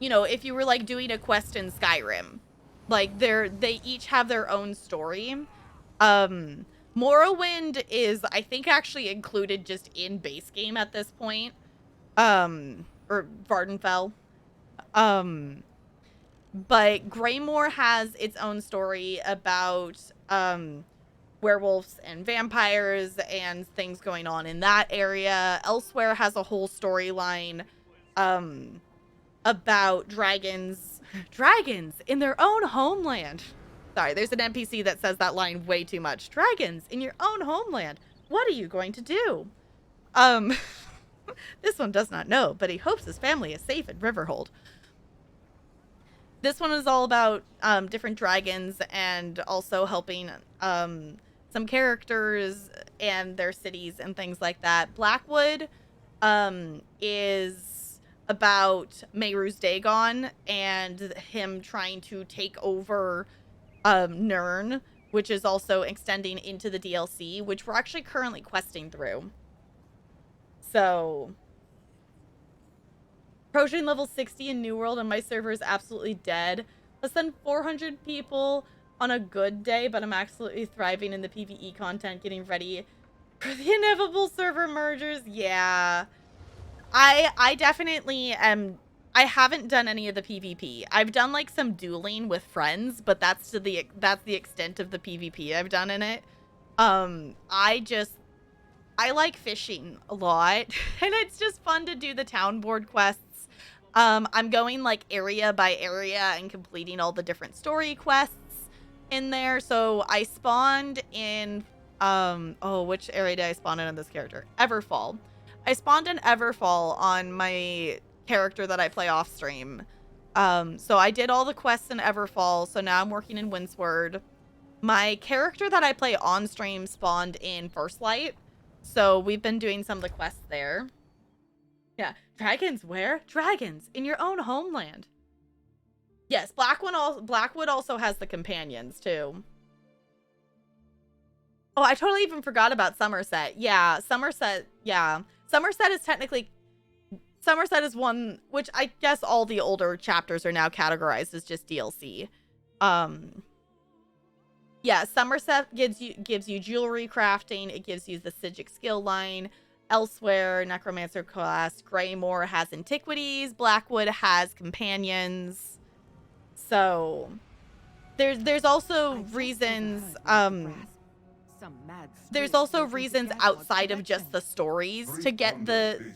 like, doing a quest in Skyrim, like, they each have their own story. Morrowind is, I think, actually included just in base game at this point. Or Vardenfell. But Greymoor has its own story about, werewolves and vampires and things going on in that area. Elsewhere has a whole storyline, about dragons in their own homeland. Sorry, there's an NPC that says that line way too much. Dragons in your own homeland. What are you going to do? This one does not know, but he hopes his family is safe in Riverhold. This one is all about different dragons and also helping some characters and their cities and things like that. Blackwood is about Mehru's Dagon and him trying to take over Nirn, which is also extending into the DLC, which we're actually currently questing through. So, approaching level 60 in New World and my server is absolutely dead. Less than 400 people on a good day, but I'm absolutely thriving in the PvE content, getting ready for the inevitable server mergers. Yeah. I definitely am I haven't done any of the PvP. I've done like some dueling with friends, but that's the extent of the PvP I've done in it. I like fishing a lot, and it's just fun to do the town board quests. I'm going like area by area and completing all the different story quests in there. So I spawned in which area did I spawn in on this character? Everfall. I spawned in Everfall on my character that I play off stream. So I did all the quests in Everfall, so now I'm working in Windsward. My character that I play on stream spawned in First Light, so we've been doing some of the quests there. Yeah, dragons where? Dragons in your own homeland. Yes, Blackwood also has the companions too. Oh, I totally even forgot about Somerset. Yeah, Somerset is one, which I guess all the older chapters are now categorized as just DLC. Yeah, Somerset gives you jewelry crafting. It gives you the Sigic skill line. Elsewhere, Necromancer class, Greymore has antiquities. Blackwood has companions. So there's also reasons there's also reasons outside of just the stories to get the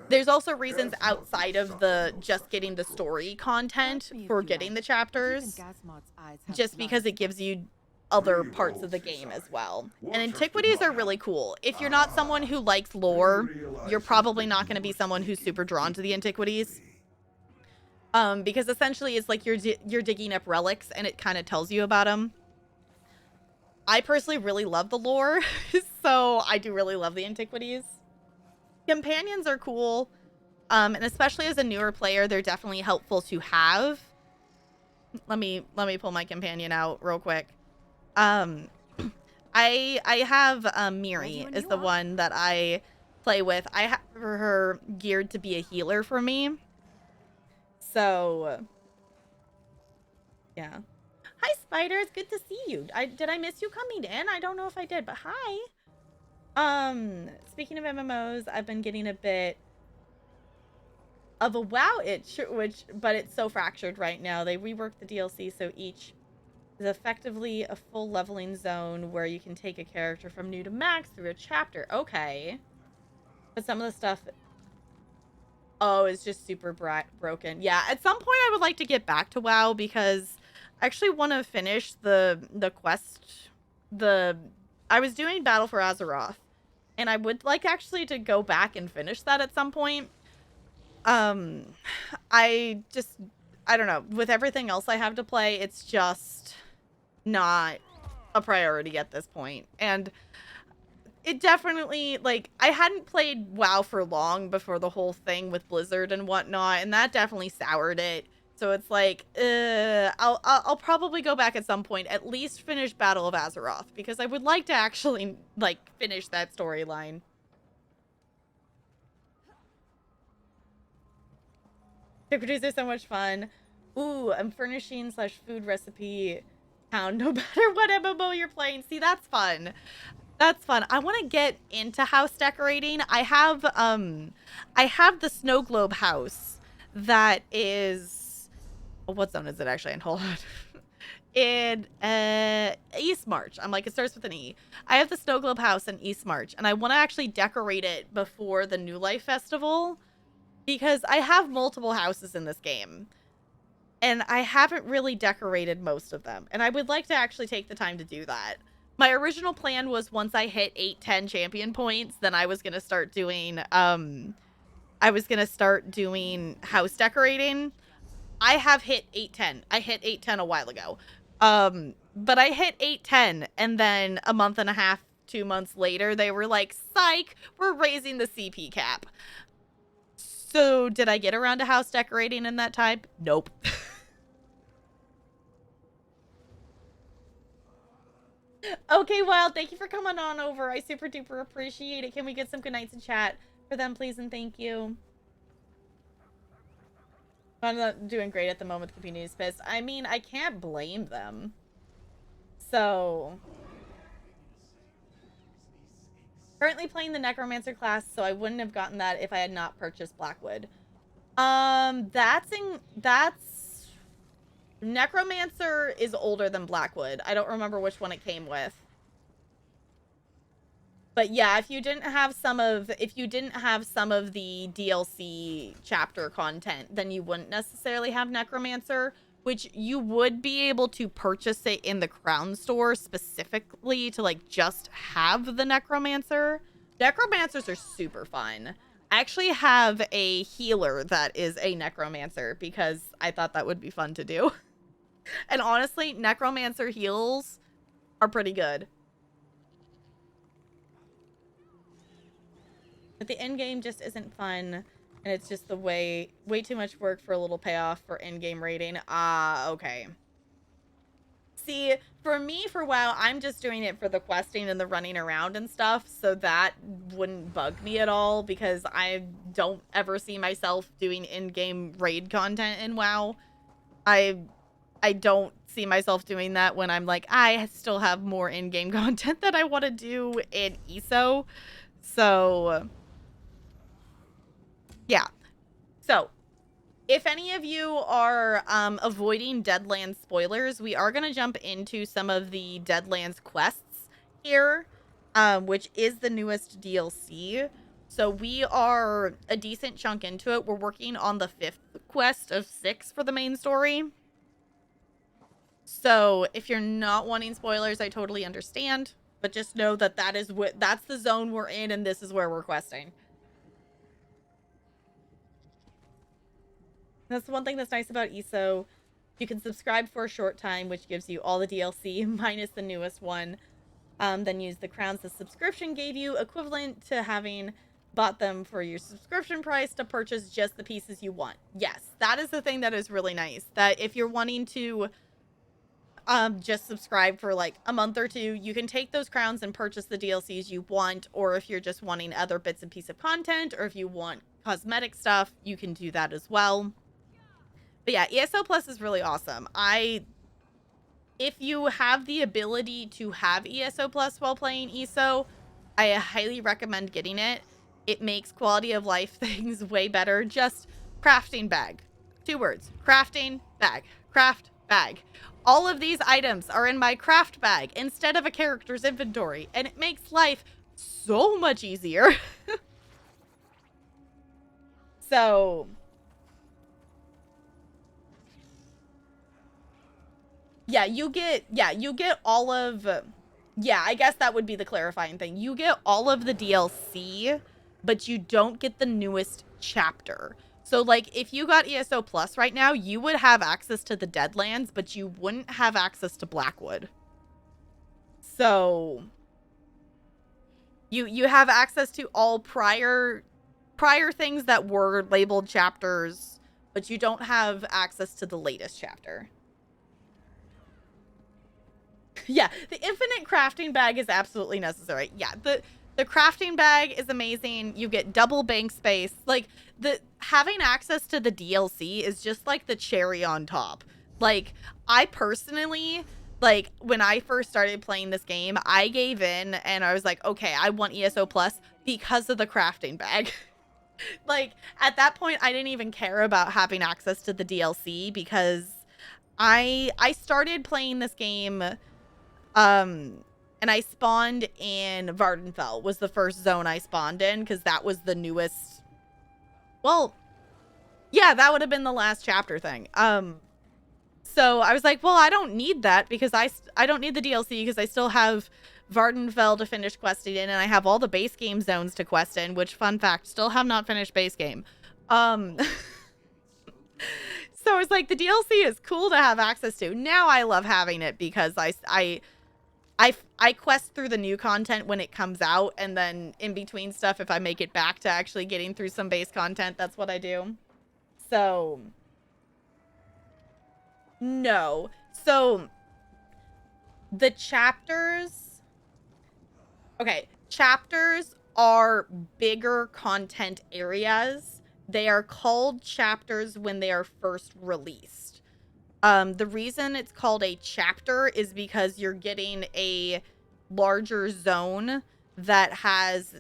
there's also reasons outside of the just getting the story content for getting the chapters, just because it gives you other parts of the game as well. And antiquities are really cool. If you're not someone who likes lore, you're probably not going to be someone who's super drawn to the antiquities. Because essentially it's like you're digging up relics and it kind of tells you about them. I personally really love the lore, so I do really love the antiquities. Companions are cool, and especially as a newer player, they're definitely helpful to have. Let me pull my companion out real quick. I have Miri is the one that I play with. I have her geared to be a healer for me. So yeah. Hi Spiders, good to see you. Did I miss you coming in? I don't know if I did, but hi. Speaking of MMOs, I've been getting a bit of a WoW itch, but it's so fractured right now. They reworked the DLC so each is effectively a full leveling zone where you can take a character from new to max through a chapter. Okay. But some of the stuff, is just super broken. Yeah, at some point I would like to get back to WoW because I actually want to finish the quest. I was doing Battle for Azeroth, and I would like actually to go back and finish that at some point. I don't know. With everything else I have to play, it's just not a priority at this point. And it definitely, like, I hadn't played WoW for long before the whole thing with Blizzard and whatnot, and that definitely soured it. So it's like, I'll probably go back at some point, at least finish Battle of Azeroth, because I would like to actually, like, finish that storyline. Activities are so much fun. Ooh, I'm furnishing / food recipe town no matter what MMO you're playing. See, that's fun. That's fun. I want to get into house decorating. I have the snow globe house that is, what zone is it actually in? Hold on. In East March. I'm like, it starts with an E. I have the snow globe house in East March, and I want to actually decorate it before the New Life Festival, because I have multiple houses in this game and I haven't really decorated most of them, and I would like to actually take the time to do that. My original plan was once I hit 8-10 champion points, then I was going to start doing house decorating. I have hit 8-10. I hit 8-10 a while ago. But I hit 8-10, and then a month and a half, 2 months later, they were like, psych, we're raising the CP cap. So did I get around to house decorating in that time? Nope. Okay, Wild, thank you for coming on over. I super duper appreciate it. Can we get some good nights in chat for them, please, and thank you. I'm not doing great at the moment. The community's pissed. I mean, I can't blame them. So, currently playing the Necromancer class, so I wouldn't have gotten that if I had not purchased Blackwood. That's Necromancer is older than Blackwood. I don't remember which one it came with. But yeah, if you didn't have some of the DLC chapter content, then you wouldn't necessarily have Necromancer, which you would be able to purchase it in the Crown Store specifically to like just have the Necromancer. Necromancers are super fun. I actually have a healer that is a Necromancer because I thought that would be fun to do. And honestly, Necromancer heals are pretty good. But the end game just isn't fun, and it's just the way too much work for a little payoff for end game rating. Okay. See, for me, for WoW, I'm just doing it for the questing and the running around and stuff, so that wouldn't bug me at all because I don't ever see myself doing in-game raid content in WoW. I don't see myself doing that when I'm like, I still have more in-game content that I want to do in ESO. So yeah. So, if any of you are avoiding Deadlands spoilers, we are going to jump into some of the Deadlands quests here, which is the newest DLC. So we are a decent chunk into it. We're working on the 5th quest of 6 for the main story. So if you're not wanting spoilers, I totally understand. But just know that that's the zone we're in, and this is where we're questing. That's the one thing that's nice about ESO. You can subscribe for a short time, which gives you all the DLC minus the newest one. Then use the crowns the subscription gave you, equivalent to having bought them for your subscription price to purchase just the pieces you want. Yes, that is the thing that is really nice. That if you're wanting to just subscribe for like a month or two, you can take those crowns and purchase the DLCs you want, or if you're just wanting other bits and pieces of content, or if you want cosmetic stuff, you can do that as well. But yeah, ESO Plus is really awesome. If you have the ability to have ESO Plus while playing ESO, I highly recommend getting it. It makes quality of life things way better. Just crafting bag. 2 words. Crafting bag. Craft bag. All of these items are in my craft bag instead of a character's inventory, and it makes life so much easier. So yeah, you get all of, yeah, I guess that would be the clarifying thing. You get all of the DLC, but you don't get the newest chapter. So, like, if you got ESO Plus right now, you would have access to the Deadlands, but you wouldn't have access to Blackwood. So, you have access to all prior things that were labeled chapters, but you don't have access to the latest chapter. Yeah, the infinite crafting bag is absolutely necessary. Yeah, the crafting bag is amazing. You get double bank space. Like, having access to the DLC is just like the cherry on top. Like, I personally, like, when I first started playing this game, I gave in and I was like, okay, I want ESO Plus because of the crafting bag. Like, at that point, I didn't even care about having access to the DLC because I started playing this game and I spawned in Vardenfell was the first zone I spawned in because that was the newest. Well, yeah, that would have been the last chapter thing. So I was like, well, I don't need that because I don't need the DLC because I still have Vardenfell to finish questing in, and I have all the base game zones to quest in, which, fun fact, still have not finished base game. So it's like the DLC is cool to have access to. Now I love having it because I quest through the new content when it comes out, and then in between stuff, if I make it back to actually getting through some base content, that's what I do. So, no. So, the chapters... Okay, chapters are bigger content areas. They are called chapters when they are first released. The reason it's called a chapter is because you're getting a larger zone that has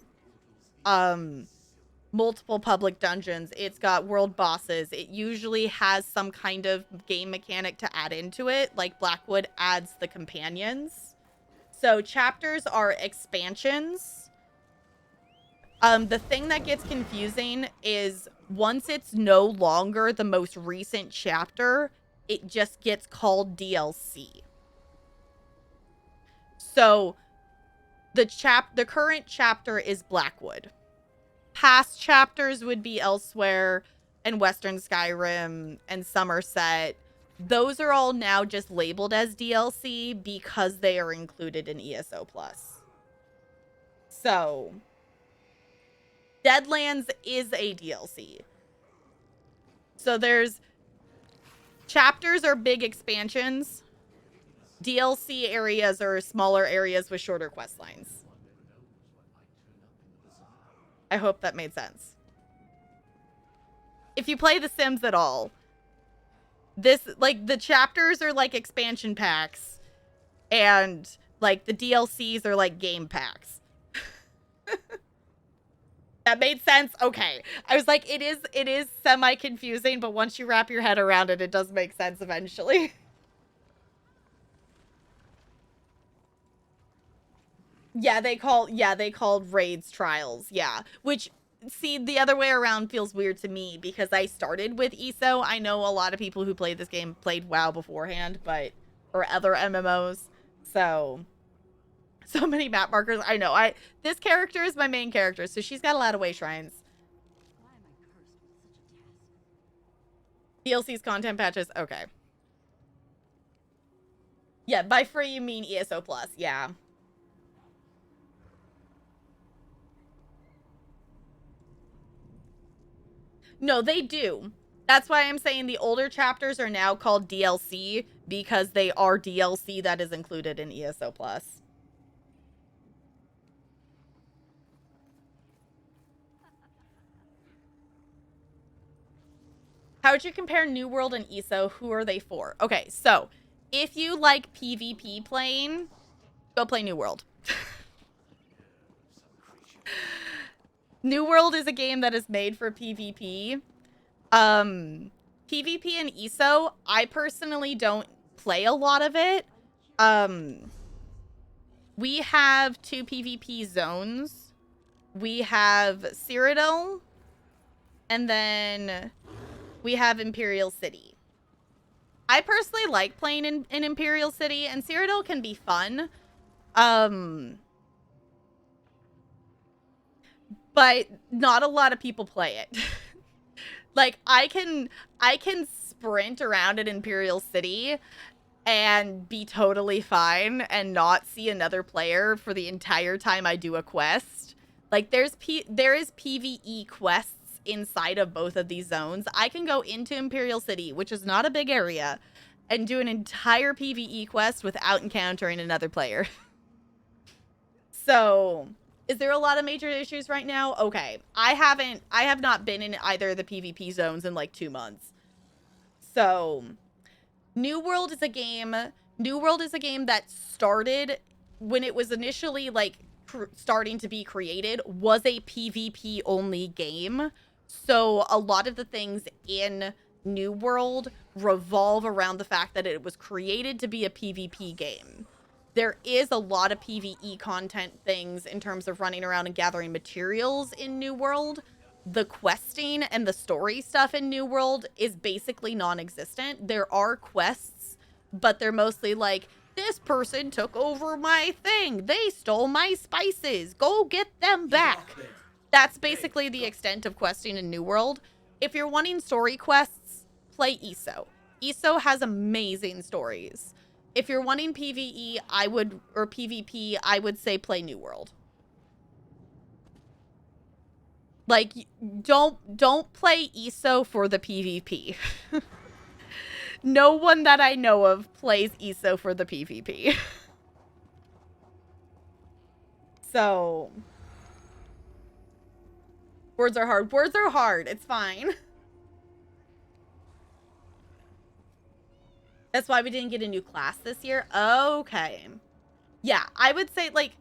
multiple public dungeons. It's got world bosses. It usually has some kind of game mechanic to add into it, like Blackwood adds the companions. So chapters are expansions. The thing that gets confusing is once it's no longer the most recent chapter, it just gets called DLC. So the current chapter is Blackwood. Past chapters would be Elsewhere and Western Skyrim and Somerset. Those are all now just labeled as DLC because they are included in ESO Plus. So Deadlands is a DLC. So there's chapters are big expansions. DLC areas are smaller areas with shorter quest lines. I hope that made sense. If you play The Sims at all, this, like, the chapters are like expansion packs, and like the DLCs are like game packs. That made sense? Okay. I was like, it is semi-confusing, but once you wrap your head around it, it does make sense eventually. Yeah, they called raids trials. Yeah. Which, see, the other way around feels weird to me because I started with ESO. I know a lot of people who played this game played WoW beforehand, or other MMOs. So many map markers. I know. This character is my main character, so she's got a lot of way shrines. Why am I cursed with such a task? DLC's content patches. Okay. Yeah, by free you mean ESO Plus. Yeah. No, they do. That's why I'm saying the older chapters are now called DLC because they are DLC that is included in ESO Plus. How would you compare New World and ESO? Who are they for? Okay, so if you like PvP playing, go play New World. New World is a game that is made for PvP. PvP and ESO, I personally don't play a lot of it. We have 2 PvP zones. We have Cyrodiil, and then we have Imperial City. I personally like playing in Imperial City, and Cyrodiil can be fun. But not a lot of people play it. Like, I can sprint around in Imperial City and be totally fine and not see another player for the entire time I do a quest. Like, there is PvE quests inside of both of these zones. I can go into Imperial City, which is not a big area, and do an entire PvE quest without encountering another player. So, is there a lot of major issues right now? Okay. I have not been in either of the PvP zones in like 2 months. So, New World is a game that started when it was initially like starting to be created, was a PvP only game. So a lot of the things in New World revolve around the fact that it was created to be a PvP game. There is a lot of PvE content things in terms of running around and gathering materials in New World. The questing and the story stuff in New World is basically non-existent. There are quests, but they're mostly like, this person took over my thing. They stole my spices. Go get them back. That's basically the extent of questing in New World. If you're wanting story quests, play ESO. ESO has amazing stories. If you're wanting PvE, or PvP, I would say play New World. Like, don't play ESO for the PvP. No one that I know of plays ESO for the PvP. So, words are hard. Words are hard. It's fine. That's why we didn't get a new class this year. Okay. Yeah, I would say, like,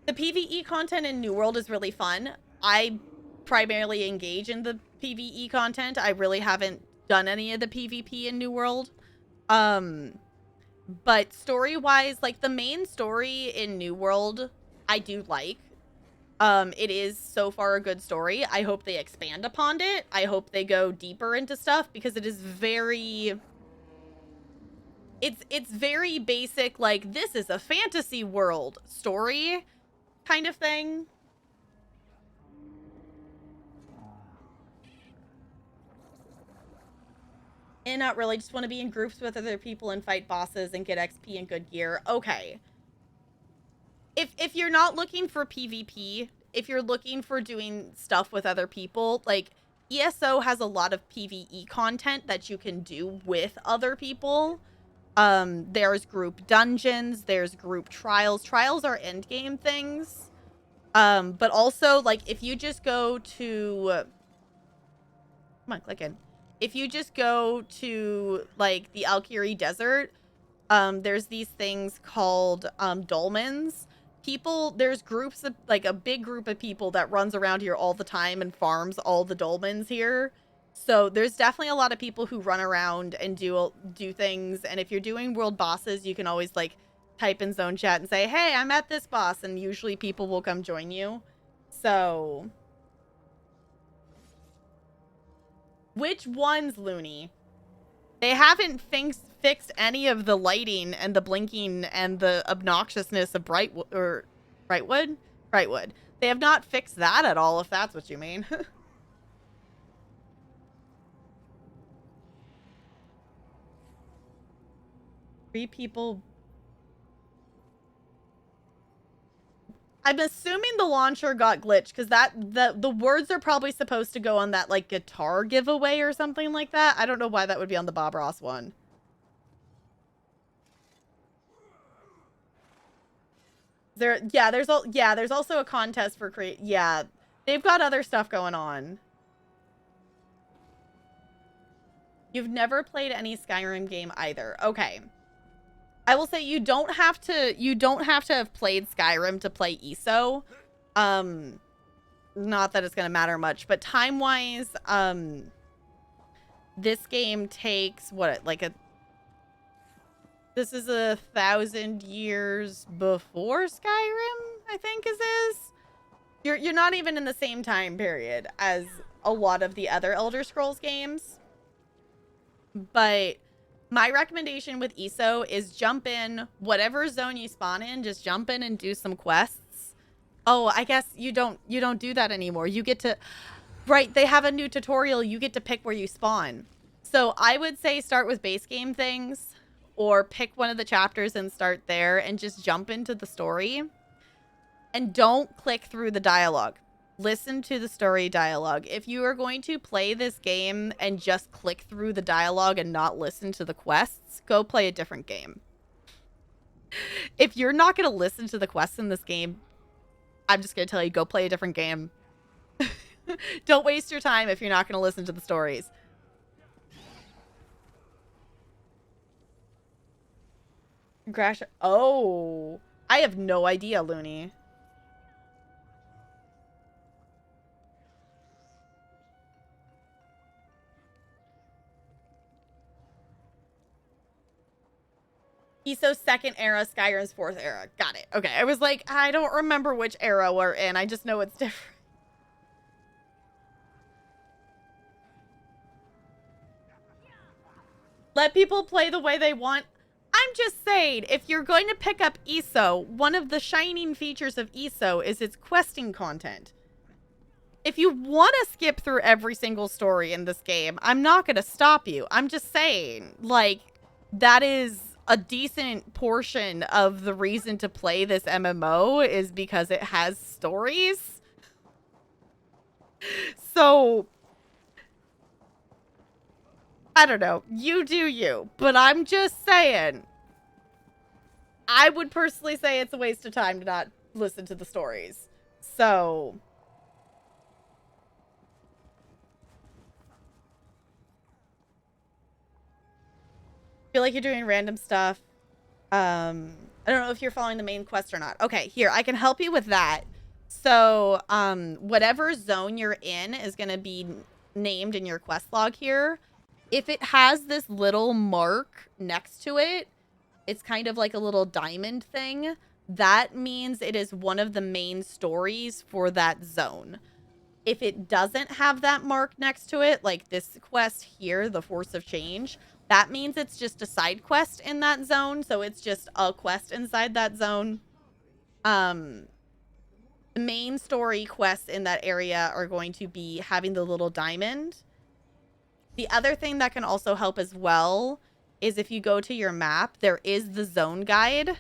the PvE content in New World is really fun. I primarily engage in the PvE content. I really haven't done any of the PvP in New World. But story-wise, like, the main story in New World, I do like. It is so far a good story. I hope they expand upon it. I hope they go deeper into stuff, because it is very... It's very basic, like, this is a fantasy world story kind of thing. And not really, just want to be in groups with other people and fight bosses and get XP and good gear. Okay. If you're not looking for PvP, if you're looking for doing stuff with other people, like, ESO has a lot of PvE content that you can do with other people. There's group dungeons, there's group trials. Trials are endgame things. But also, like, if you just go to... Come on, click in. If you just go to, like, the Alkiri Desert, there's these things called dolmens. There's groups of, like, a big group of people that runs around here all the time and farms all the dolmens here. So there's definitely a lot of people who run around and do things. And if you're doing world bosses, you can always, like, type in zone chat and say, hey, I'm at this boss. And usually people will come join you. So... Which ones, Looney? They haven't fixed any of the lighting and the blinking and the obnoxiousness of Brightwood. They have not fixed that at all, if that's what you mean. 3 people. I'm assuming the launcher got glitched, because the words are probably supposed to go on that, like, guitar giveaway or something like that. I don't know why that would be on the Bob Ross one. There's also a contest for they've got other stuff going on. You've never played any Skyrim game either. Okay. I will say you don't have to have played Skyrim to play ESO. Not that it's going to matter much, but time-wise, this game takes this is 1,000 years before Skyrim, I think is. You're not even in the same time period as a lot of the other Elder Scrolls games. But my recommendation with ESO is jump in whatever zone you spawn in, just jump in and do some quests. Oh, I guess you don't do that anymore. You get to, right, they have a new tutorial. You get to pick where you spawn. So I would say start with base game things, or pick one of the chapters and start there and just jump into the story. And don't click through the dialogue. Listen to the story dialogue. If you are going to play this game and just click through the dialogue and not listen to the quests, go play a different game. If you're not going to listen to the quests in this game, I'm just going to tell you, go play a different game. Don't waste your time if you're not going to listen to the stories. Crash. Oh, I have no idea, Looney. ESO's 2nd era, Skyrim's 4th era. Got it. Okay, I was like, I don't remember which era we're in. I just know it's different. Let people play the way they want. I'm just saying, if you're going to pick up ESO, one of the shining features of ESO is its questing content. If you want to skip through every single story in this game, I'm not going to stop you. I'm just saying, like, that is a decent portion of the reason to play this MMO is because it has stories. So, I don't know. You do you. But I'm just saying, I would personally say it's a waste of time to not listen to the stories. So, feel like you're doing random stuff. I don't know if you're following the main quest or not. Okay, here, I can help you with that. So, whatever zone you're in is going to be named in your quest log here. If it has this little mark next to it, it's kind of like a little diamond thing. That means it is one of the main stories for that zone. If it doesn't have that mark next to it, like this quest here, the Force of Change, that means it's just a side quest in that zone. So it's just a quest inside that zone. The main story quests in that area are going to be having the little diamond. The other thing that can also help as well is if you go to your map, there is the zone guide.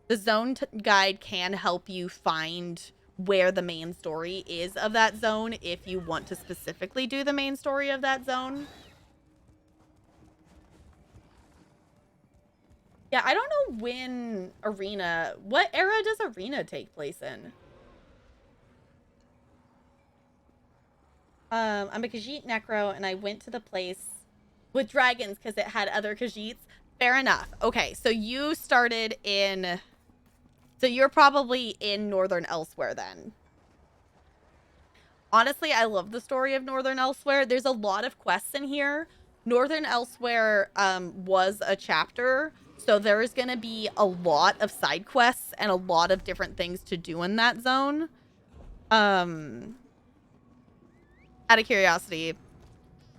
The zone guide can help you find where the main story is of that zone if you want to specifically do the main story of that zone. Yeah, I don't know when Arena... What era does Arena take place in? I'm a Khajiit Necro, and I went to the place with dragons because it had other Khajiits. Fair enough. Okay, so you started in... So you're probably in Northern Elsewhere then. Honestly, I love the story of Northern Elsewhere. There's a lot of quests in here. Northern Elsewhere was a chapter, so there is going to be a lot of side quests and a lot of different things to do in that zone. Out of curiosity,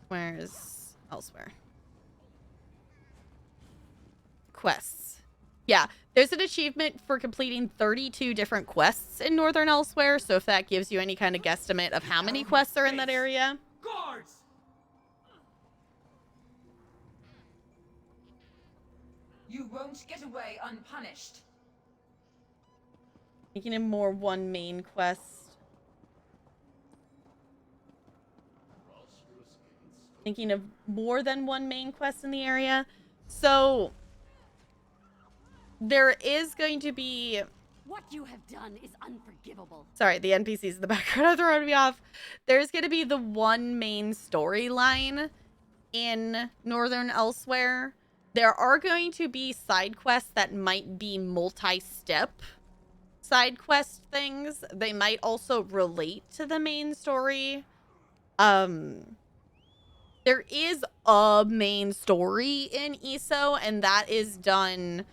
where's Elsewhere? Quests. Yeah, there's an achievement for completing 32 different quests in Northern Elsewhere, so if that gives you any kind of guesstimate of how many quests are in that area. Guards! You won't get away unpunished. Thinking of more one main quest. Thinking of more than one main quest in the area. So there is going to be... What you have done is unforgivable. Sorry, the NPCs in the background are throwing me off. There's going to be the one main storyline in Northern Elsewhere. There are going to be side quests that might be multi-step side quest things. They might also relate to the main story. There is a main story in ESO, and that is done...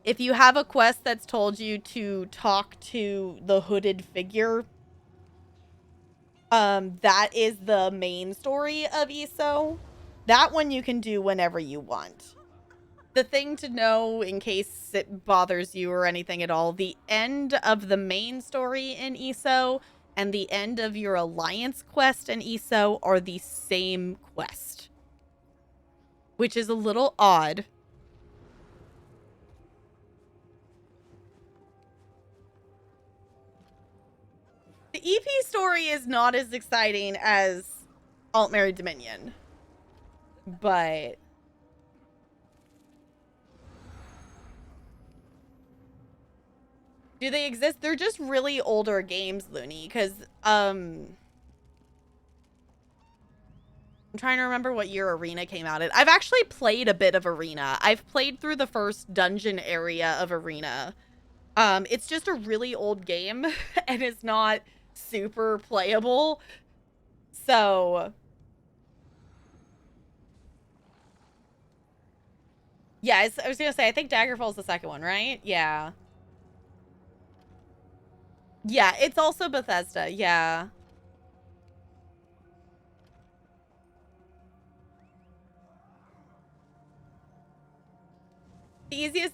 If you have a quest that's told you to talk to the hooded figure, that is the main story of ESO. That one you can do whenever you want. The thing to know, in case it bothers you or anything at all, the end of the main story in ESO and the end of your alliance quest in ESO are the same quest, which is a little odd. The EP story is not as exciting as Alt-Married Dominion, but... Do they exist? They're just really older games, Looney, because, I'm trying to remember what year Arena came out in. I've actually played a bit of Arena. I've played through the first dungeon area of Arena. It's just a really old game, and it's not super playable. So... Yeah, I was gonna say, I think Daggerfall's the second one, right? Yeah. Yeah, it's also Bethesda, yeah. The easiest,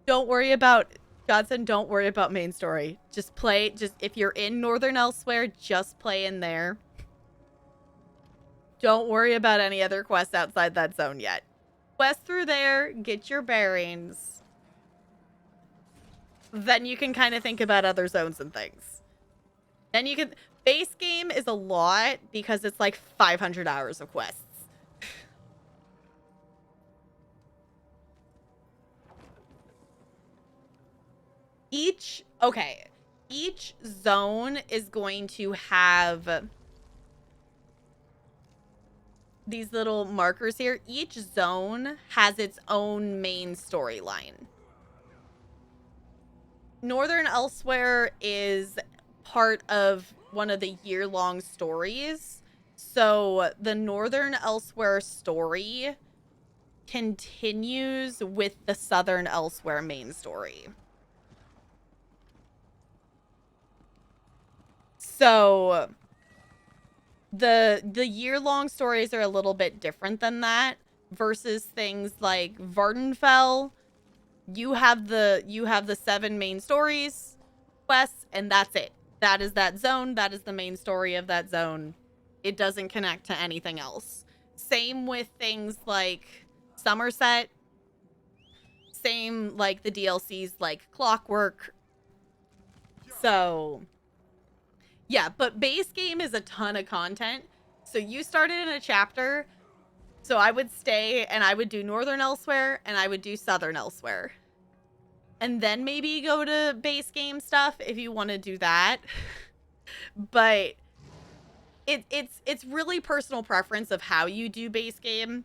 don't worry about, Godson, don't worry about main story. Just play, if you're in Northern Elsewhere, just play in there. Don't worry about any other quests outside that zone yet. Quest through there, get your bearings. Then you can kind of think about other zones and things. Then you can... Base game is a lot because it's like 500 hours of quests. Each zone is going to have these little markers here. Each zone has its own main storyline. Northern Elsewhere is part of one of the year-long stories. So the Northern Elsewhere story continues with the Southern Elsewhere main story. So the year-long stories are a little bit different than that versus things like Vardenfell. You have the 7 main stories, quests, and that's it. That is that zone. That is the main story of that zone. It doesn't connect to anything else. Same with things like Somerset. Same like the DLCs like Clockwork. So, yeah, but base game is a ton of content. So you started in a chapter. So I would stay and I would do Northern Elsewhere and I would do Southern Elsewhere. And then maybe go to base game stuff if you want to do that. But it's really personal preference of how you do base game.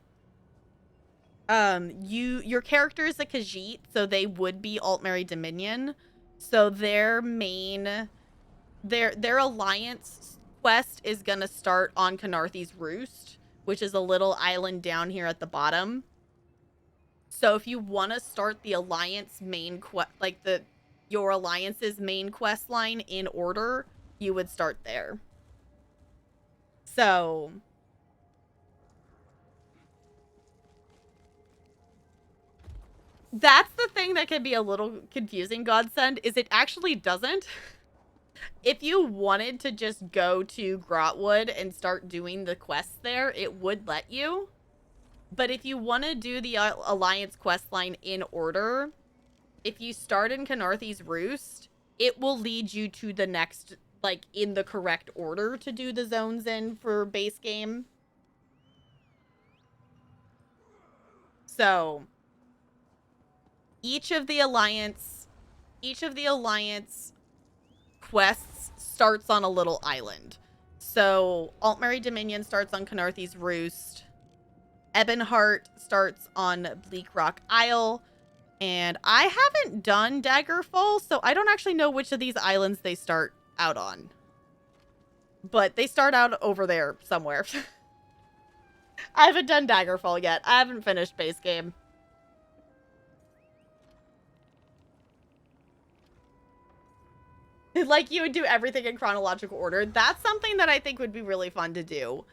Your character is a Khajiit, so they would be Altmeri Dominion. So their alliance quest is gonna start on Canarthy's Roost, which is a little island down here at the bottom. So if you want to start the alliance main quest, like your alliance's main quest line in order, you would start there. So that's the thing that can be a little confusing, Godsend, is it actually doesn't. If you wanted to just go to Grotwood and start doing the quests there, it would let you. But if you want to do the Alliance quest line in order, if you start in Canarthy's Roost, it will lead you to the next, like, in the correct order to do the zones in for base game. So, each of the Alliance quests starts on a little island. So, Altmeri Dominion starts on Canarthy's Roost. Ebonheart starts on Bleak Rock Isle. And I haven't done Daggerfall, so I don't actually know which of these islands they start out on. But they start out over there somewhere. I haven't done Daggerfall yet. I haven't finished base game. Like, you would do everything in chronological order. That's something that I think would be really fun to do.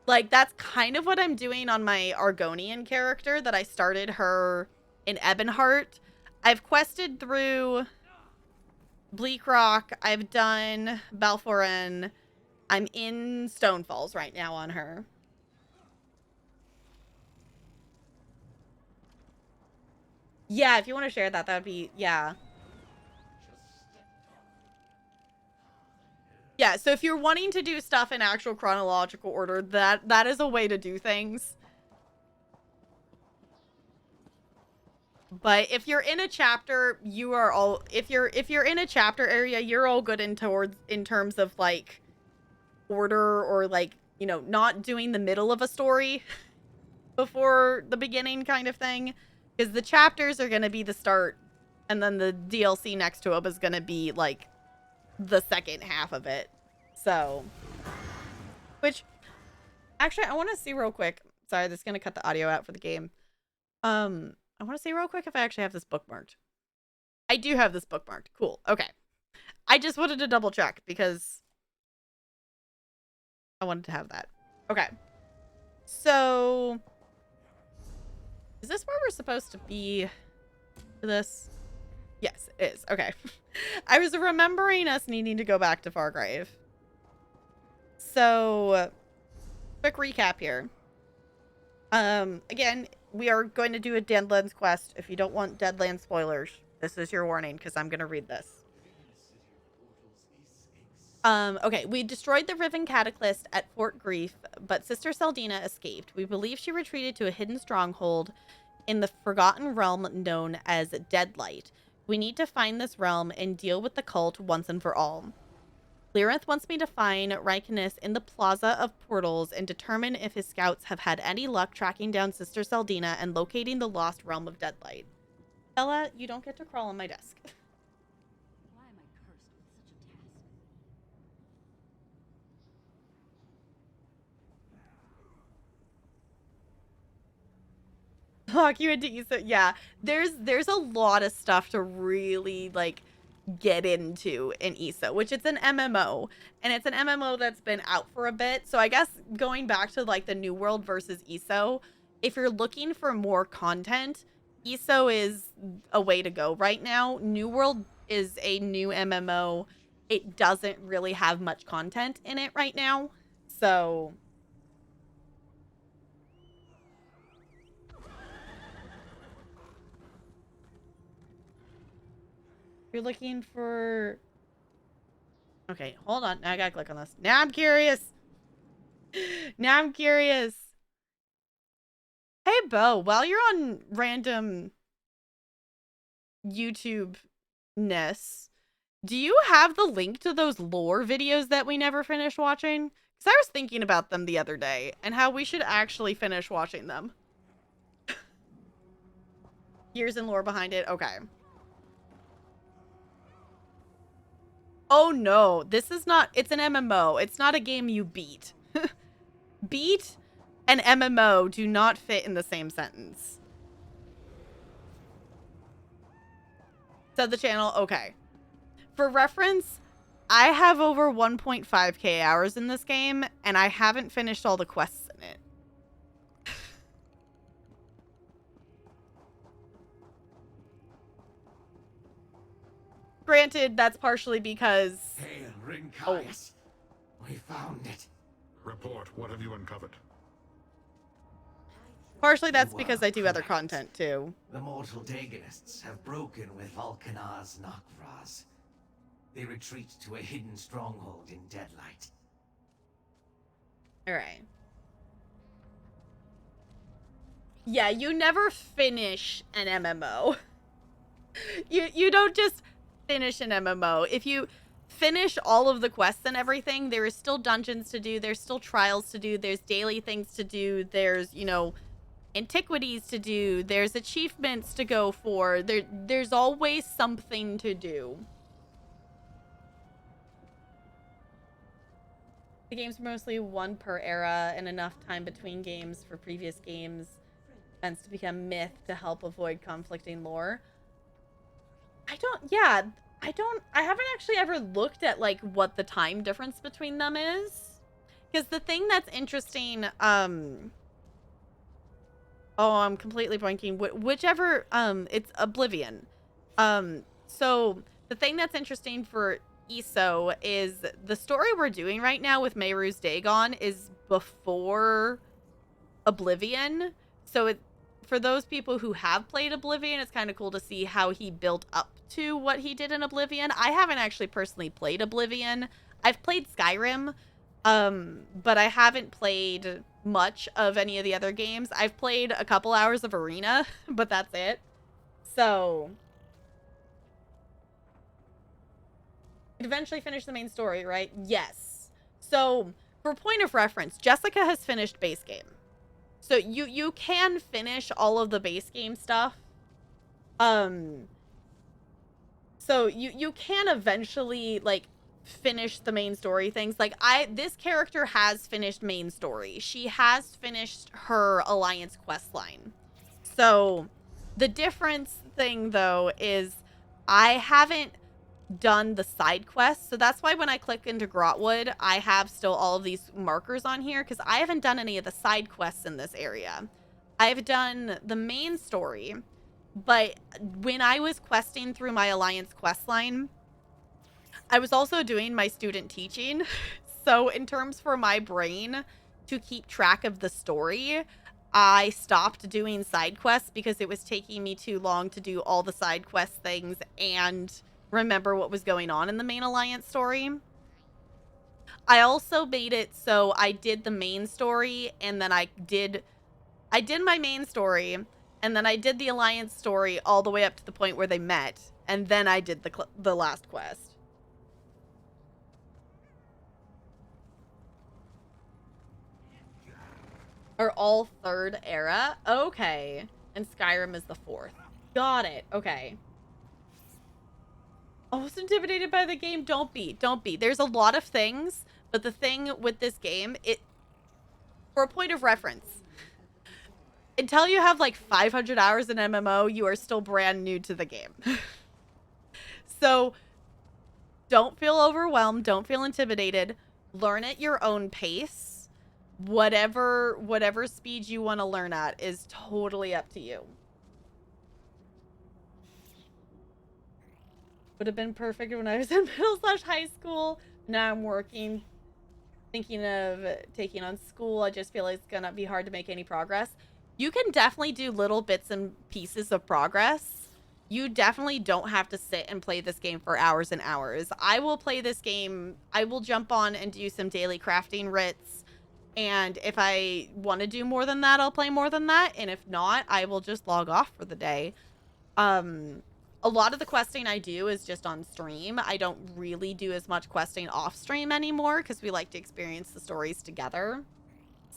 Like, that's kind of what I'm doing on my Argonian character, that I started her in Ebonheart. I've quested through Bleak Rock. I've done Balforen. I'm in Stonefalls right now on her. Yeah, if you want to share that, that would be, yeah. Yeah, so if you're wanting to do stuff in actual chronological order, that is a way to do things. But if you're in a chapter, you are all, if you're in a chapter area, you're all good in terms of like order, or like, you know, not doing the middle of a story before the beginning kind of thing, because the chapters are going to be the start, and then the DLC next to it is going to be like the second half of it. So, which actually I want to see real quick. Sorry, this is going to cut the audio out for the game. I want to see real quick if I actually have this bookmarked. I do have this bookmarked. Cool. Okay. I just wanted to double check because I wanted to have that. Okay. So, is this where we're supposed to be for this? Yes, it is. Okay. I was remembering us needing to go back to Fargrave. So, quick recap here. Again, we are going to do a Deadlands quest. If you don't want Deadlands spoilers, this is your warning, because I'm going to read this. Okay, we destroyed the Riven Cataclysm at Fort Grief, but Sister Saldina escaped. We believe she retreated to a hidden stronghold in the Forgotten Realm known as Deadlight. We need to find this realm and deal with the cult once and for all. Lyrith wants me to find Rykinus in the Plaza of Portals and determine if his scouts have had any luck tracking down Sister Saldina and locating the lost realm of Deadlight. Bella, you don't get to crawl on my desk. lock you into ESO. Yeah, there's a lot of stuff to really like get into in ESO, which it's an MMO, and it's an MMO that's been out for a bit. So I guess going back to like the New World versus ESO, if you're looking for more content, ESO is a way to go right now. New World is a new MMO. It doesn't really have much content in it right now. So you're looking for... Okay, hold on. Now I gotta click on this. Now I'm curious. Now I'm curious. Hey, Bo, while you're on random YouTube-ness, do you have the link to those lore videos that we never finished watching? Because I was thinking about them the other day and how we should actually finish watching them. Years and lore behind it. Okay. Oh no, this is not, it's an MMO. It's not a game you beat. Beat and MMO do not fit in the same sentence. Said the channel, okay. For reference, I have over 1.5k hours in this game, and I haven't finished all the quests in it. Granted, that's partially because... Hail, Rincaius. We found it. Report, what have you uncovered? Partially that's because I do other content, too. The mortal Daganists have broken with Vulcanar's Nokvraz. They retreat to a hidden stronghold in Deadlight. Alright. Yeah, you never finish an MMO. You don't just finish an MMO. If you finish all of the quests and everything, there is still dungeons to do, there's still trials to do, there's daily things to do, there's, you know, antiquities to do, there's achievements to go for, there's always something to do. The games are mostly one per era, and enough time between games for previous games tends to become myth to help avoid conflicting lore. I haven't actually ever looked at like what the time difference between them is. Because the thing that's interesting, oh, I'm completely blanking. Whichever, it's Oblivion. So the thing that's interesting for ESO is the story we're doing right now with Meiru's Dagon is before Oblivion. So it, for those people who have played Oblivion, it's kind of cool to see how he built up to what he did in Oblivion. I haven't actually personally played Oblivion. I've played Skyrim, but I haven't played much of any of the other games. I've played a couple hours of Arena, but that's it. So eventually finish the main story, right? Yes. So for point of reference, Jessica has finished base game. So you can finish all of the base game stuff. So you can eventually like finish the main story things. Like this character has finished main story. She has finished her Alliance quest line. So the difference thing though is I haven't done the side quests. So that's why when I click into Grotwood, I have still all of these markers on here because I haven't done any of the side quests in this area. I've done the main story, but when I was questing through my Alliance quest line, I was also doing my student teaching. So in terms for my brain to keep track of the story, I stopped doing side quests because it was taking me too long to do all the side quest things and remember what was going on in the main Alliance story. I also made it so I did the main story and then I did my main story and then I did the Alliance story all the way up to the point where they met and then I did the last quest. Are all third era? Okay. And Skyrim is the fourth. Got it. Okay. I was intimidated by the game. Don't be. Don't be. There's a lot of things, but the thing with this game, for a point of reference, until you have like 500 hours in MMO, you are still brand new to the game. So don't feel overwhelmed. Don't feel intimidated. Learn at your own pace. Whatever speed you want to learn at is totally up to you. Would have been perfect when I was in middle/high school. Now I'm working, thinking of taking on school. I just feel like it's gonna be hard to make any progress. You can definitely do little bits and pieces of progress. You definitely don't have to sit and play this game for hours and hours. I will play this game. I will jump on and do some daily crafting writs. And if I want to do more than that, I'll play more than that. And if not, I will just log off for the day. A lot of the questing I do is just on stream. I don't really do as much questing off stream anymore because we like to experience the stories together.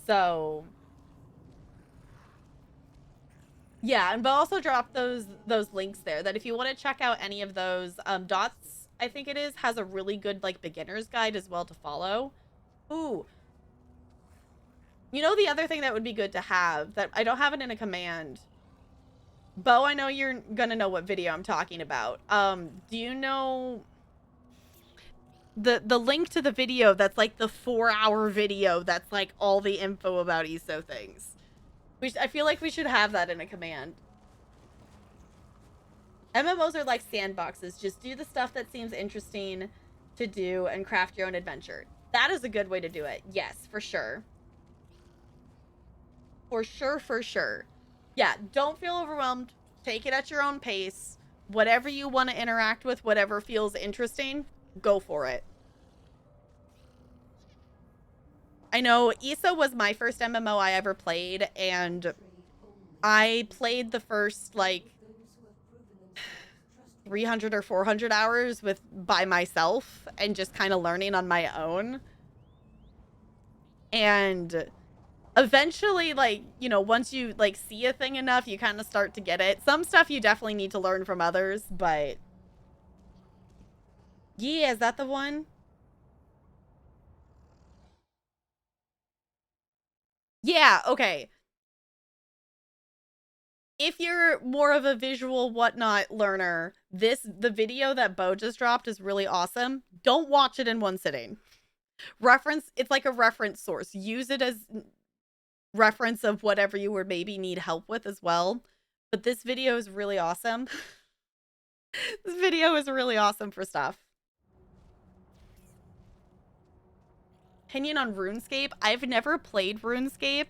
So yeah, and but also drop those links there that if you want to check out any of those, Dots, I think it is, has a really good like beginner's guide as well to follow. Ooh. You know, the other thing that would be good to have that I don't have it in a command. Bo, I know you're gonna know what video I'm talking about. Do you know the link to the video that's like the 4-hour video that's like all the info about ESO things? I feel like we should have that in a command. MMOs are like sandboxes. Just do the stuff that seems interesting to do and craft your own adventure. That is a good way to do it. Yes, for sure. For sure, for sure. Yeah, don't feel overwhelmed. Take it at your own pace. Whatever you want to interact with, whatever feels interesting, go for it. I know ESO was my first MMO I ever played, and I played the first, like, 300 or 400 hours by myself and just kind of learning on my own. And eventually, like, you know, once you like see a thing enough, you kind of start to get it. Some stuff you definitely need to learn from others, but yeah, is that the one? Yeah, okay. If you're more of a visual whatnot learner, the video that Bo just dropped is really awesome. Don't watch it in one sitting. It's like a reference source. Use it as reference of whatever you would maybe need help with as well. But this video is really awesome. This video is really awesome for stuff. Opinion on RuneScape? I've never played RuneScape.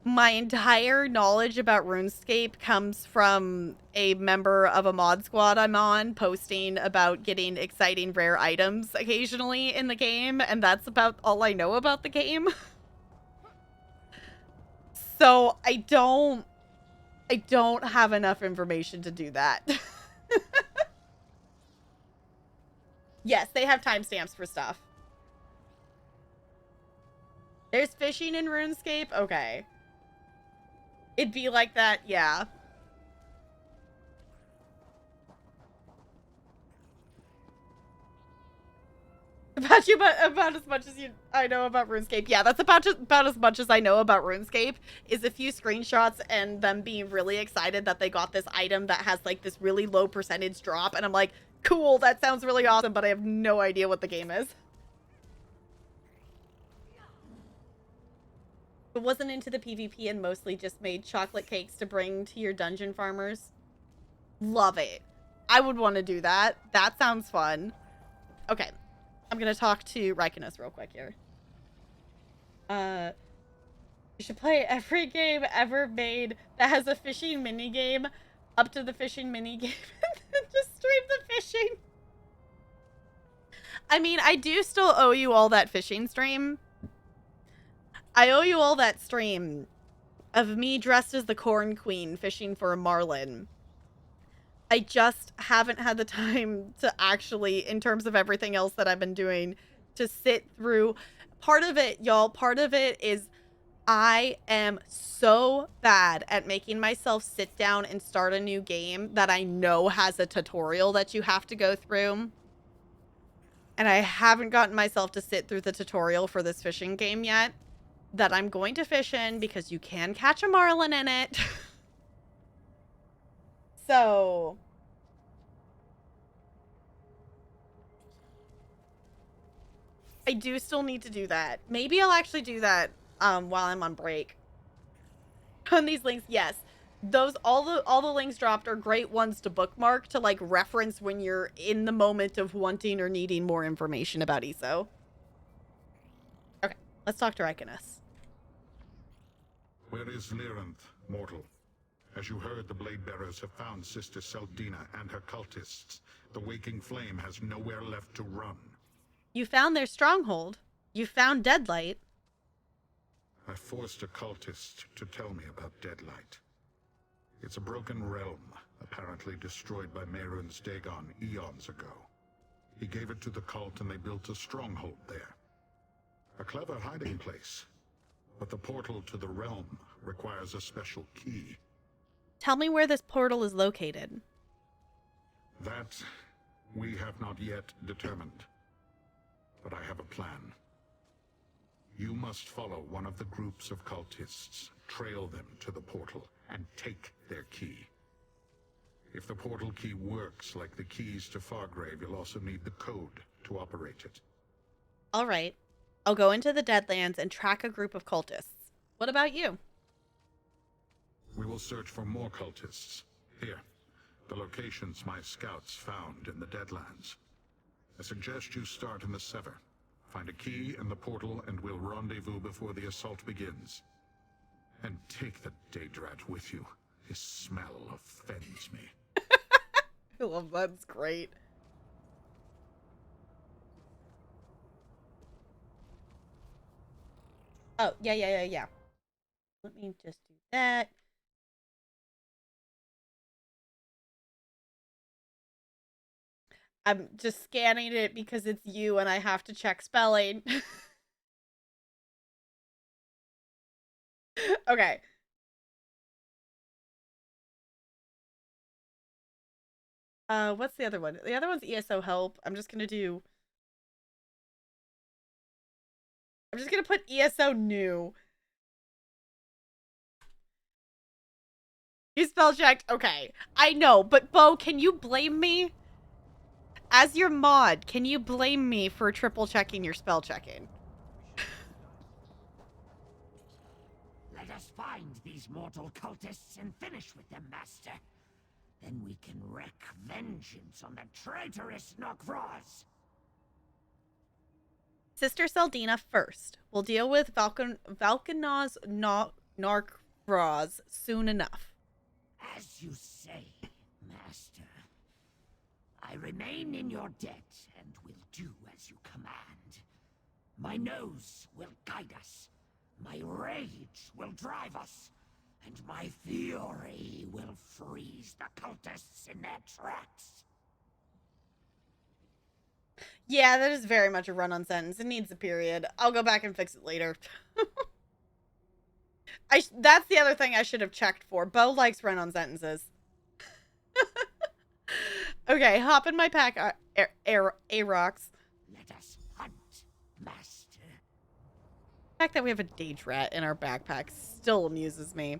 My entire knowledge about RuneScape comes from a member of a mod squad I'm on posting about getting exciting rare items occasionally in the game, and that's about all I know about the game. So I don't have enough information to do that. Yes, they have timestamps for stuff. There's fishing in RuneScape? Okay. It'd be like that, yeah. About as much as I know about RuneScape. Yeah, that's about as much as I know about RuneScape is a few screenshots and them being really excited that they got this item that has like this really low percentage drop, and I'm like, cool, that sounds really awesome, but I have no idea what the game is. It wasn't into the PvP and mostly just made chocolate cakes to bring to your dungeon farmers. Love it. I would want to do that. That sounds fun. Okay. I'm going to talk to Rykanos real quick here. You should play every game ever made that has a fishing minigame up to the fishing minigame and just stream the fishing. I mean, I do still owe you all that fishing stream. I owe you all that stream of me dressed as the Corn Queen fishing for a marlin. I just haven't had the time to actually, in terms of everything else that I've been doing, to sit through. Part of it, y'all, part of it is I am so bad at making myself sit down and start a new game that I know has a tutorial that you have to go through. And I haven't gotten myself to sit through the tutorial for this fishing game yet. that I'm going to fish in because you can catch a marlin in it. So I do still need to do that. Maybe I'll actually do that while I'm on break. On these links, yes. Those all the links dropped are great ones to bookmark to like reference when you're in the moment of wanting or needing more information about ESO. Okay, let's talk to Iconus. Where is Lyranth, mortal? As you heard, the Blade Bearers have found Sister Seldina and her cultists. The Waking Flame has nowhere left to run. You found their stronghold. You found Deadlight. I forced a cultist to tell me about Deadlight. It's a broken realm, apparently destroyed by Mehrunes Dagon eons ago. He gave it to the cult and they built a stronghold there. A clever hiding place. But the portal to the realm requires a special key. Tell me where this portal is located. That we have not yet determined. But I have a plan. You must follow one of the groups of cultists, trail them to the portal, and take their key. If the portal key works like the keys to Fargrave, you'll also need the code to operate it. All right. I'll go into the Deadlands and track a group of cultists. What about you? We will search for more cultists. Here, the locations my scouts found in the Deadlands. I suggest you start in the Sever. Find a key in the portal and we'll rendezvous before the assault begins. And take the Daedrat with you. His smell offends me. I love that. It's great. Oh, yeah. Let me just do that. I'm just scanning it because it's you and I have to check spelling. Okay. What's the other one? The other one's ESO help. I'm just gonna put ESO new. You spell checked? Okay. I know, but Bo, can you blame me? As your mod, can you blame me for triple checking your spell checking? Let us find these mortal cultists and finish with them, Master. Then we can wreak vengeance on the traitorous Nokvraz. Sister Seldina first. We'll deal with Valkanaz Narkvraz soon enough. As you say, Master. I remain in your debt and will do as you command. My nose will guide us. My rage will drive us. And my fury will freeze the cultists in their tracks. Yeah, that is very much a run-on sentence. It needs a period. I'll go back and fix it later. That's the other thing I should have checked for. Bo likes run-on sentences. Okay, hop in my pack, Arox. Let us hunt, Master. The fact that we have a Daedrat in our backpack still amuses me.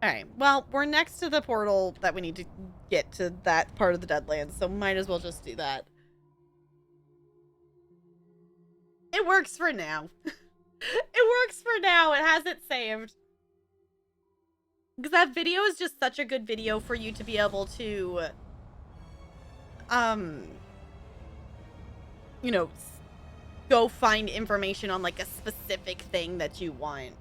Alright, well, we're next to the portal that we need to get to that part of the Deadlands, so might as well just do that. It works for now. It works for now. It has it saved. Because that video is just such a good video for you to be able to, you know, go find information on, like, a specific thing that you want.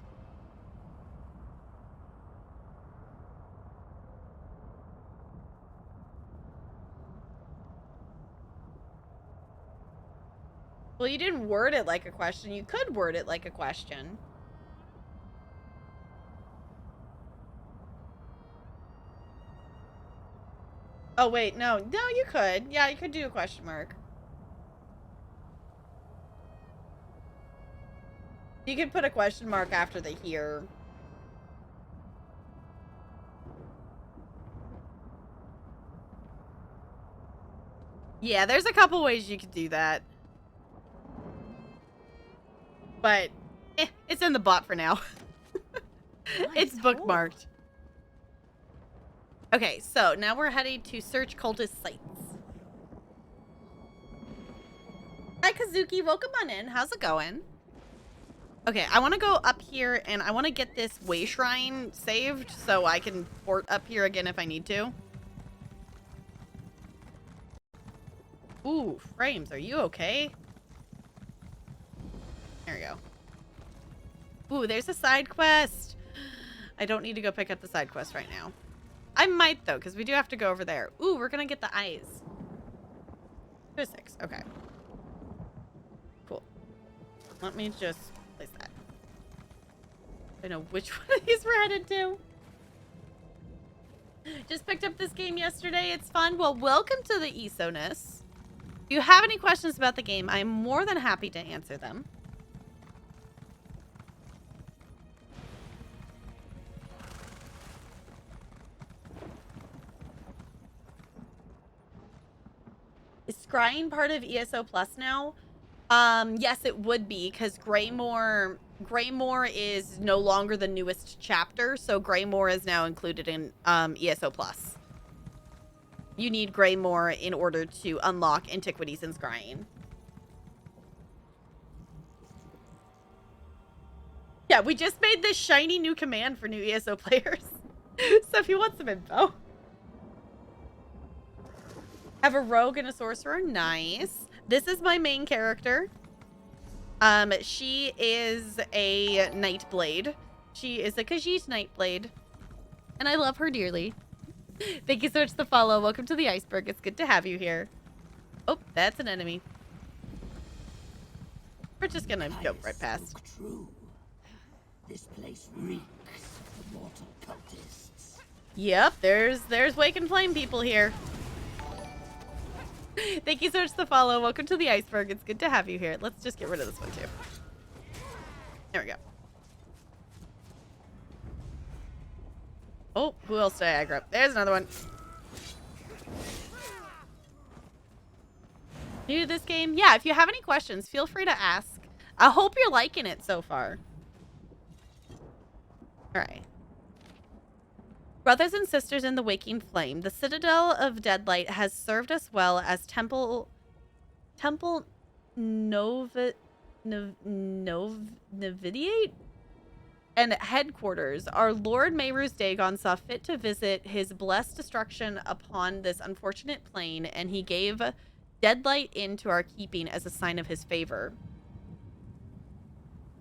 Well, you didn't word it like a question. You could word it like a question. Oh, wait, no. No, you could. Yeah, you could do a question mark. You could put a question mark after the here. Yeah, there's a couple ways you could do that. But, It's in the bot for now. It's bookmarked. Okay, so now we're heading to search cultist sites. Hi, Kazuki. Welcome on in. How's it going? Okay, I want to go up here, and I want to get this way shrine saved so I can port up here again if I need to. Ooh, Frames, are you okay? There we go. Ooh, there's a side quest. I don't need to go pick up the side quest right now. I might, though, because we do have to go over there. Ooh, we're going to get the eyes. 2 of 6. Okay. Cool. Let me just place that. I know which one of these we're headed to. Just picked up this game yesterday. It's fun. Well, welcome to the ESO-ness. If you have any questions about the game, I'm more than happy to answer them. Is scrying part of ESO Plus now? Yes, it would be, because Greymore is no longer the newest chapter, so Greymore is now included in ESO Plus. You need Greymore in order to unlock Antiquities and Scrying. Yeah, we just made this shiny new command for new ESO players. So if you want some info. Have a rogue and a sorcerer. Nice. This is my main character. She is a Nightblade. She is a Khajiit Nightblade. And I love her dearly. Thank you so much for the follow. Welcome to the iceberg. It's good to have you here. Oh, that's an enemy. We're just gonna go right past. True. This place reeks of mortal cultists. Yep, there's Wake and Flame people here. Thank you so much for the follow. Welcome to the iceberg. It's good to have you here. Let's just get rid of this one too. There we go. Oh, who else did I aggro? There's another one. New to this game? Yeah, if you have any questions, feel free to ask. I hope you're liking it so far. Alright. Brothers and sisters in the waking flame, the Citadel of Deadlight has served us well as Temple Novidiate and headquarters. Our Lord Meru's Dagon saw fit to visit his blessed destruction upon this unfortunate plane, and he gave Deadlight into our keeping as a sign of his favor.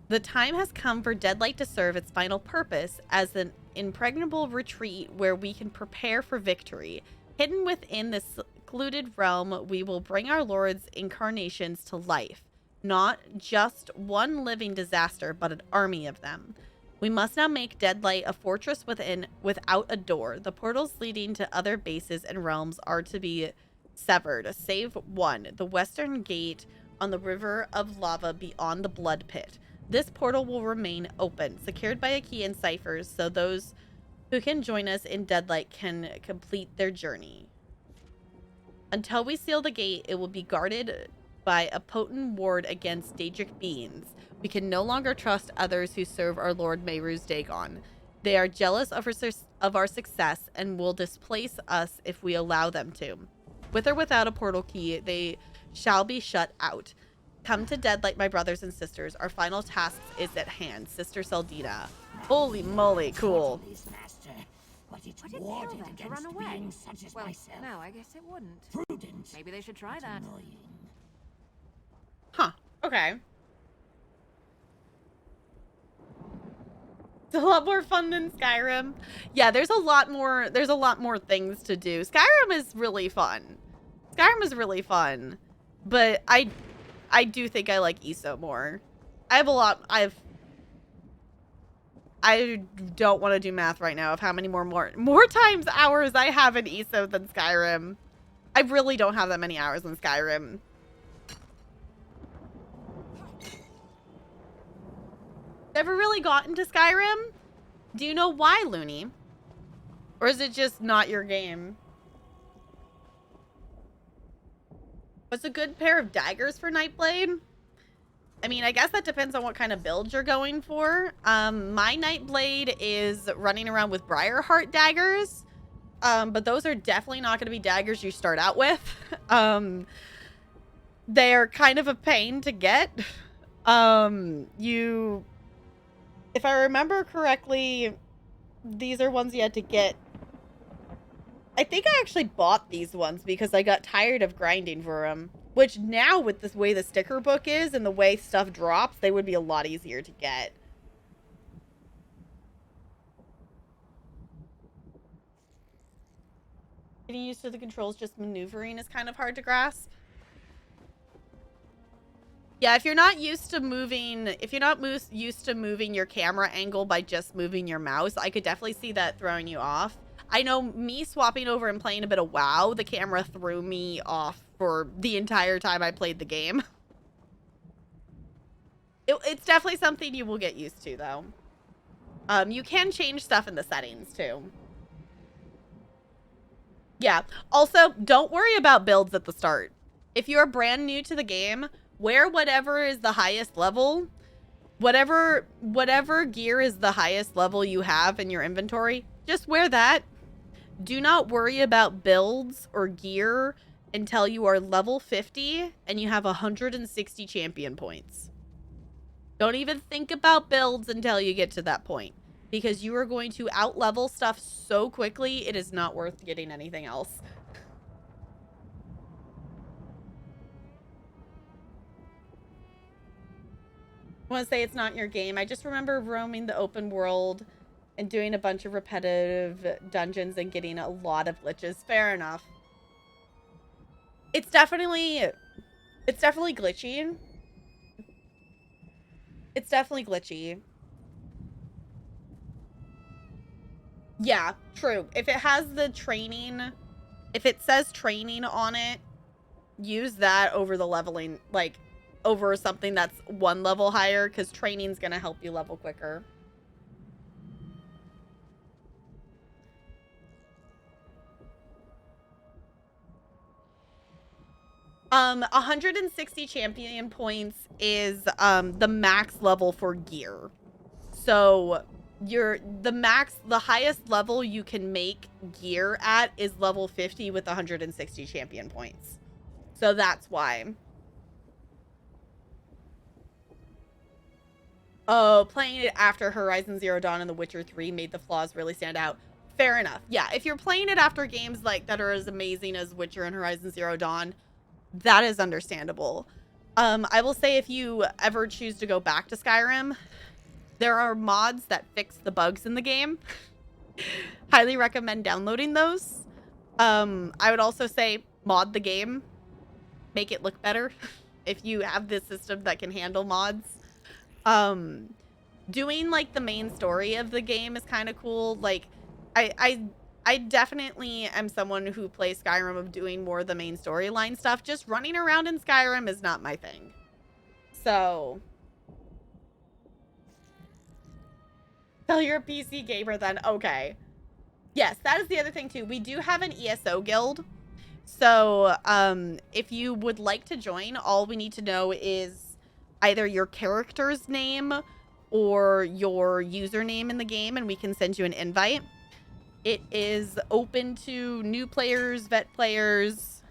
The time has come for Deadlight to serve its final purpose as an impregnable retreat where we can prepare for victory. Hidden within this secluded realm, we will bring our Lord's incarnations to life. Not just one living disaster, but an army of them. We must now make Deadlight a fortress without a door. The portals leading to other bases and realms are to be severed, save one, the western gate on the river of lava beyond the blood pit. This portal will remain open, secured by a key and ciphers, so those who can join us in Deadlight can complete their journey. Until we seal the gate, it will be guarded by a potent ward against Daedric beings. We can no longer trust others who serve our Lord Meru's Dagon. They are jealous of our success and will displace us if we allow them to. With or without a portal key, they shall be shut out. Come to Deadlight, my brothers and sisters. Our final task is at hand. Sister Seldina. Holy moly, cool. Would it kill them to run away? Well, no, I guess it wouldn't. Prudent. Maybe they should try that. Huh. Okay. It's a lot more fun than Skyrim. Yeah, there's a lot more things to do. Skyrim is really fun. But I do think I like ESO more. I don't want to do math right now of how many more times hours I have in ESO than Skyrim. I really don't have that many hours in Skyrim. Ever really gotten to Skyrim? Do you know why, Looney? Or is it just not your game? What's a good pair of daggers for Nightblade? I mean, I guess that depends on what kind of build you're going for. My Nightblade is running around with Briarheart daggers. But those are definitely not going to be daggers you start out with. They're kind of a pain to get. If I remember correctly, these are ones you had to get. I think I actually bought these ones because I got tired of grinding for them. Which now, with the way the sticker book is and the way stuff drops, they would be a lot easier to get. Getting used to the controls, just maneuvering is kind of hard to grasp. Yeah, if you're not used to moving, used to moving your camera angle by just moving your mouse, I could definitely see that throwing you off. I know me swapping over and playing a bit of WoW, the camera threw me off for the entire time I played the game. It's definitely something you will get used to, though. You can change stuff in the settings, too. Yeah. Also, don't worry about builds at the start. If you're brand new to the game, wear whatever is the highest level. Whatever gear is the highest level you have in your inventory, just wear that. Do not worry about builds or gear until you are level 50 and you have 160 champion points. Don't even think about builds until you get to that point, because you are going to out-level stuff so quickly, it is not worth getting anything else. I want to say it's not your game. I just remember roaming the open world and doing a bunch of repetitive dungeons and getting a lot of glitches. Fair enough. It's definitely glitchy. It's definitely glitchy. Yeah, true. If it has the training, if it says training on it, use that over the leveling, like over something that's one level higher, because training's gonna help you level quicker. 160 champion points is the max level for gear. So the highest level you can make gear at is level 50 with 160 champion points. So that's why. Oh, playing it after Horizon Zero Dawn and The Witcher 3 made the flaws really stand out. Fair enough. Yeah, if you're playing it after games like that are as amazing as Witcher and Horizon Zero Dawn, that is understandable. I will say, if you ever choose to go back to Skyrim, there are mods that fix the bugs in the game. Highly recommend downloading those. I would also say mod the game. Make it look better if you have this system that can handle mods. Doing like the main story of the game is kind of cool. Like, I definitely am someone who plays Skyrim of doing more of the main storyline stuff. Just running around in Skyrim is not my thing. So, tell you're a PC gamer then. Okay. Yes, that is the other thing too. We do have an ESO guild. So, if you would like to join, all we need to know is either your character's name or your username in the game, and we can send you an invite. It is open to new players, vet players,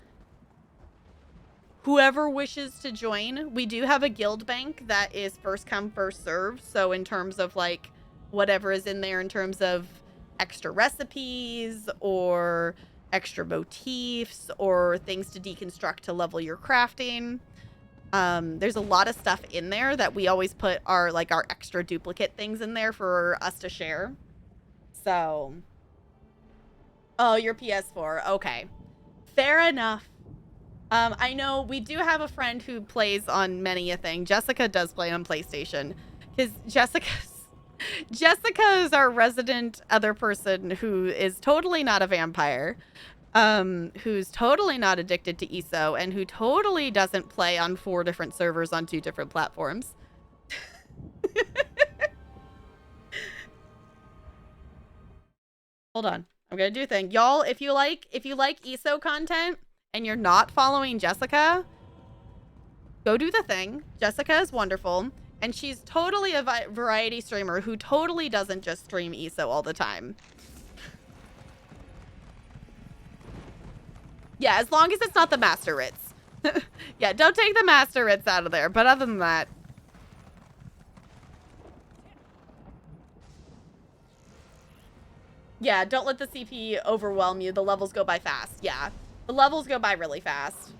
whoever wishes to join. We do have a guild bank that is first come, first serve. So in terms of like whatever is in there in terms of extra recipes or extra motifs or things to deconstruct to level your crafting. There's a lot of stuff in there that we always put our extra duplicate things in there for us to share. So, oh, your PS4. Okay. Fair enough. I know we do have a friend who plays on many a thing. Jessica does play on PlayStation. Because Jessica is our resident other person who is totally not a vampire. Who's totally not addicted to ESO and who totally doesn't play on 4 different servers on 2 different platforms. Hold on. I'm gonna do a thing. Y'all, if you like ESO content and you're not following Jessica, Go do the thing. Jessica is wonderful. And she's totally a variety streamer who totally doesn't just stream ESO all the time. Yeah, as long as it's not the Master Ritz. Yeah, don't take the Master Ritz out of there. But other than that. Yeah, don't let the CP overwhelm you. The levels go by fast. Yeah, the levels go by really fast.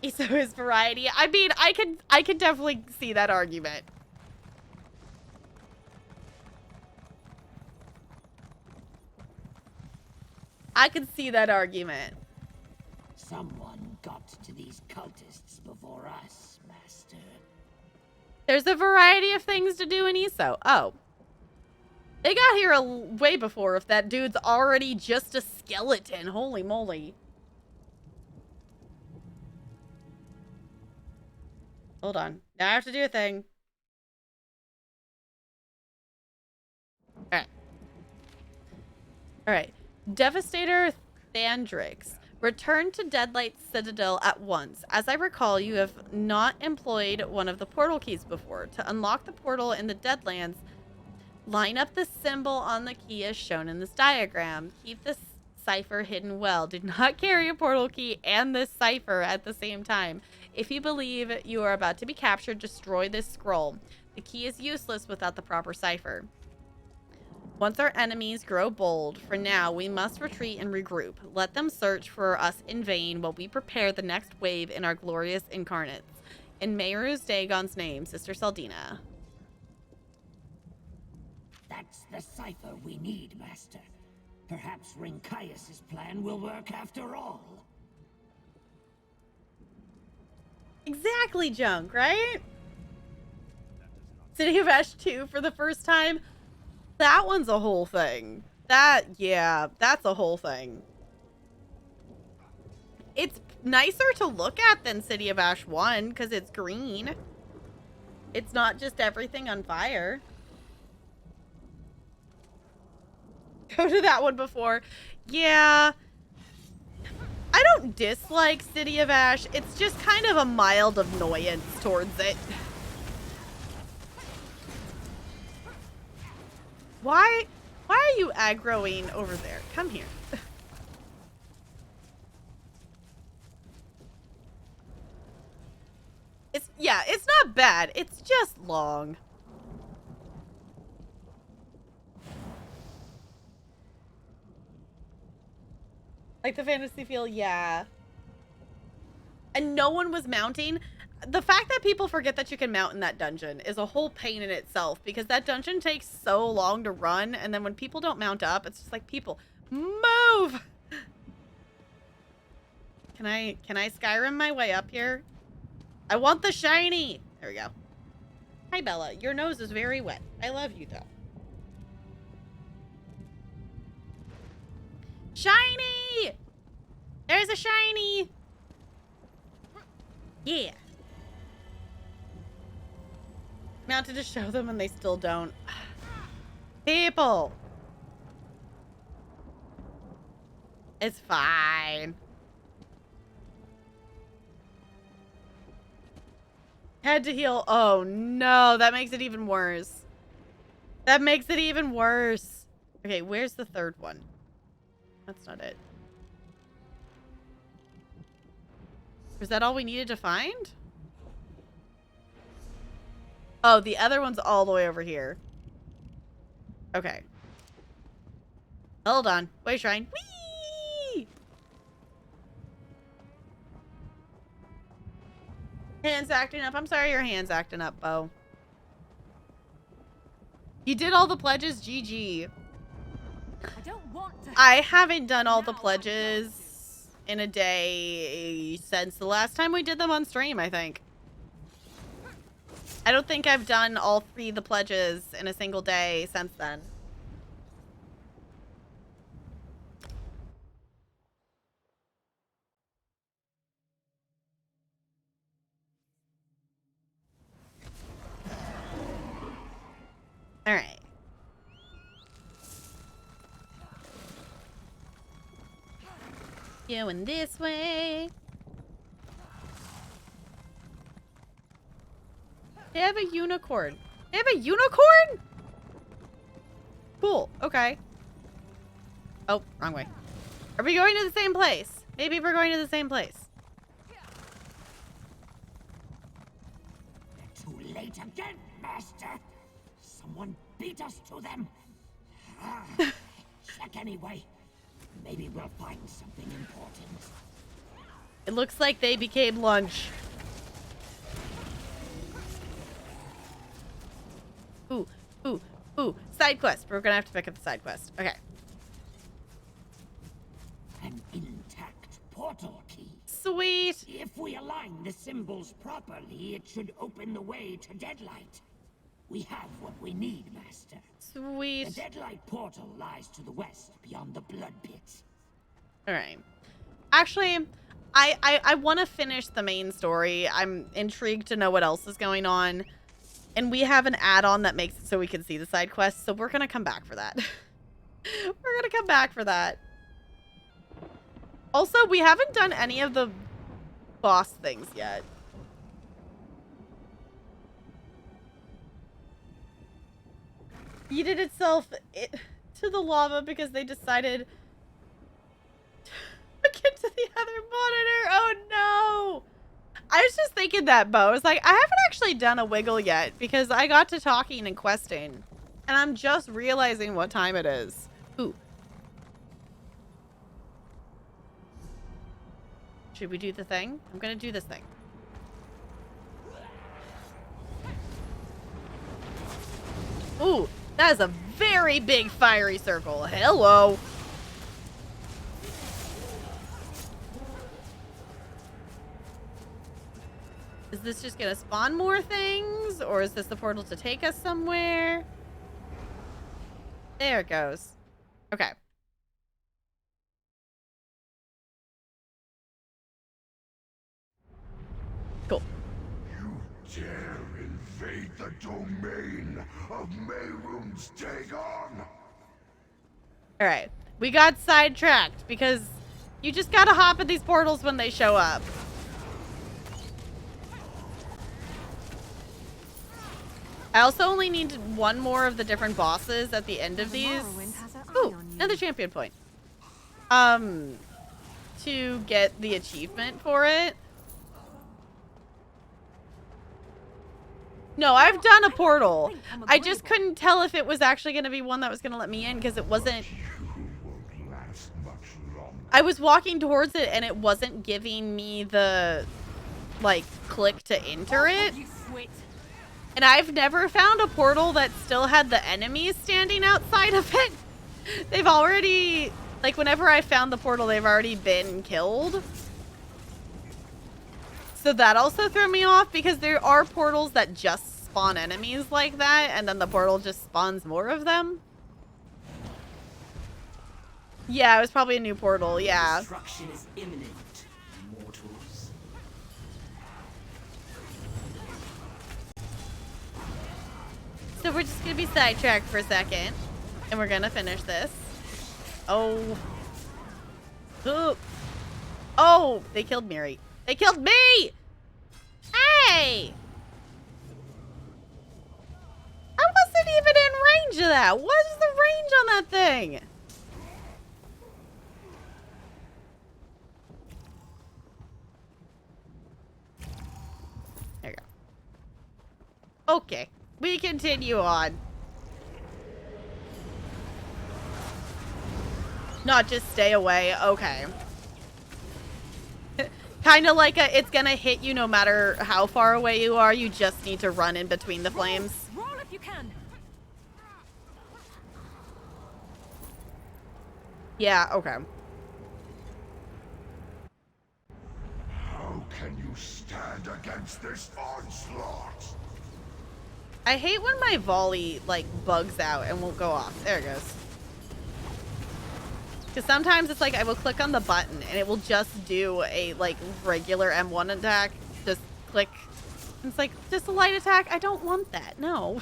ESO is variety. I mean, I can definitely see that argument. I can see that argument. Someone got to these cultists before us, Master. There's a variety of things to do in ESO. Oh. They got here way before if that dude's already just a skeleton. Holy moly. Hold on. Now I have to do a thing. Alright. Alright. Devastator Thandrix. Return to Deadlight Citadel at once. As I recall, you have not employed one of the portal keys before. To unlock the portal in the Deadlands, line up the symbol on the key as shown in this diagram. Keep this cipher hidden well. Do not carry a portal key and this cipher at the same time. If you believe you are about to be captured, destroy this scroll. The key is useless without the proper cipher. Once our enemies grow bold, for now, we must retreat and regroup. Let them search for us in vain while we prepare the next wave in our glorious incarnates. In Mehru's Dagon's name, Sister Saldina. That's the cipher we need, Master. Perhaps Rinkias' plan will work after all. Exactly, Junk, right? City of Ash 2 for the first time. That one's a whole thing. Yeah, that's a whole thing. It's nicer to look at than City of Ash 1 because it's green. It's not just everything on fire. Go to that one before. Yeah. I don't dislike City of Ash. It's just kind of a mild annoyance towards it. Why are you aggroing over there? Come here. It's not bad. It's just long. Like the fantasy feel, yeah. And no one was mounting. The fact that people forget that you can mount in that dungeon is a whole pain in itself because that dungeon takes so long to run, and then when people don't mount up, it's just like, people, move! Can I Skyrim my way up here? I want the shiny! There we go. Hi, Bella. Your nose is very wet. I love you, though. Shiny! There's a shiny! Yeah. Mounted to show them and they still don't. People! It's fine. Head to heal. Oh no, that makes it even worse. That makes it even worse. Okay, where's the third one? That's not it. Was that all we needed to find? Oh, the other one's all the way over here. Okay. Hold on. Wait, shrine. Whee! Hands acting up. I'm sorry your hand's acting up, Bo. You did all the pledges? GG. I haven't done all the pledges in a day since the last time we did them on stream, I think. I don't think I've done all 3 of the pledges in a single day since then. All right. Going this way. They have a unicorn. They have a unicorn? Cool. Okay. Oh, wrong way. Are we going to the same place? Maybe we're going to the same place. Too late again, Master. Someone beat us to them. Check anyway. Maybe we'll find something important. It looks like they became lunch. Ooh, ooh, ooh. Side quest. We're gonna have to pick up the side quest. Okay. An intact portal key. Sweet. If we align the symbols properly, it should open the way to Deadlight. We have what we need, Master. Sweet. The Deadlight portal lies to the west, beyond the Blood Pit. Alright. Actually, I want to finish the main story. I'm intrigued to know what else is going on. And we have an add-on that makes it so we can see the side quests, so we're going to come back for that. We're going to come back for that. Also, we haven't done any of the boss things yet. Yeeted itself to the lava because they decided to get to the other monitor. Oh no! I was just thinking that, Bo. I was like, I haven't actually done a wiggle yet because I got to talking and questing. And I'm just realizing what time it is. Ooh. Should we do the thing? I'm gonna do this thing. Ooh, that is a very big fiery circle. Hello. Is this just gonna spawn more things? Or is this the portal to take us somewhere? There it goes. Okay. Cool. You dare invade the domain of Mehrunes Dagon? Alright. We got sidetracked because you just gotta hop at these portals when they show up. I also only need one more of the different bosses at the end of these. Ooh, another champion point. To get the achievement for it. No, I've done a portal. I just couldn't tell if it was actually going to be one that was going to let me in because it wasn't. I was walking towards it and it wasn't giving me the, like, click to enter it. And I've never found a portal that still had the enemies standing outside of it. They've already, like, whenever I found the portal, they've already been killed. So that also threw me off because there are portals that just spawn enemies like that, and then the portal just spawns more of them. Yeah, it was probably a new portal, yeah. Destruction is imminent, mortals. So we're just gonna be sidetracked for a second, and we're gonna finish this. Oh. Ooh. Oh, they killed Miri. They killed me! Hey! I wasn't even in range of that. What is the range on that thing? There you go. Okay. We continue on. Not just stay away. Okay. Kind of like it's gonna hit you no matter how far away you are. You just need to run in between the flames. Roll if you can. Yeah, okay. How can you stand against this onslaught? I hate when my volley, like, bugs out and won't go off. There it goes. Because sometimes it's like I will click on the button and it will just do a, like, regular M1 attack. Just click. And it's like, just a light attack? I don't want that. No.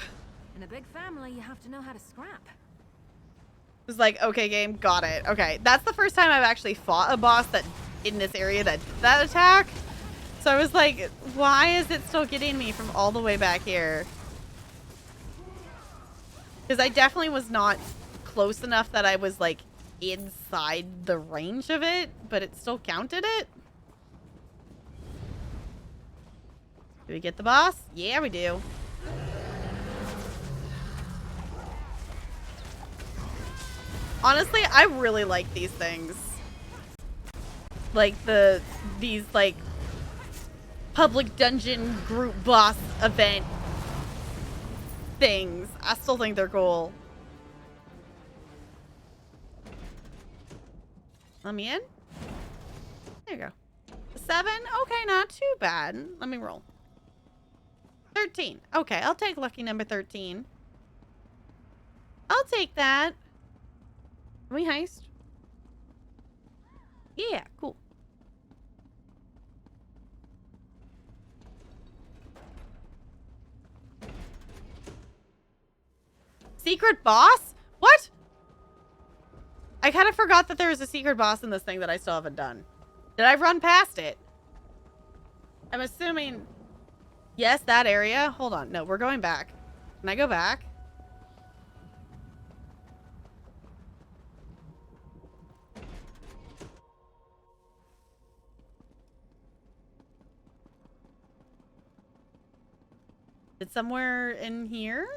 In a big family, you have to know how to scrap. It's like, okay, game, got it. Okay, that's the first time I've actually fought a boss that in this area that did that attack. So I was like, why is it still getting me from all the way back here? Because I definitely was not close enough that I was like inside the range of it, but it still counted it. Do we get the boss? Yeah, we do. Honestly, I really like these things. Like these like public dungeon group boss event things. I still think they're cool. Let me in. There you go. 7? Okay, not too bad. Let me roll. 13. Okay, I'll take lucky number 13. I'll take that. Can we heist? Yeah, cool. Secret boss? What? I kind of forgot that there was a secret boss in this thing that I still haven't done. Did I run past it? I'm assuming... Yes, that area. Hold on. No, we're going back. Can I go back? It's somewhere in here?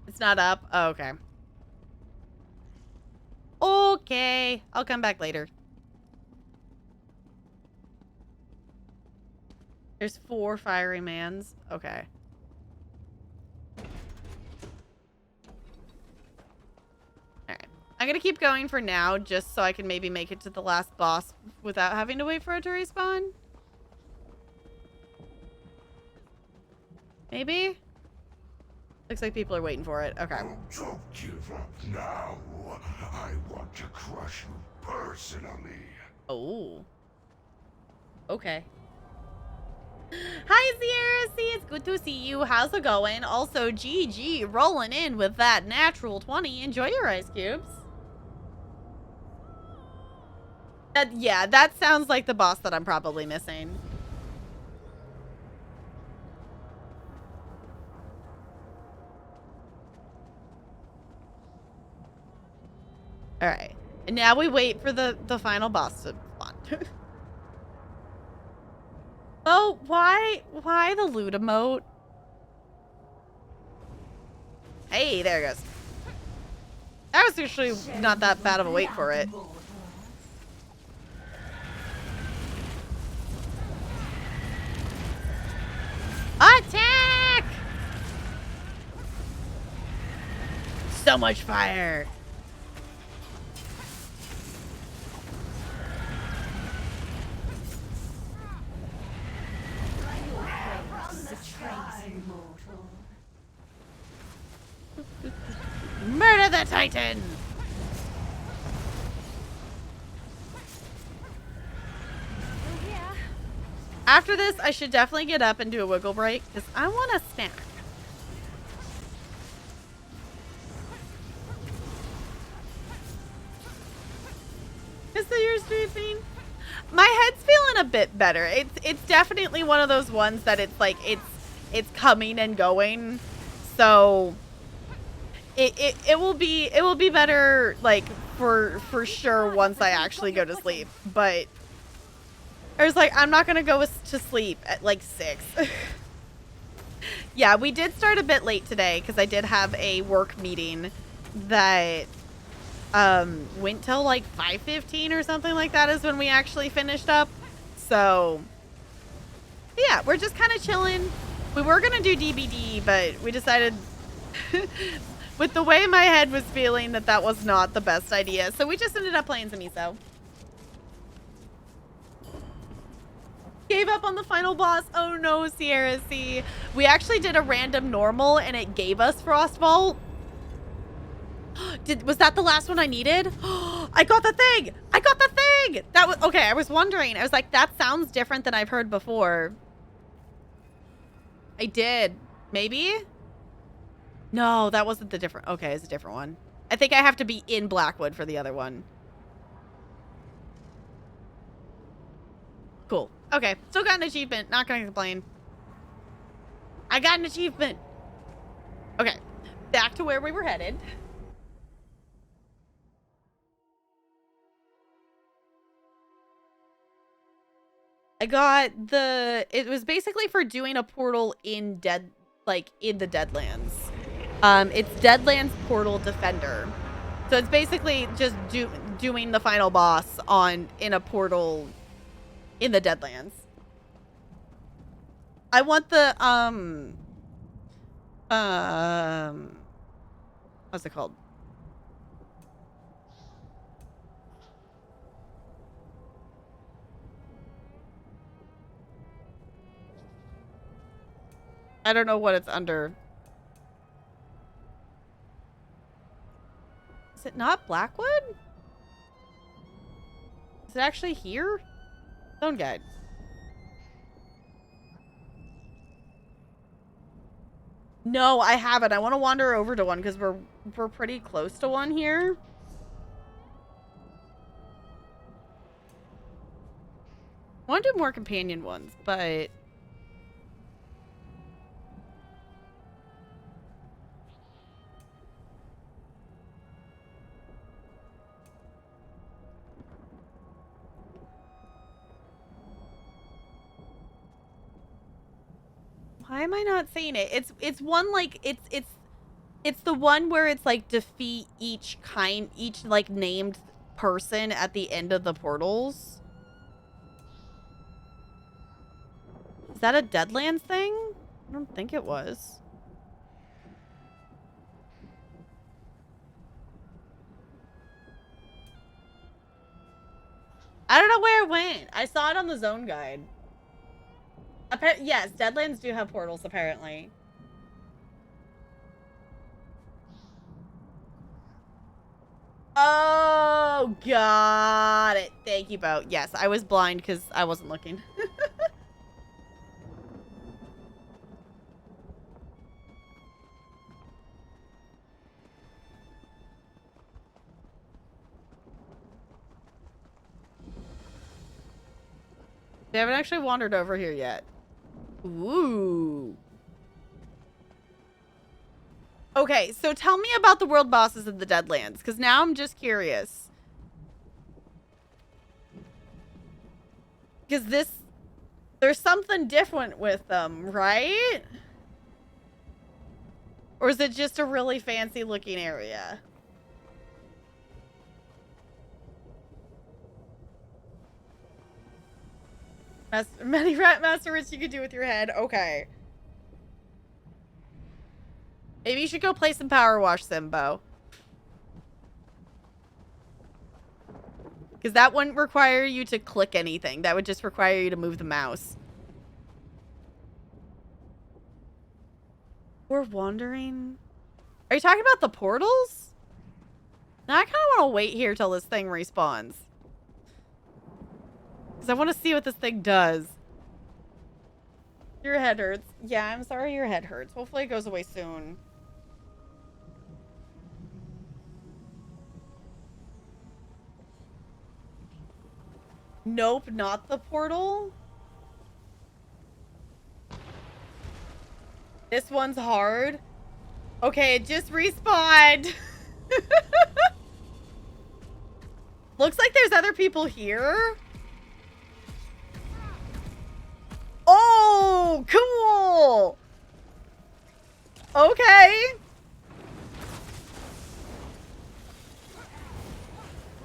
It's not up? Oh, okay. Okay. I'll come back later. There's 4 fiery mans. Okay. Alright. I'm gonna keep going for now, just so I can maybe make it to the last boss without having to wait for it to respawn. Maybe? Looks like people are waiting for it. Okay. Don't give up now. I want to crush you personally. Oh. Okay. Hi, Sierra C. It's good to see you. How's it going? Also, GG rolling in with that natural 20. Enjoy your ice cubes. Yeah, that sounds like the boss that I'm probably missing. All right. And now we wait for the final boss to spawn. Oh, why the loot emote? Hey, there it goes. That was actually not that bad of a wait for it. Attack! So much fire. Murder the Titan! After this, I should definitely get up and do a wiggle break, because I want a snack. Is the yours streaming? My head's feeling a bit better. It's definitely one of those ones that it's like it's coming and going. So it will be better like for sure once I actually go to sleep. But I was like, I'm not gonna go to sleep at like 6. Yeah, we did start a bit late today because I did have a work meeting that went till like 5:15 or something like that is when we actually finished up. So yeah, we're just kind of chilling. We were gonna do DBD, but we decided with the way my head was feeling that was not the best idea. So we just ended up playing some ESO. Gave up on the final boss. Oh no, Sierra C. We actually did a random normal and it gave us Frostbolt. Was that the last one I needed? I got the thing! I got the thing! That was, okay, I was wondering. I was like, that sounds different than I've heard before. I did. Maybe? No, that wasn't the different, okay, it's a different one. I think I have to be in Blackwood for the other one. Cool. Okay, still got an achievement. Not gonna complain. I got an achievement. Okay, back to where we were headed. I got it was basically for doing a portal in in the Deadlands. It's Deadlands Portal Defender. So it's basically just doing the final boss in a portal in the Deadlands. I want the what's it called? I don't know what it's under. Is it not Blackwood? Is it actually here? Zone guide. No, I haven't. I want to wander over to one because we're pretty close to one here. I want to do more companion ones, but why am I not seeing it? It's one like it's the one where it's like defeat each like named person at the end of the portals. Is that a Deadlands thing? I don't think it was. I don't know where it went. I saw it on the zone guide. Yes, Deadlands do have portals, apparently. Oh, got it. Thank you, Bo. Yes, I was blind because I wasn't looking. We haven't actually wandered over here yet. Ooh. Okay, so tell me about the world bosses of the Deadlands, because now I'm just curious. Because there's something different with them, right? Or is it just a really fancy looking area? Many rat master rich you could do with your head. Okay. Maybe you should go play some Power Wash Simbo. Because that wouldn't require you to click anything. That would just require you to move the mouse. We're wandering. Are you talking about the portals? Now I kind of want to wait here till this thing respawns. Because I want to see what this thing does. Your head hurts. Yeah, I'm sorry your head hurts. Hopefully it goes away soon. Nope, not the portal. This one's hard. Okay, it just respawned. Looks like there's other people here. Oh, cool. Okay.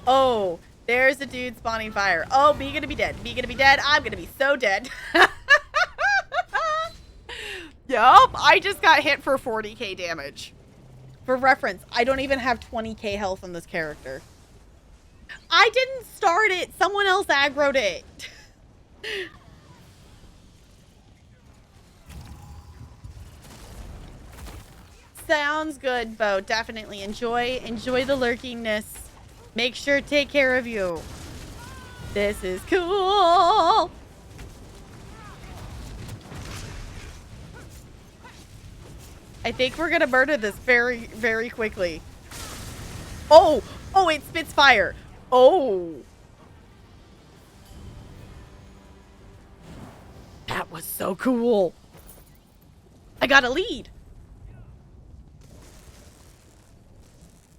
Oh, there's a dude spawning fire. Oh, me gonna be dead. Me gonna be dead. I'm gonna be so dead. Yup, I just got hit for 40k damage. For reference, I don't even have 20k health on this character. I didn't start it. Someone else aggroed it. Sounds good, Bo. Definitely enjoy the lurkingness. Make sure to take care of you. This is cool. I think we're gonna murder this very, very quickly. Oh, oh, it spits fire. Oh. That was so cool. I got a lead.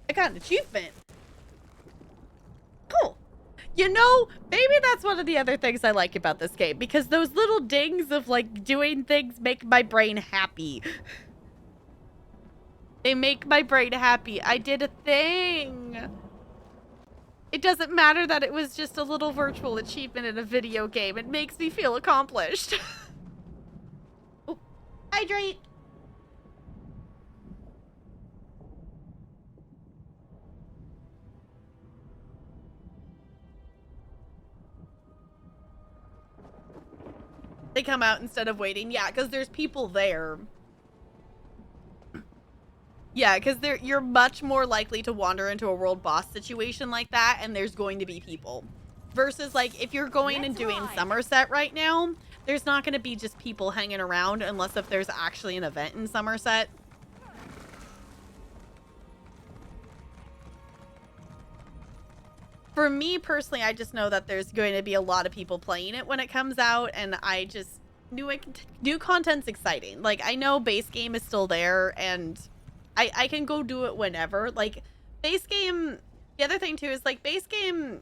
I got an achievement. Cool. You know, maybe that's one of the other things I like about this game, because those little dings of like doing things make my brain happy. They make my brain happy. I did a thing. It doesn't matter that it was just a little virtual achievement in a video game. It makes me feel accomplished. Oh, hydrate. They come out instead of waiting. Yeah, because there's people there. Yeah, because you're much more likely to wander into a world boss situation like that, and there's going to be people. Versus, like, if you're going and doing Somerset right now, there's not going to be just people hanging around unless if there's actually an event in Somerset. For me personally, I just know that there's going to be a lot of people playing it when it comes out, and I just new content's exciting. Like, I know base game is still there, and I can go do it whenever. Like, base game, the other thing too is, like, base game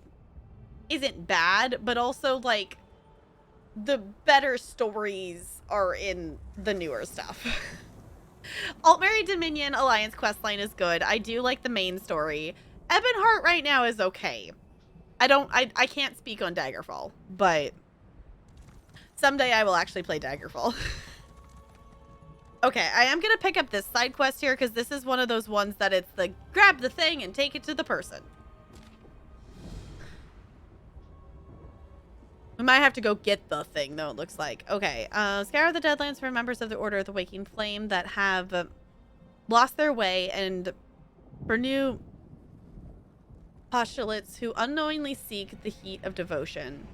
isn't bad, but also, like, the better stories are in the newer stuff. Altmary Dominion Alliance questline is good. I do like the main story. Ebonheart right now is okay. I can't speak on Daggerfall, but someday I will actually play Daggerfall. Okay, I am going to pick up this side quest here because this is one of those ones that it's the grab the thing and take it to the person. We might have to go get the thing, though, it looks like. Okay, scour the Deadlands for members of the Order of the Waking Flame that have lost their way, and for new postulates who unknowingly seek the heat of devotion.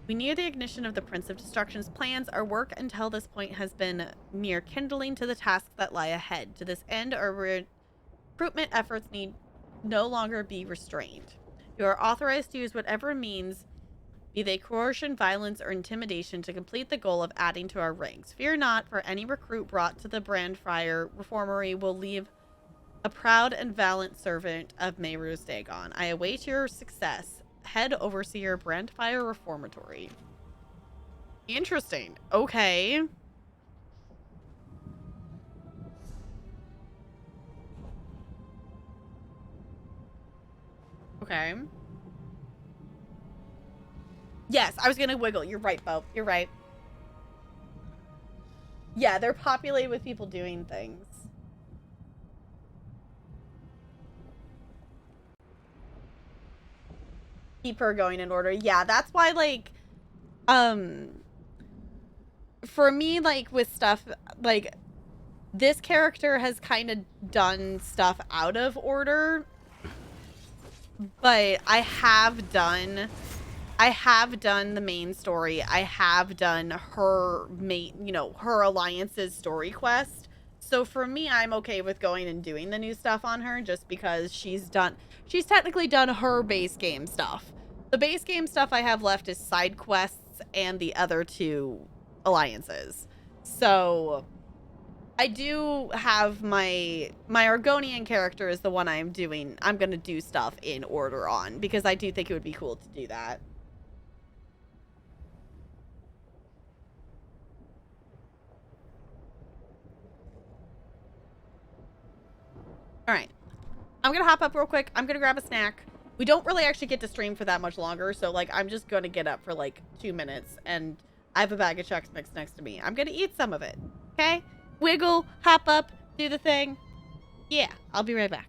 We near the ignition of the Prince of Destruction's plans. Our work until this point has been mere kindling to the tasks that lie ahead. To this end, our recruitment efforts need no longer be restrained. You are authorized to use whatever means, be they coercion, violence, or intimidation, to complete the goal of adding to our ranks. Fear not, for any recruit brought to the Brandfire Reformatory will leave a proud and valiant servant of Mehru's Dagon. I await your success. Head Overseer, Brandfire Reformatory. Interesting. Okay. Okay. Yes, I was gonna wiggle. You're right, Bo. You're right. Yeah, they're populated with people doing things. Keep her going in order. Yeah, that's why, like, for me, like, with stuff, like, this character has kind of done stuff out of order, but I have done the main story. I have done her her alliance's story quest. So for me, I'm okay with going and doing the new stuff on her just because she's technically done her base game stuff. The base game stuff I have left is side quests and the other two alliances. So I do have my Argonian character is the one I'm going to do stuff in order on, because I do think it would be cool to do that. All right. I'm going to hop up real quick. I'm going to grab a snack. We don't really actually get to stream for that much longer, so, like, I'm just going to get up for, like, 2 minutes, and I have a bag of Chex Mix next to me. I'm going to eat some of it, okay? Wiggle, hop up, do the thing. Yeah, I'll be right back.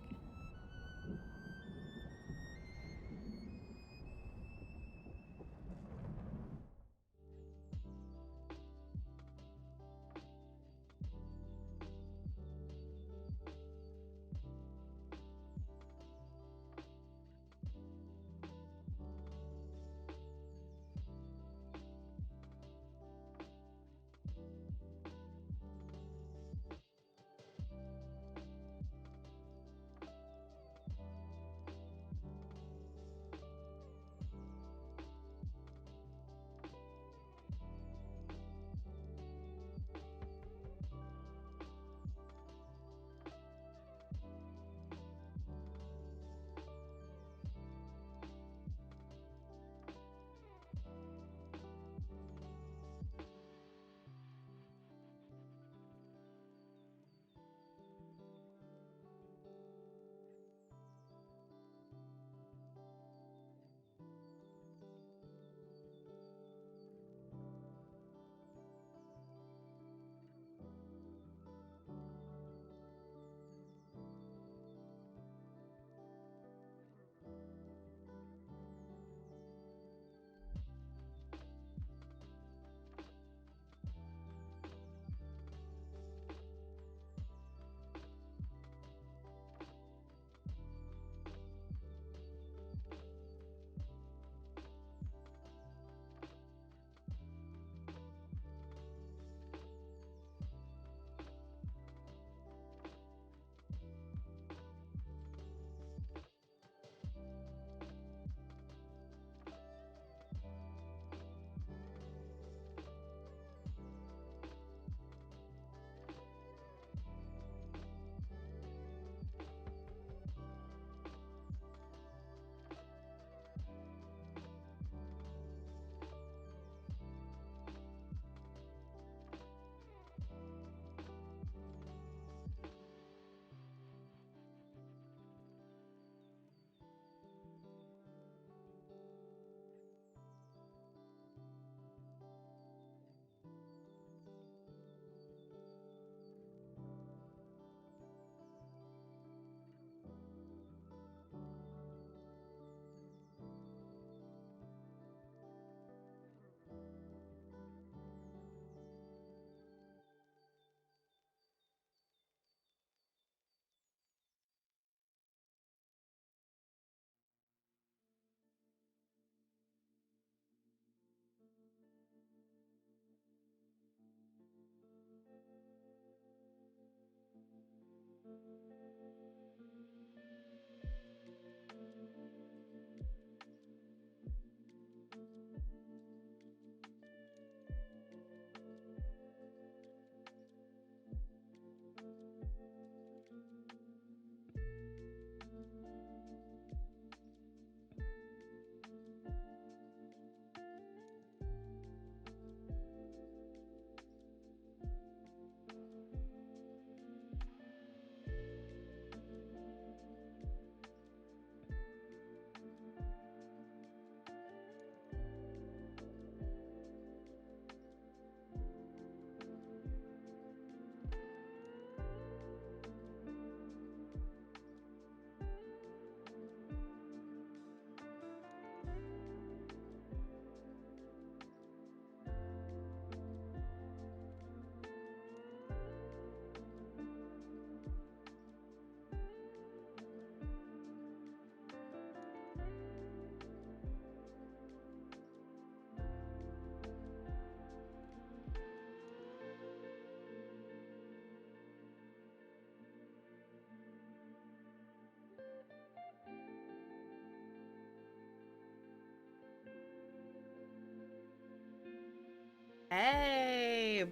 Hey.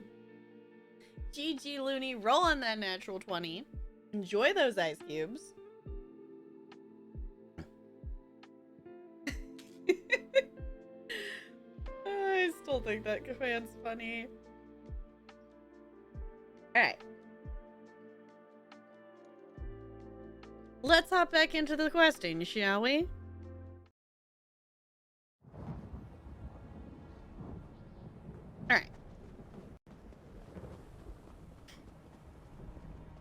GG Looney, roll on that natural 20. Enjoy those ice cubes. I still think that command's funny. Alright. Let's hop back into the questing, shall we? Alright.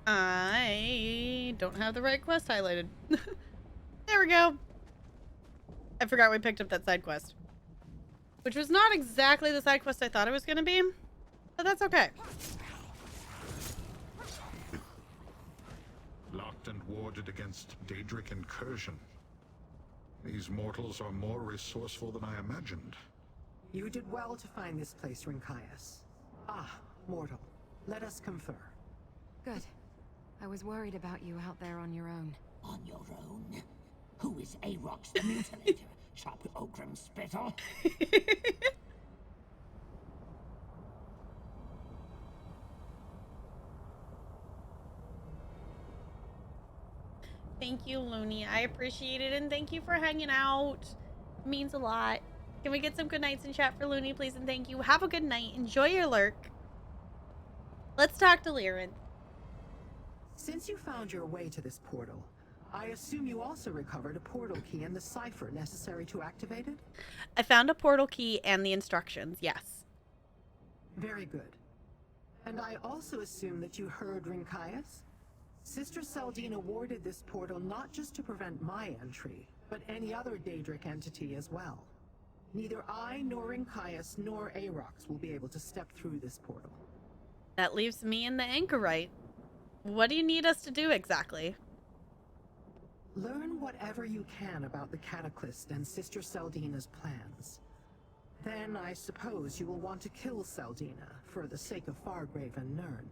I don't have the right quest highlighted. There we go. I forgot we picked up that side quest. Which was not exactly the side quest I thought it was going to be. But that's okay. Locked and warded against Daedric incursion. These mortals are more resourceful than I imagined. You did well to find this place, Rincaius. Ah, mortal. Let us confer. Good. I was worried about you out there on your own. On your own? Who is Arox the Mutilator? Chop Ogrim Spittle? Thank you, Looney. I appreciate it, and thank you for hanging out. It means a lot. Can we get some good nights in chat for Looney, please? And thank you. Have a good night. Enjoy your lurk. Let's talk to Liren. Since you found your way to this portal, I assume you also recovered a portal key and the cipher necessary to activate it? I found a portal key and the instructions, yes. Very good. And I also assume that you heard Rincaius? Sister Seldine awarded this portal not just to prevent my entry, but any other Daedric entity as well. Neither I, nor Rincaius, nor Arox will be able to step through this portal. That leaves me and the anchorite. What do you need us to do exactly? Learn whatever you can about the Cataclysm and Sister Seldina's plans. Then I suppose you will want to kill Seldina for the sake of Fargrave and Nirn.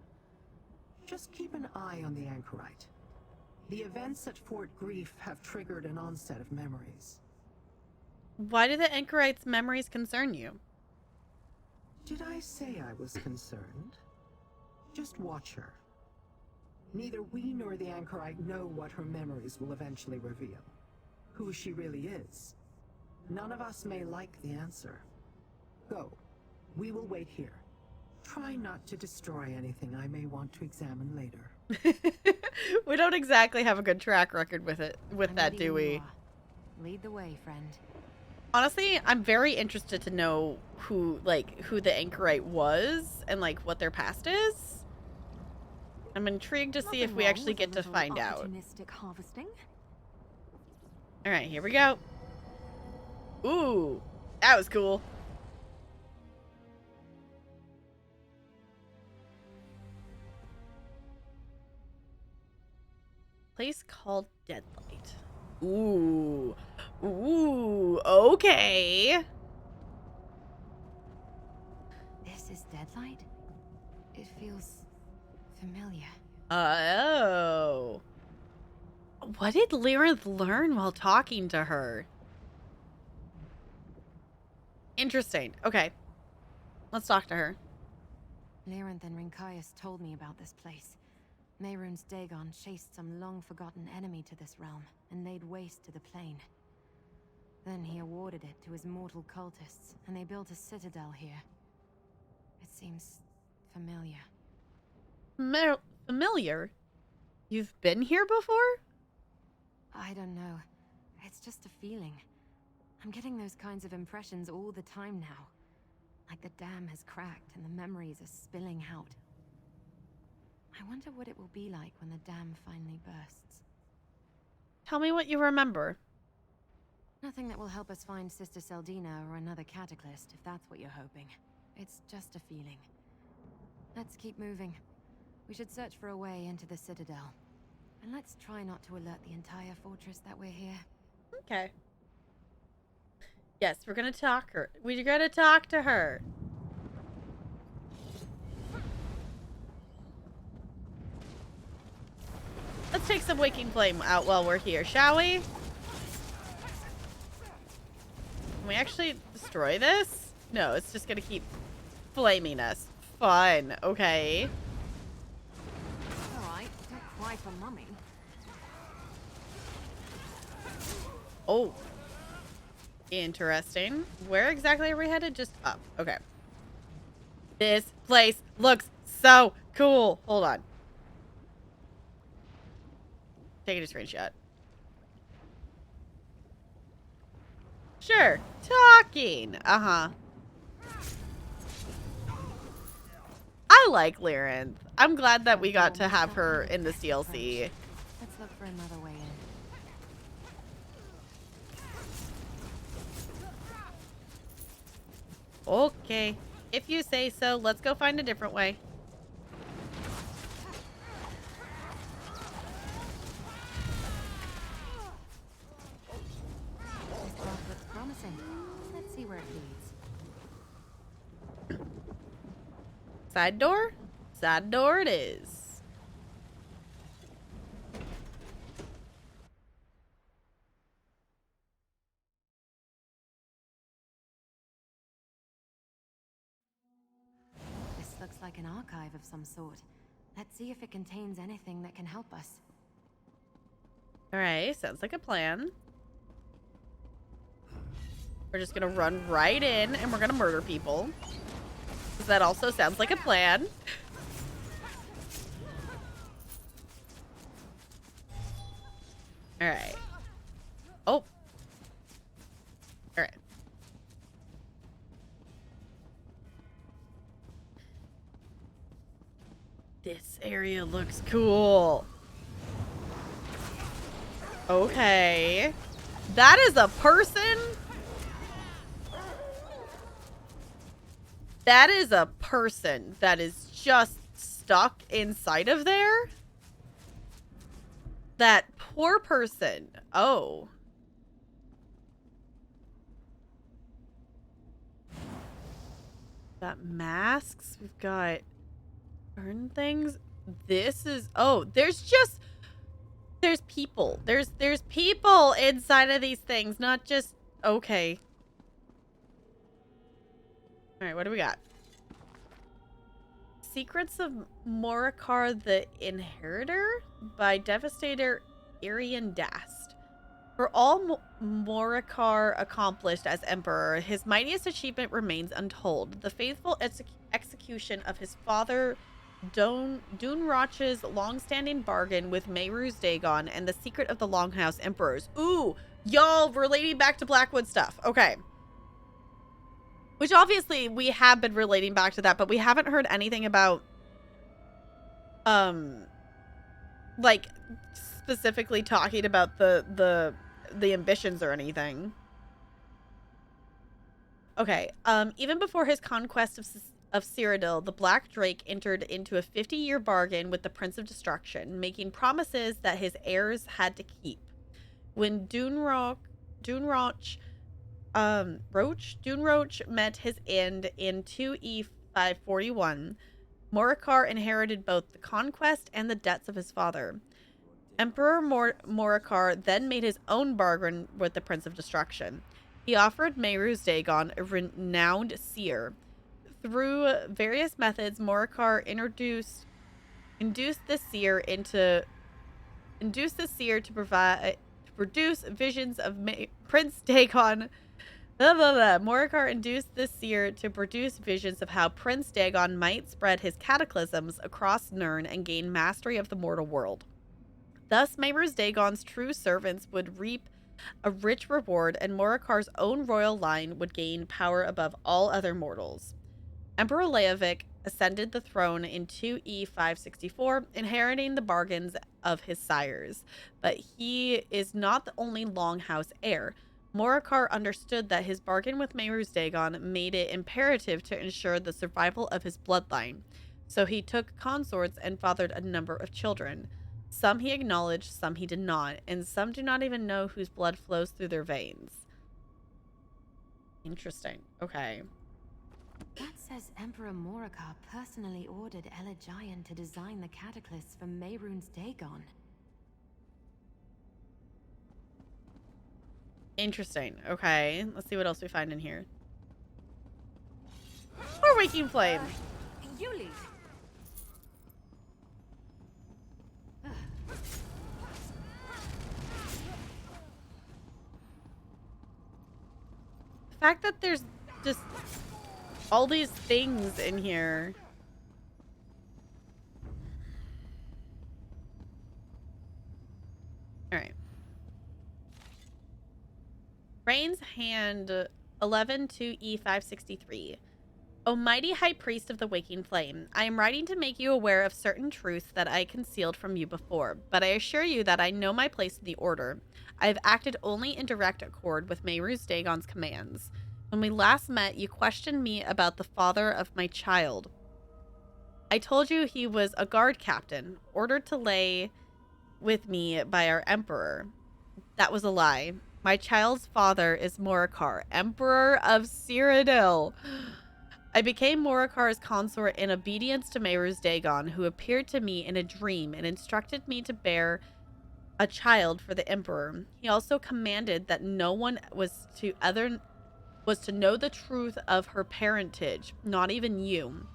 Just keep an eye on the anchorite. The events at Fort Grief have triggered an onset of memories. Why do the anchorite's memories concern you? Did I say I was concerned? Just watch her. Neither we nor the anchorite know what her memories will eventually reveal. Who she really is. None of us may like the answer. Go. We will wait here. Try not to destroy anything I may want to examine later. We don't exactly have a good track record with that, do we? Lead the way, friend. Honestly, I'm very interested to know who the anchorite was and like what their past is. I'm intrigued to see if we actually get to find out. Harvesting. All right, here we go. Ooh, that was cool. Place called Deadlight. Ooh. Ooh, okay. This is Deadlight? It feels familiar. Oh. What did Lyrinth learn while talking to her? Interesting. Okay. Let's talk to her. Lyrinth and Rincaius told me about this place. Mehrunes Dagon chased some long-forgotten enemy to this realm and laid waste to the plain. Then he awarded it to his mortal cultists, and they built a citadel here. It seems familiar. Familiar? You've been here before? I don't know. It's just a feeling. I'm getting those kinds of impressions all the time now. Like the dam has cracked and the memories are spilling out. I wonder what it will be like when the dam finally bursts. Tell me what you remember. Nothing that will help us find Sister Seldina or another Cataclysm, if that's what you're hoping. It's just a feeling. Let's keep moving. We should search for a way into the Citadel. And let's try not to alert the entire fortress that we're here. Okay. Yes, we're gonna talk her. We're gonna talk to her. Let's take some Waking Flame out while we're here, shall we? Can we actually destroy this? No, it's just gonna keep flaming us. Fun. Okay. Alright, don't cry for mummy. Oh. Interesting. Where exactly are we headed? Just up. Okay. This place looks so cool. Hold on. Taking a screenshot. Sure. Talking. Uh-huh. I like Lyranth. I'm glad that we got to have her in this DLC. Let's look for another way in. Okay. If you say so, let's go find a different way. This path looks promising. Let's see where it leads. Side door? Side door it is. This looks like an archive of some sort. Let's see if it contains anything that can help us. Alright, sounds like a plan. We're just gonna run right in and we're gonna murder people. Because that also sounds like a plan. Alright. Oh. Alright. This area looks cool. Okay. That is a person? That is a person that is just stuck inside of there? That poor person. Oh. Got masks. We've got burn things. This is... Oh, there's people. There's people inside of these things, not just... Okay. Alright, what do we got? Secrets of Morakar the Inheritor by Devastator Irian Dast. For all Morakar accomplished as Emperor, his mightiest achievement remains untold. The faithful execution of his father Dunroch's long-standing bargain with Mehru's Dagon and the secret of the Longhouse Emperors. Ooh, y'all relating back to Blackwood stuff. Okay. Which obviously we have been relating back to that, but we haven't heard anything about, like, specifically talking about the ambitions or anything. Okay, even before his conquest of Cyrodiil, the Black Drake entered into a 50-year bargain with the Prince of Destruction, making promises that his heirs had to keep. When Dunroch met his end in 2E541, Morakar inherited both the conquest and the debts of his father. Emperor Morakar then made his own bargain with the Prince of Destruction. He offered Mehru's Dagon, a renowned seer. Through various methods, Morakar induced the seer to produce visions of Prince Dagon. Morakar induced the seer to produce visions of how Prince Dagon might spread his cataclysms across Nirn and gain mastery of the mortal world. Thus, Mehru's Dagon's true servants would reap a rich reward, and Morakar's own royal line would gain power above all other mortals. Emperor Leovic ascended the throne in 2E564, inheriting the bargains of his sires. But he is not the only Longhouse heir. Morakar understood that his bargain with Mehru's Dagon made it imperative to ensure the survival of his bloodline. So he took consorts and fathered a number of children. Some he acknowledged, some he did not, and some do not even know whose blood flows through their veins. Interesting. Okay. That says Emperor Morakar personally ordered Elegion to design the cataclysm for Mehru's Dagon. Interesting. Okay. Let's see what else we find in here. Or Waking Flame. You lead. The fact that there's just all these things in here. All right. Rain's Hand 11 to E563. O mighty High Priest of the Waking Flame, I am writing to make you aware of certain truths that I concealed from you before, but I assure you that I know my place in the Order. I have acted only in direct accord with Mehruz Dagon's commands. When we last met, you questioned me about the father of my child. I told you he was a guard captain, ordered to lay with me by our Emperor. That was a lie. My child's father is Morikar, Emperor of Cyrodiil. I became Morikar's consort in obedience to Mehruz Dagon, who appeared to me in a dream and instructed me to bear a child for the Emperor. He also commanded that no one was to know the truth of her parentage, not even you.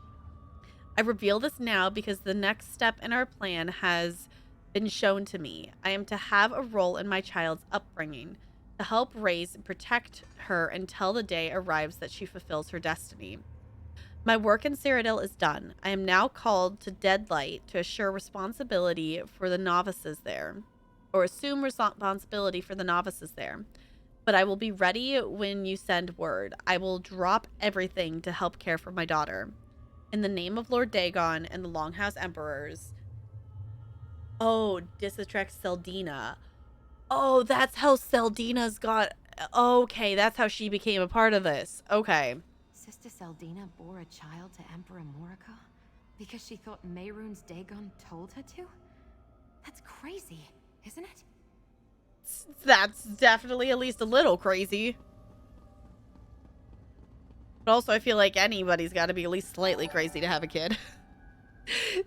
I reveal this now because the next step in our plan has been shown to me. I am to have a role in my child's upbringing, to help raise and protect her until the day arrives that she fulfills her destiny. My work in Cyrodiil is done. I am now called to Deadlight to assure responsibility for the novices there, or assume responsibility for the novices there. But I will be ready when you send word. I will drop everything to help care for my daughter. In the name of Lord Dagon and the Longhouse Emperors. Oh, Disatrex Seldina. Oh, that's how Seldina's got... Okay, that's how she became a part of this. Okay. Sister Seldina bore a child to Emperor Morika because she thought Mehruz Dagon told her to? That's crazy, isn't it? That's definitely at least a little crazy. But also, I feel like anybody's got to be at least slightly crazy to have a kid.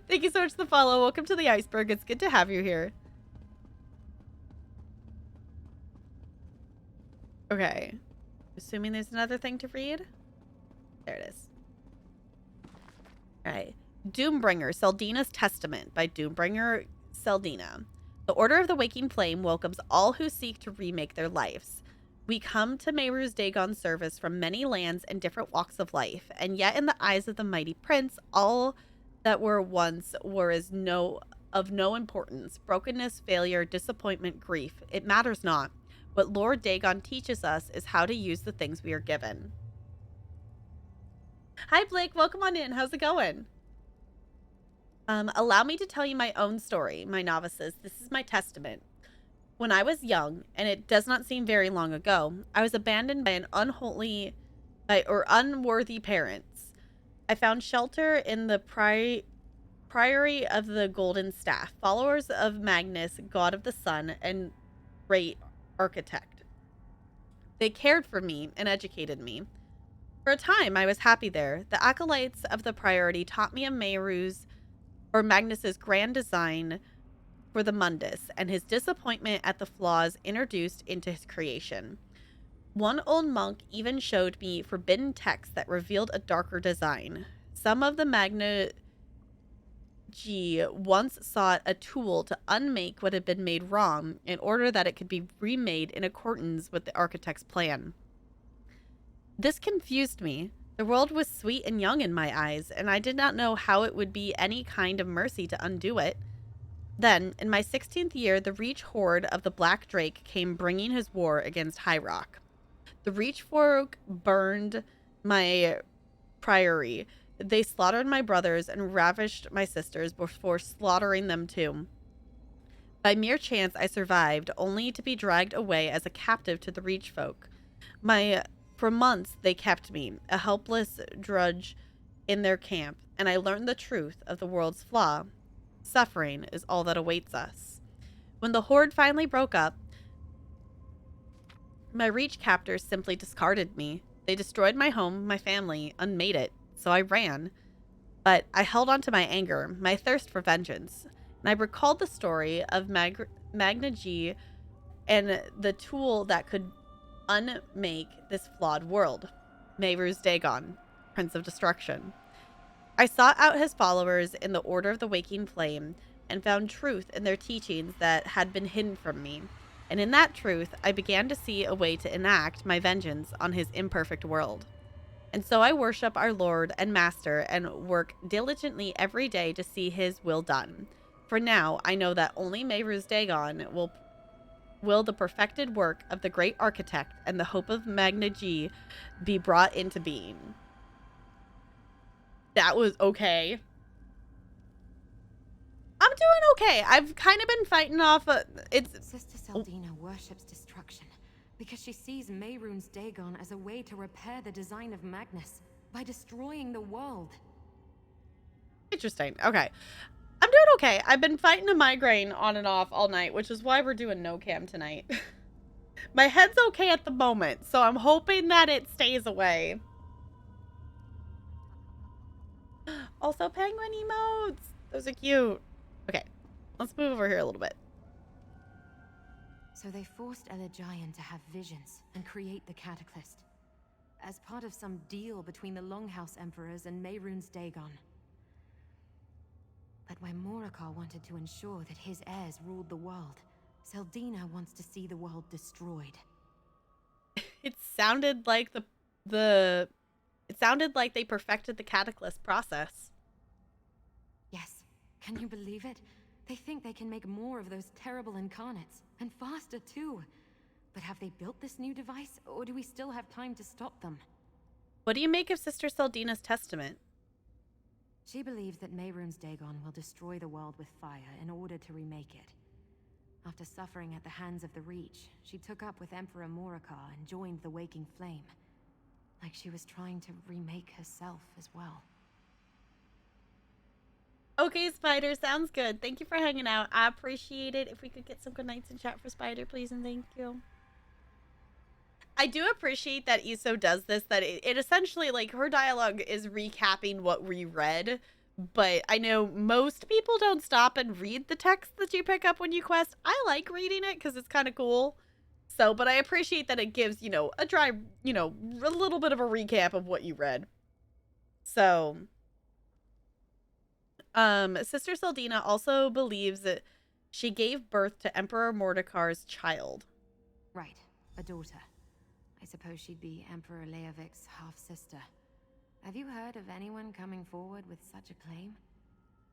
Thank you so much for the follow. Welcome to the Iceberg. It's good to have you here. Okay. Assuming there's another thing to read. There it is. All right. Doombringer, Seldina's Testament by Doombringer Seldina. The Order of the Waking Flame welcomes all who seek to remake their lives. We come to Mehruz Dagon's service from many lands and different walks of life, and yet in the eyes of the mighty prince, all that were once were of no importance. Brokenness, failure, disappointment, grief. It matters not. What Lord Dagon teaches us is how to use the things we are given. Hi, Blake. Welcome on in. How's it going? Allow me to tell you my own story, my novices. This is my testament. When I was young, and it does not seem very long ago, I was abandoned by an unworthy parents. I found shelter in the Priory of the Golden Staff, followers of Magnus, god of the sun, and great architect. They cared for me and educated me. For a time, I was happy there. The acolytes of the Priory taught me of Magnus's grand design for the Mundus, and his disappointment at the flaws introduced into his creation. One old monk even showed me forbidden texts that revealed a darker design. Some of the Magna once sought a tool to unmake what had been made wrong in order that it could be remade in accordance with the architect's plan. This confused me. The world was sweet and young in my eyes, and I did not know how it would be any kind of mercy to undo it. Then, in my 16th year, the Reach horde of the Black Drake came bringing his war against High Rock. The Reach folk burned my priory. They slaughtered my brothers and ravished my sisters before slaughtering them too. By mere chance, I survived, only to be dragged away as a captive to the Reach folk. For months, they kept me, a helpless drudge in their camp, and I learned the truth of the world's flaw. Suffering is all that awaits us. When the horde finally broke up, my Reach captors simply discarded me. They destroyed my home, my family, unmade it, so I ran. But I held on to my anger, my thirst for vengeance, and I recalled the story of Magna G and the tool that could unmake this flawed world, Mehruz Dagon. Prince of Destruction. I sought out his followers in the Order of the Waking Flame and found truth in their teachings that had been hidden from me. And in that truth, I began to see a way to enact my vengeance on his imperfect world. And so I worship our Lord and Master and work diligently every day to see his will done. For now, I know that only Mehru's Dagon will the perfected work of the great architect and the hope of Magna G be brought into being. That was okay. I'm doing okay. I've kind of been fighting off Sister Seldina worships destruction because she sees Mehrunes Dagon as a way to repair the design of Magnus by destroying the world. Interesting. Okay. I'm doing okay. I've been fighting a migraine on and off all night, which is why we're doing no cam tonight. My head's okay at the moment, so I'm hoping that it stays away. Also, penguin emotes. Those are cute. Okay, let's move over here a little bit. So they forced Elagian to have visions and create the Cataclysm as part of some deal between the Longhouse Emperors and Mehrunes Dagon. But when Morakar wanted to ensure that his heirs ruled the world, Seldina wants to see the world destroyed. It sounded like it sounded like they perfected the Cataclysm process. Yes. Can you believe it? They think they can make more of those terrible incarnates, and faster too. But have they built this new device, or do we still have time to stop them? What do you make of Sister Seldina's testament? She believes that Mehrunes Dagon will destroy the world with fire in order to remake it. After suffering at the hands of the Reach, she took up with Emperor Morakar and joined the Waking Flame. Like she was trying to remake herself as well. Okay, Spider, sounds good. Thank you for hanging out. I appreciate it. If we could get some good nights in chat for Spider, please, and thank you. I do appreciate that ESO does this, that it essentially, like, her dialogue is recapping what we read, but I know most people don't stop and read the text that you pick up when you quest. I like reading it because it's kind of cool. So, but I appreciate that it gives, you know, a dry, you know, a little bit of a recap of what you read. So, Sister Seldina also believes that she gave birth to Emperor Mordekar's child. Right, a daughter. I suppose she'd be Emperor Leovik's half-sister. Have you heard of anyone coming forward with such a claim?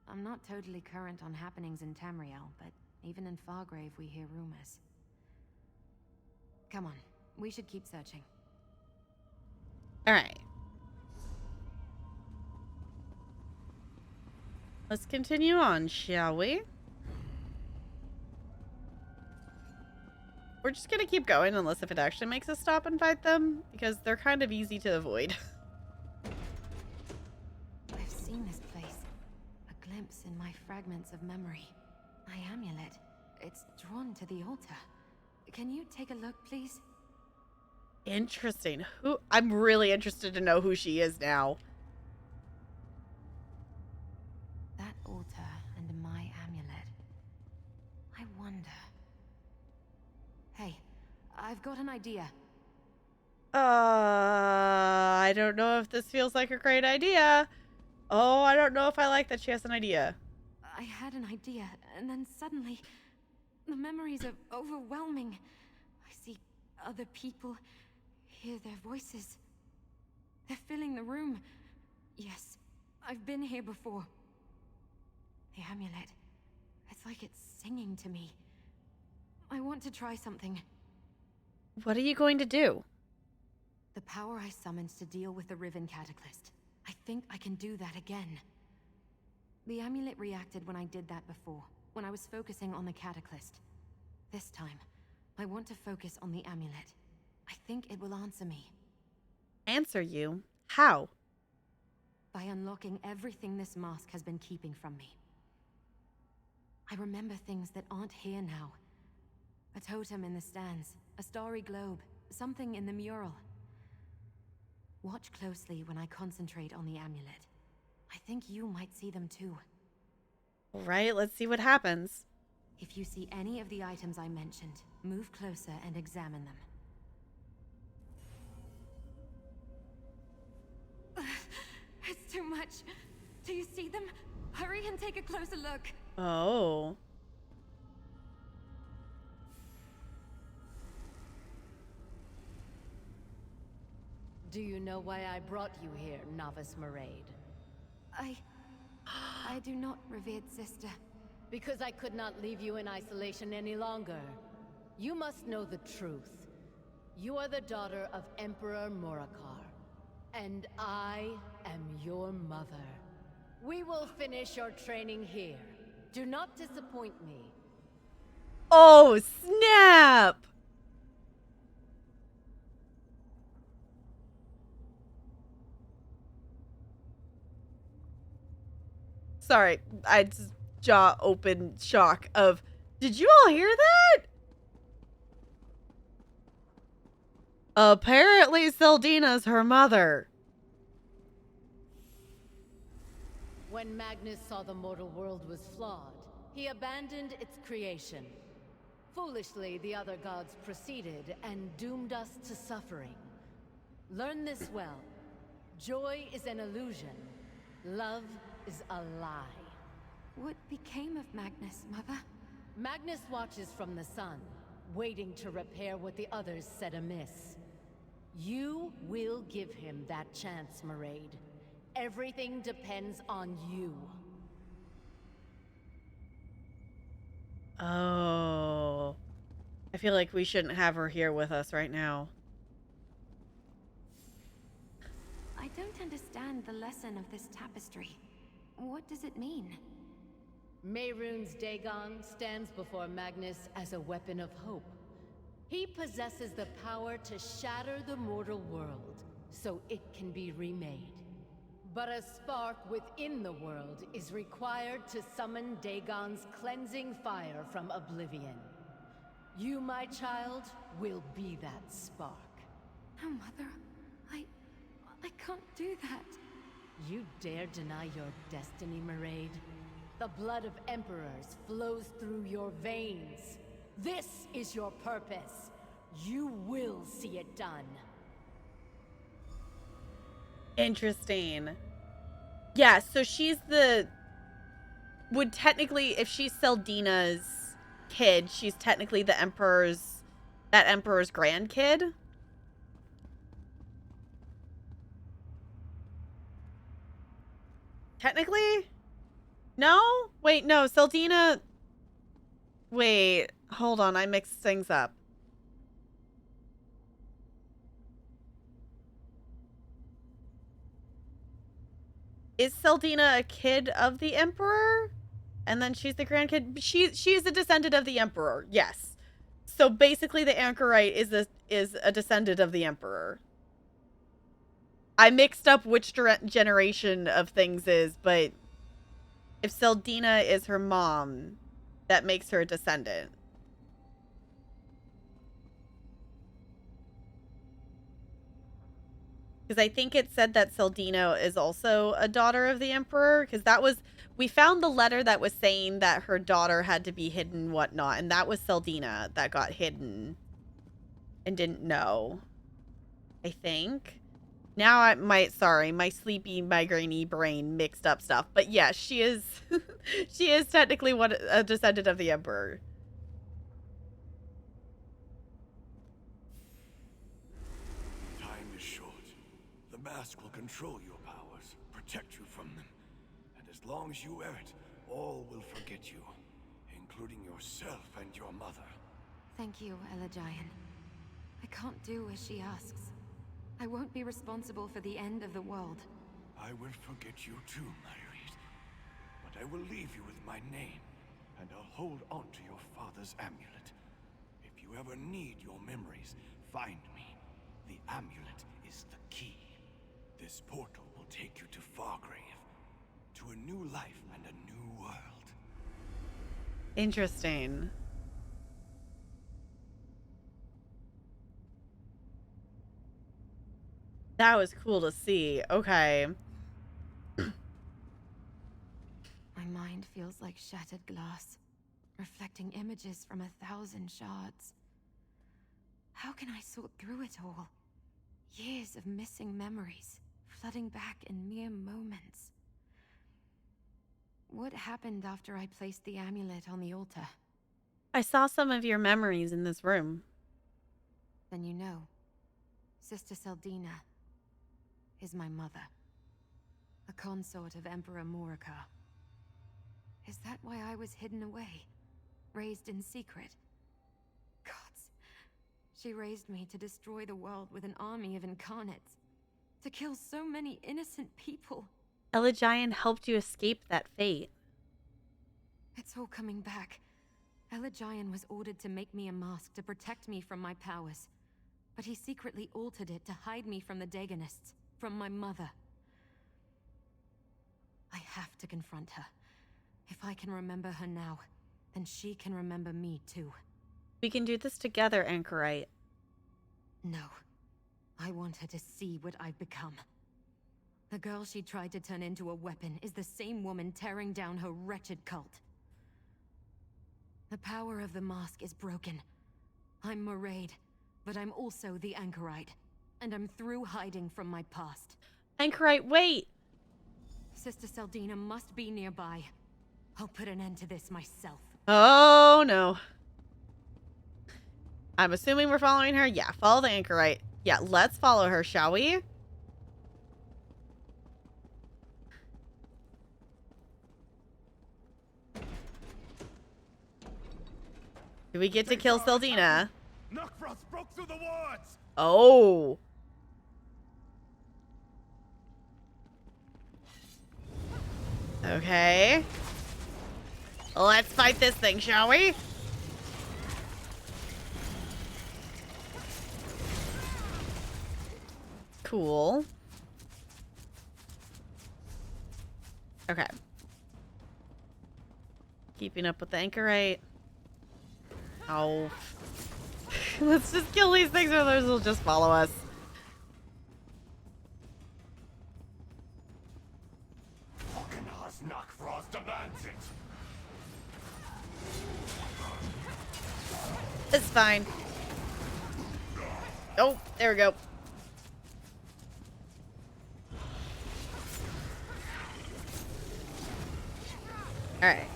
I'm not totally current on happenings in Tamriel, but even in Fargrave we hear rumors. Come on, we should keep searching. Alright. Let's continue on, shall we? We're just gonna keep going unless if it actually makes us stop and fight them, because they're kind of easy to avoid. I've seen this place. A glimpse in my fragments of memory. My amulet. It's drawn to the altar. Can you take a look, please? Interesting. I'm really interested to know who she is now. That altar and my amulet. I wonder. Hey, I've got an idea. I don't know if this feels like a great idea. Oh, I don't know if I like that she has an idea. I had an idea, and then suddenly, the memories are overwhelming. I see other people, hear their voices. They're filling the room. Yes, I've been here before. The amulet, it's like it's singing to me. I want to try something. What are you going to do? The power I summoned to deal with the Riven Cataclysm. I think I can do that again. The amulet reacted when I did that before, when I was focusing on the Cataclysm. This time, I want to focus on the amulet. I think it will answer me. Answer you? How? By unlocking everything this mask has been keeping from me. I remember things that aren't here now. A totem in the stands, a starry globe, something in the mural. Watch closely when I concentrate on the amulet. I think you might see them too. All right, let's see what happens. If you see any of the items I mentioned, move closer and examine them. and take a closer look. Oh. Do you know why I brought you here, Novice Maraid? I do not, revered sister. Because I could not leave you in isolation any longer. You must know the truth. You are the daughter of Emperor Morakar, and I am your mother. We will finish your training here. Do not disappoint me. Oh, snap! Sorry, I just jaw open shock of, did you all hear that? Apparently Seldina's her mother. When Magnus saw the mortal world was flawed, he abandoned its creation. Foolishly, the other gods proceeded and doomed us to suffering. Learn this well. Joy is an illusion. Love is a lie. What became of Magnus, Mother? Magnus watches from the sun, waiting to repair what the others said amiss. You will give him that chance, Maraid. Everything depends on you. Oh. I feel like we shouldn't have her here with us right now. I don't understand the lesson of this tapestry. What does it mean? Mehrunes Dagon stands before Magnus as a weapon of hope. He possesses the power to shatter the mortal world, so it can be remade. But a spark within the world is required to summon Dagon's cleansing fire from oblivion. You, my child, will be that spark. No, Mother. I can't do that. You dare deny your destiny, Maraid? The blood of emperors flows through your veins. This is your purpose. You will see it done. Interesting. Yeah, so she's the... Would technically, if she's Seldina's kid, she's technically the Emperor's... That Emperor's grandkid? Technically? No? Wait, no, Seldina... Wait, hold on, I mixed things up. Is Seldina a kid of the Emperor? And then she's the grandkid? She's a descendant of the Emperor, yes. So basically the anchorite is a descendant of the Emperor. I mixed up which generation of things is, but if Seldina is her mom, that makes her a descendant. Because I think it said that Seldina is also a daughter of the Emperor. Because that was... We found the letter that was saying that her daughter had to be hidden, whatnot. And that was Seldina that got hidden. And didn't know. I think. Now I might... Sorry, my sleepy, migraine-y brain mixed up stuff. But yeah, she is... she is technically a descendant of the Emperor. Time is short. The mask will control your powers, protect you from them. And as long as you wear it, all will forget you, including yourself and your mother. Thank you, Elagian. I can't do as she asks. I won't be responsible for the end of the world. I will forget you too, Maraid. But I will leave you with my name, and I'll hold on to your father's amulet. If you ever need your memories, find me. The amulet is the key. This portal will take you to Fargrave, to a new life and a new world. Interesting. That was cool to see. Okay. My mind feels like shattered glass, reflecting images from 1,000 shards. How can I sort through it all? Years of missing memories, flooding back in mere moments. What happened after I placed the amulet on the altar? I saw some of your memories in this room. Then you know. Sister Seldina is my mother. A consort of Emperor Morikar. Is that why I was hidden away? Raised in secret? Gods. She raised me to destroy the world with an army of incarnates. To kill so many innocent people. Elagian helped you escape that fate. It's all coming back. Elagian was ordered to make me a mask to protect me from my powers. But he secretly altered it to hide me from the Daganists, from my mother. I have to confront her. If I can remember her now, then she can remember me too. We can do this together, Anchorite. No. I want her to see what I've become. The girl she tried to turn into a weapon is the same woman tearing down her wretched cult. The power of the mask is broken. I'm Maraid, but I'm also the Anchorite, and I'm through hiding from my past. Anchorite, wait! Sister Seldina must be nearby. I'll put an end to this myself. Oh, no. I'm assuming we're following her. Yeah, follow the Anchorite. Yeah, let's follow her, shall we? Do we get to kill Seldina? Knockfrost broke through the wards! Oh. Okay. Let's fight this thing, shall we? Cool. Okay. Keeping up with the Anchorite. Oh. Let's just kill these things or others will just follow us. Volcanar's Knockfrost demands it. It's fine. Oh, there we go. Alright.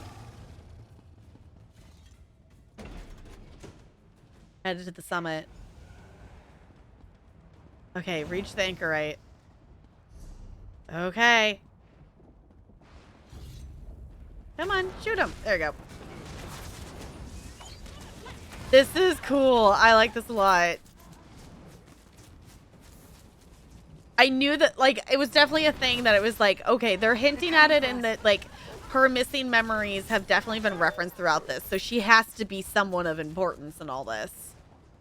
Headed to the summit. Okay, reach the Anchorite. Okay. Come on, shoot him. There you go. This is cool. I like this a lot. I knew that, like, it was definitely a thing that it was like, okay, they're hinting at it and that, like, her missing memories have definitely been referenced throughout this. So she has to be someone of importance in all this.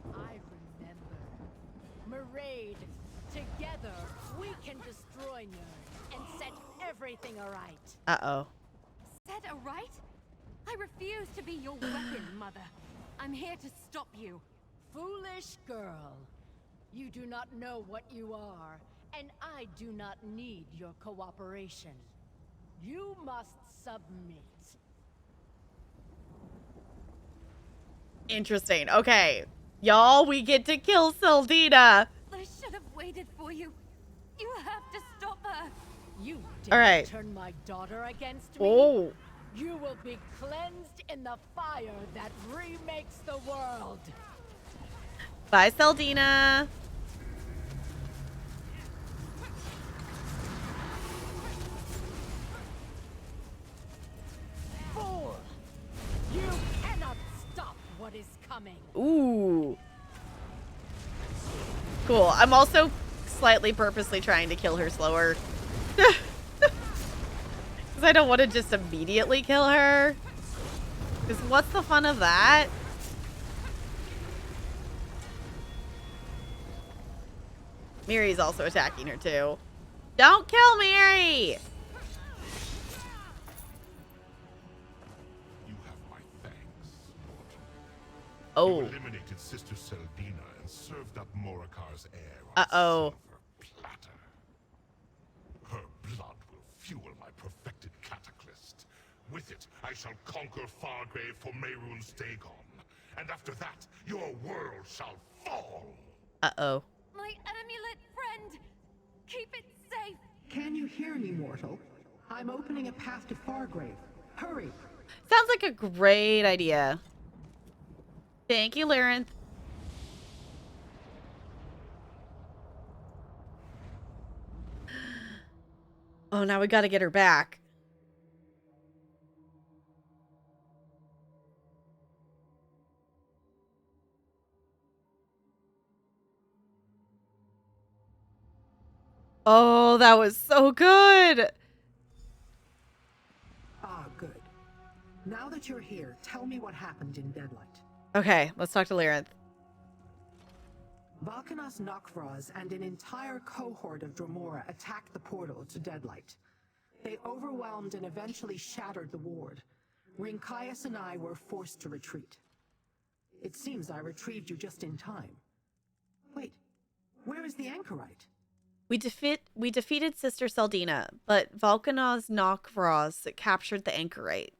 I remember. Maraid, together we can destroy Nerd and set everything aright. Uh-oh. Set aright? I refuse to be your weapon, Mother. I'm here to stop you. Foolish girl. You do not know what you are, and I do not need your cooperation. You must submit. Interesting. Okay. Y'all, we get to kill Seldina. I should have waited for you. You have to stop her. You didn't All right. turn my daughter against me. Oh. You will be cleansed in the fire that remakes the world. Bye, Seldina. Fool! You cannot stop what is coming. Ooh. Cool. I'm also slightly purposely trying to kill her slower. Because I don't want to just immediately kill her. Because what's the fun of that? Miri's also attacking her too. Don't kill Miri! You have my thanks, mortal. Oh. You eliminated Sister Seldina and served up Morikar's heir on Uh-oh. a silver platter. Her blood will fuel my perfected cataclysm. With it, I shall conquer Fargrave for Mehrunes Dagon. And after that, your world shall fall. Uh-oh. My amulet friend! Keep it safe! Can you hear me, mortal? I'm opening a path to Fargrave. Hurry! Sounds like a great idea. Thank you, Larenth. Oh, now we gotta get her back. Oh, that was so good. Ah, good. Now that you're here, tell me what happened in Deadlight. Okay, let's talk to Larenth. Valkanos Nokvraz and an entire cohort of Dromora attacked the portal to Deadlight. They overwhelmed and eventually shattered the ward. Rinkaius and I were forced to retreat. It seems I retrieved you just in time. Wait, where is the anchorite? We defeated Sister Seldina, but Valkanos Nokvraz captured the anchorite.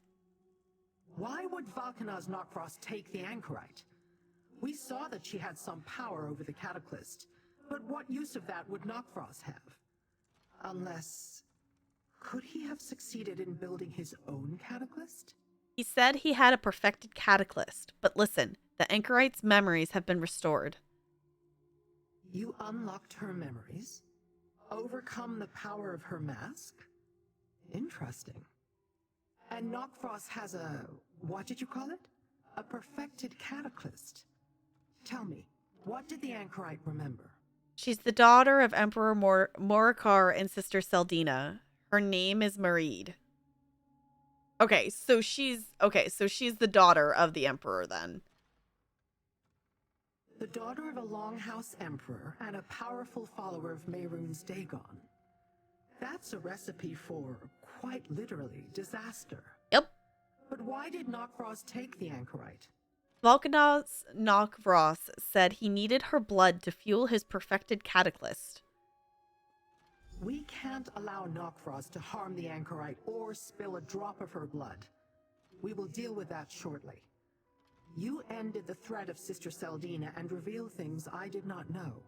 Why would Valkanos Nokvraz take the anchorite? We saw that she had some power over the Cataclysm, but what use of that would Nokvraz have? Unless... could he have succeeded in building his own Cataclysm? He said he had a perfected Cataclysm, but listen, the anchorite's memories have been restored. You unlocked her memories? Overcome the power of her mask? Interesting. And Nokvraz has a... what did you call it? A perfected Cataclysm. Tell me, what did the anchorite remember? She's the daughter of Emperor Morikar and Sister Seldina. Her name is Mareed. Okay, so she's the daughter of the Emperor then. The daughter of a Longhouse Emperor and a powerful follower of Mehrunes Dagon. That's a recipe for, quite literally, disaster. Yep. But why did Nokvraz take the anchorite? Valkanos Nokvraz said he needed her blood to fuel his perfected Cataclysm. We can't allow Nokvraz to harm the anchorite or spill a drop of her blood. We will deal with that shortly. You ended the threat of Sister Seldina and revealed things I did not know.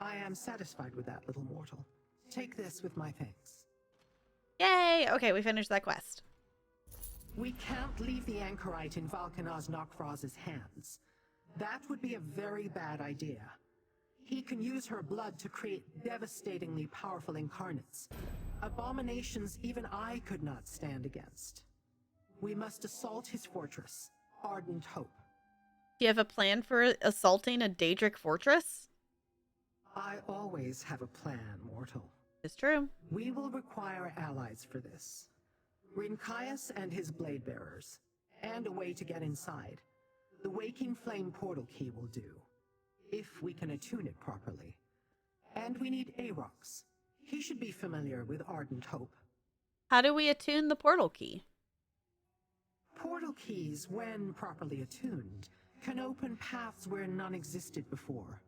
I am satisfied with that, little mortal. Take this with my thanks. Yay! Okay, we finished that quest. We can't leave the anchorite in Valkanos Nokvraz's hands. That would be a very bad idea. He can use her blood to create devastatingly powerful incarnates. Abominations even I could not stand against. We must assault his fortress, Ardent Hope. Do you have a plan for assaulting a Daedric fortress? I always have a plan, mortal. It's true. We will require allies for this. Rinkaius and his blade bearers, and a way to get inside. The Waking Flame portal key will do, if we can attune it properly. And we need Aarox. He should be familiar with Ardent Hope. How do we attune the portal key? Portal keys, when properly attuned, can open paths where none existed before.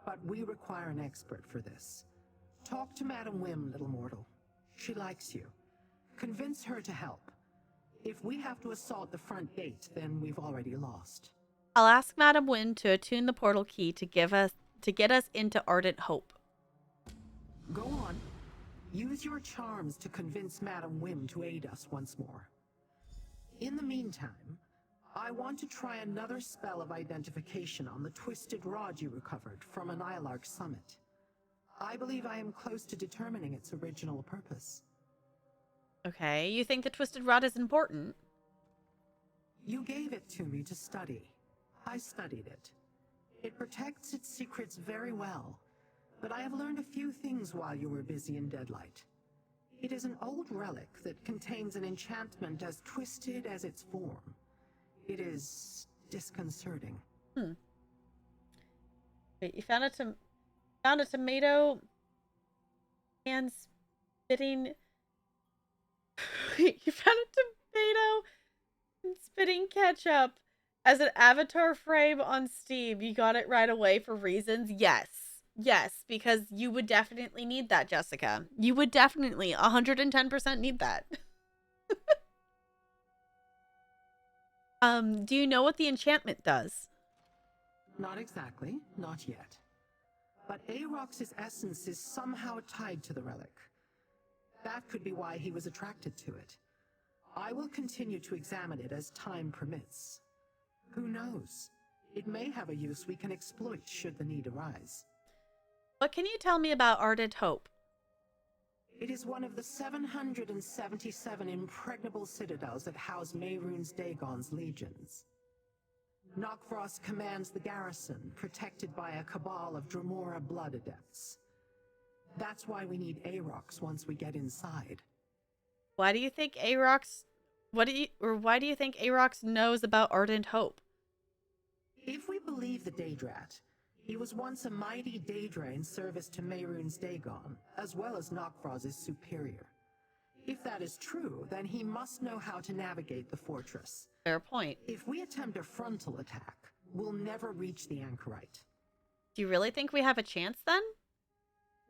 But we require an expert for this. Talk to Madam Wim, little mortal. She likes you. Convince her to help. If we have to assault the front gate, then we've already lost. I'll ask Madam Wynn to attune the portal key to get us into Ardent Hope. Go on. Use your charms to convince Madam Wim to aid us once more. In the meantime, I want to try another spell of identification on the twisted rod you recovered from an Ilark summit. I believe I am close to determining its original purpose. Okay, you think the twisted rod is important? You gave it to me to study. I studied it. It protects its secrets very well, but I have learned a few things while you were busy in Deadlight. It is an old relic that contains an enchantment as twisted as its form. It is disconcerting. Wait, you found a tomato and spitting... You found a tomato and spitting ketchup as an avatar frame on Steam. You got it right away for reasons? Yes. Yes, because you would definitely need that, Jessica. You would definitely 110% need that. Do you know what the enchantment does? Not exactly, not yet. But Aarox's essence is somehow tied to the relic. That could be why he was attracted to it. I will continue to examine it as time permits. Who knows? It may have a use we can exploit should the need arise. What can you tell me about Ardent Hope? It is one of the 777 impregnable citadels that house Mehrunes Dagon's legions. Knockfrost commands the garrison, protected by a cabal of Dremora blood adepts. That's why we need Aarox once we get inside. Why do you think Aarox... why do you think Aarox knows about Ardent Hope? If we believe the Daedrat, he was once a mighty Daedra in service to Mehrunes Dagon, as well as Knockfrost's superior. If that is true, then he must know how to navigate the fortress. Fair point. If we attempt a frontal attack, we'll never reach the Anchorite. Do you really think we have a chance then?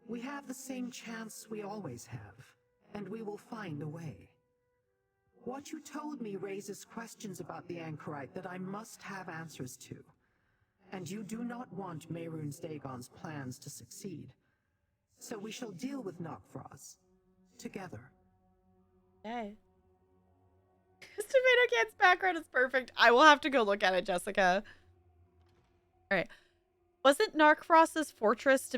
We have the same chance we always have, and we will find a way. What you told me raises questions about the Anchorite that I must have answers to. And you do not want Mehrunes Dagon's plans to succeed. So we shall deal with Knockfrost together. Okay. Tomato Cat's background is perfect. I will have to go look at it, Jessica. All right. Wasn't Knockfrost's fortress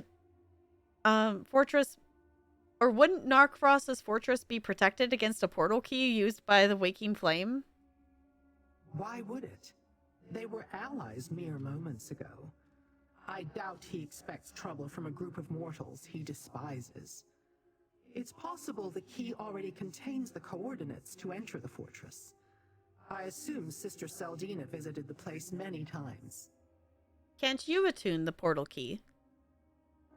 or wouldn't Knockfrost's fortress be protected against a portal key used by the Waking Flame? Why would it? They were allies mere moments ago. I doubt he expects trouble from a group of mortals he despises. It's possible the key already contains the coordinates to enter the fortress. I assume Sister Seldina visited the place many times. Can't you attune the portal key?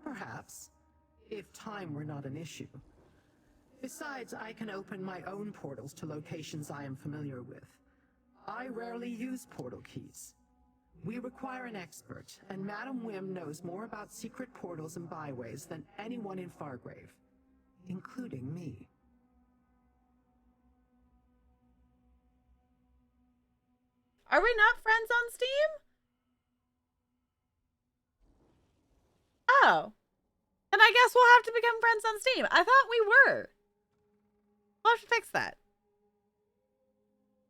Perhaps, if time were not an issue. Besides, I can open my own portals to locations I am familiar with. I rarely use portal keys. We require an expert, and Madam Wim knows more about secret portals and byways than anyone in Fargrave, including me. Are we not friends on Steam? Oh. Then I guess we'll have to become friends on Steam. I thought we were. We'll have to fix that.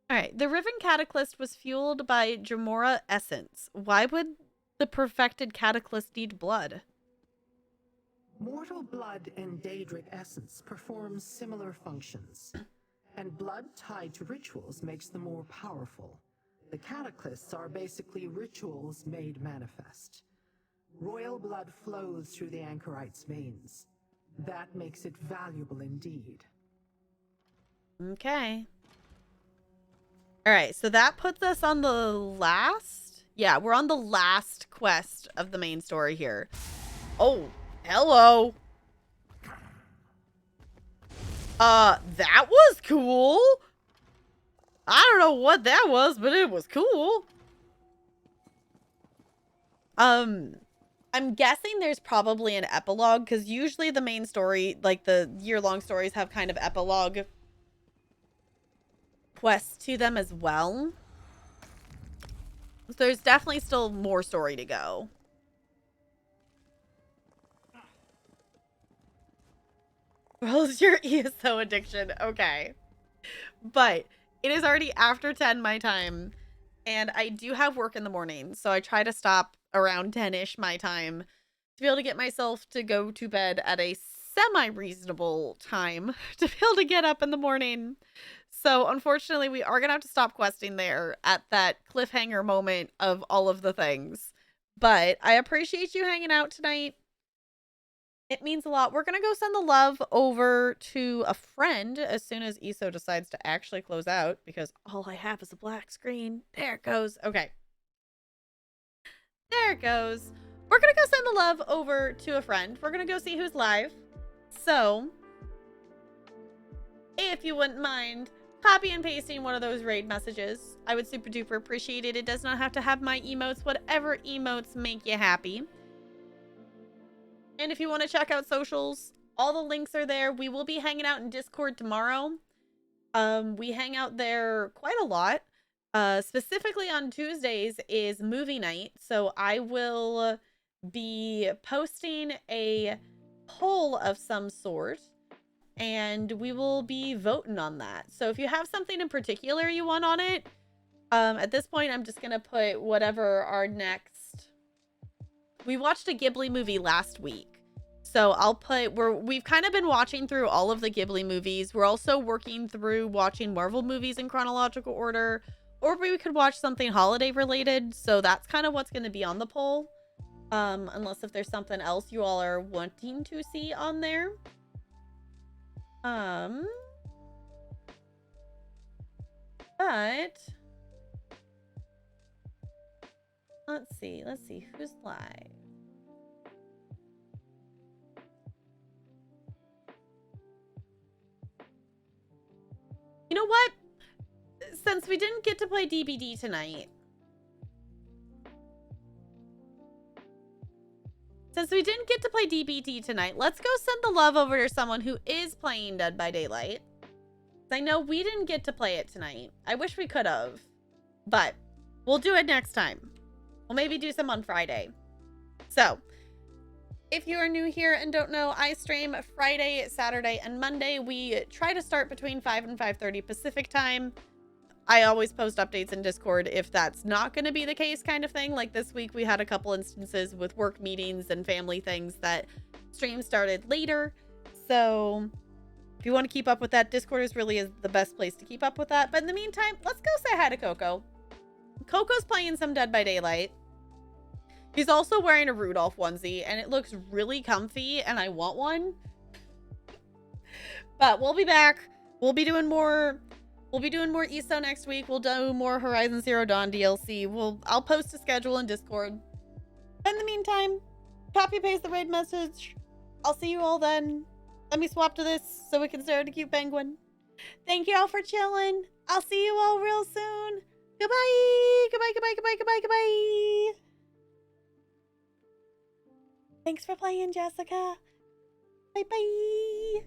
Alright, the Riven Cataclysm was fueled by Dremora essence. Why would the perfected Cataclysm need blood? Mortal blood and Daedric essence perform similar functions, and blood tied to rituals makes them more powerful. The Cataclysms are basically rituals made manifest. Royal blood flows through the Anchorite's veins. That makes it valuable indeed. Okay. Alright, so that puts us on the last... Yeah, we're on the last quest of the main story here. Oh, hello. That was cool. I don't know what that was, but it was cool. I'm guessing there's probably an epilogue, because usually the main story, like the year-long stories, have kind of epilogue quests to them as well. So there's definitely still more story to go. Where's your ESO addiction? Okay. But it is already after 10 my time, and I do have work in the morning, so I try to stop around 10-ish my time to be able to get myself to go to bed at a semi-reasonable time to be able to get up in the morning. So unfortunately, we are going to have to stop questing there at that cliffhanger moment of all of the things. But I appreciate you hanging out tonight. It means a lot. We're going to go send the love over to a friend as soon as ESO decides to actually close out, because all I have is a black screen. There it goes. Okay. There it goes. We're going to go send the love over to a friend. We're going to go see who's live. So, if you wouldn't mind copy and pasting one of those raid messages, I would super duper appreciate it. It does not have to have my emotes. Whatever emotes make you happy. And if you want to check out socials, all the links are there. We will be hanging out in Discord tomorrow. We hang out there quite a lot. Specifically on Tuesdays is movie night. So I will be posting a poll of some sort and we will be voting on that. So if you have something in particular you want on it, at this point, I'm just gonna put whatever our next. We watched a Ghibli movie last week, so I'll put we've kind of been watching through all of the Ghibli movies. We're also working through watching Marvel movies in chronological order, or we could watch something holiday related. So that's kind of what's going to be on the poll. Unless if there's something else you all are wanting to see on there. But let's see who's live. You know what? Since we didn't get to play DBD tonight, let's go send the love over to someone who is playing Dead by Daylight. I know we didn't get to play it tonight. I wish we could have, but we'll do it next time. We'll maybe do some on Friday. So, if you are new here and don't know, I stream Friday, Saturday, and Monday. We try to start between 5 and 5:30 Pacific time. I always post updates in Discord if that's not going to be the case, kind of thing. Like this week, we had a couple instances with work meetings and family things that stream started later. So if you want to keep up with that, Discord is the best place to keep up with that. But in the meantime, let's go say hi to Coco. Coco's playing some Dead by Daylight. He's also wearing a Rudolph onesie, and it looks really comfy, and I want one. But we'll be back. We'll be doing more ESO next week. We'll do more Horizon Zero Dawn DLC. I'll post a schedule in Discord. In the meantime, copy paste the raid message. I'll see you all then. Let me swap to this so we can stare at a cute penguin. Thank you all for chilling. I'll see you all real soon. Goodbye. Goodbye, goodbye, goodbye, goodbye, goodbye. Thanks for playing, Jessica. Bye-bye.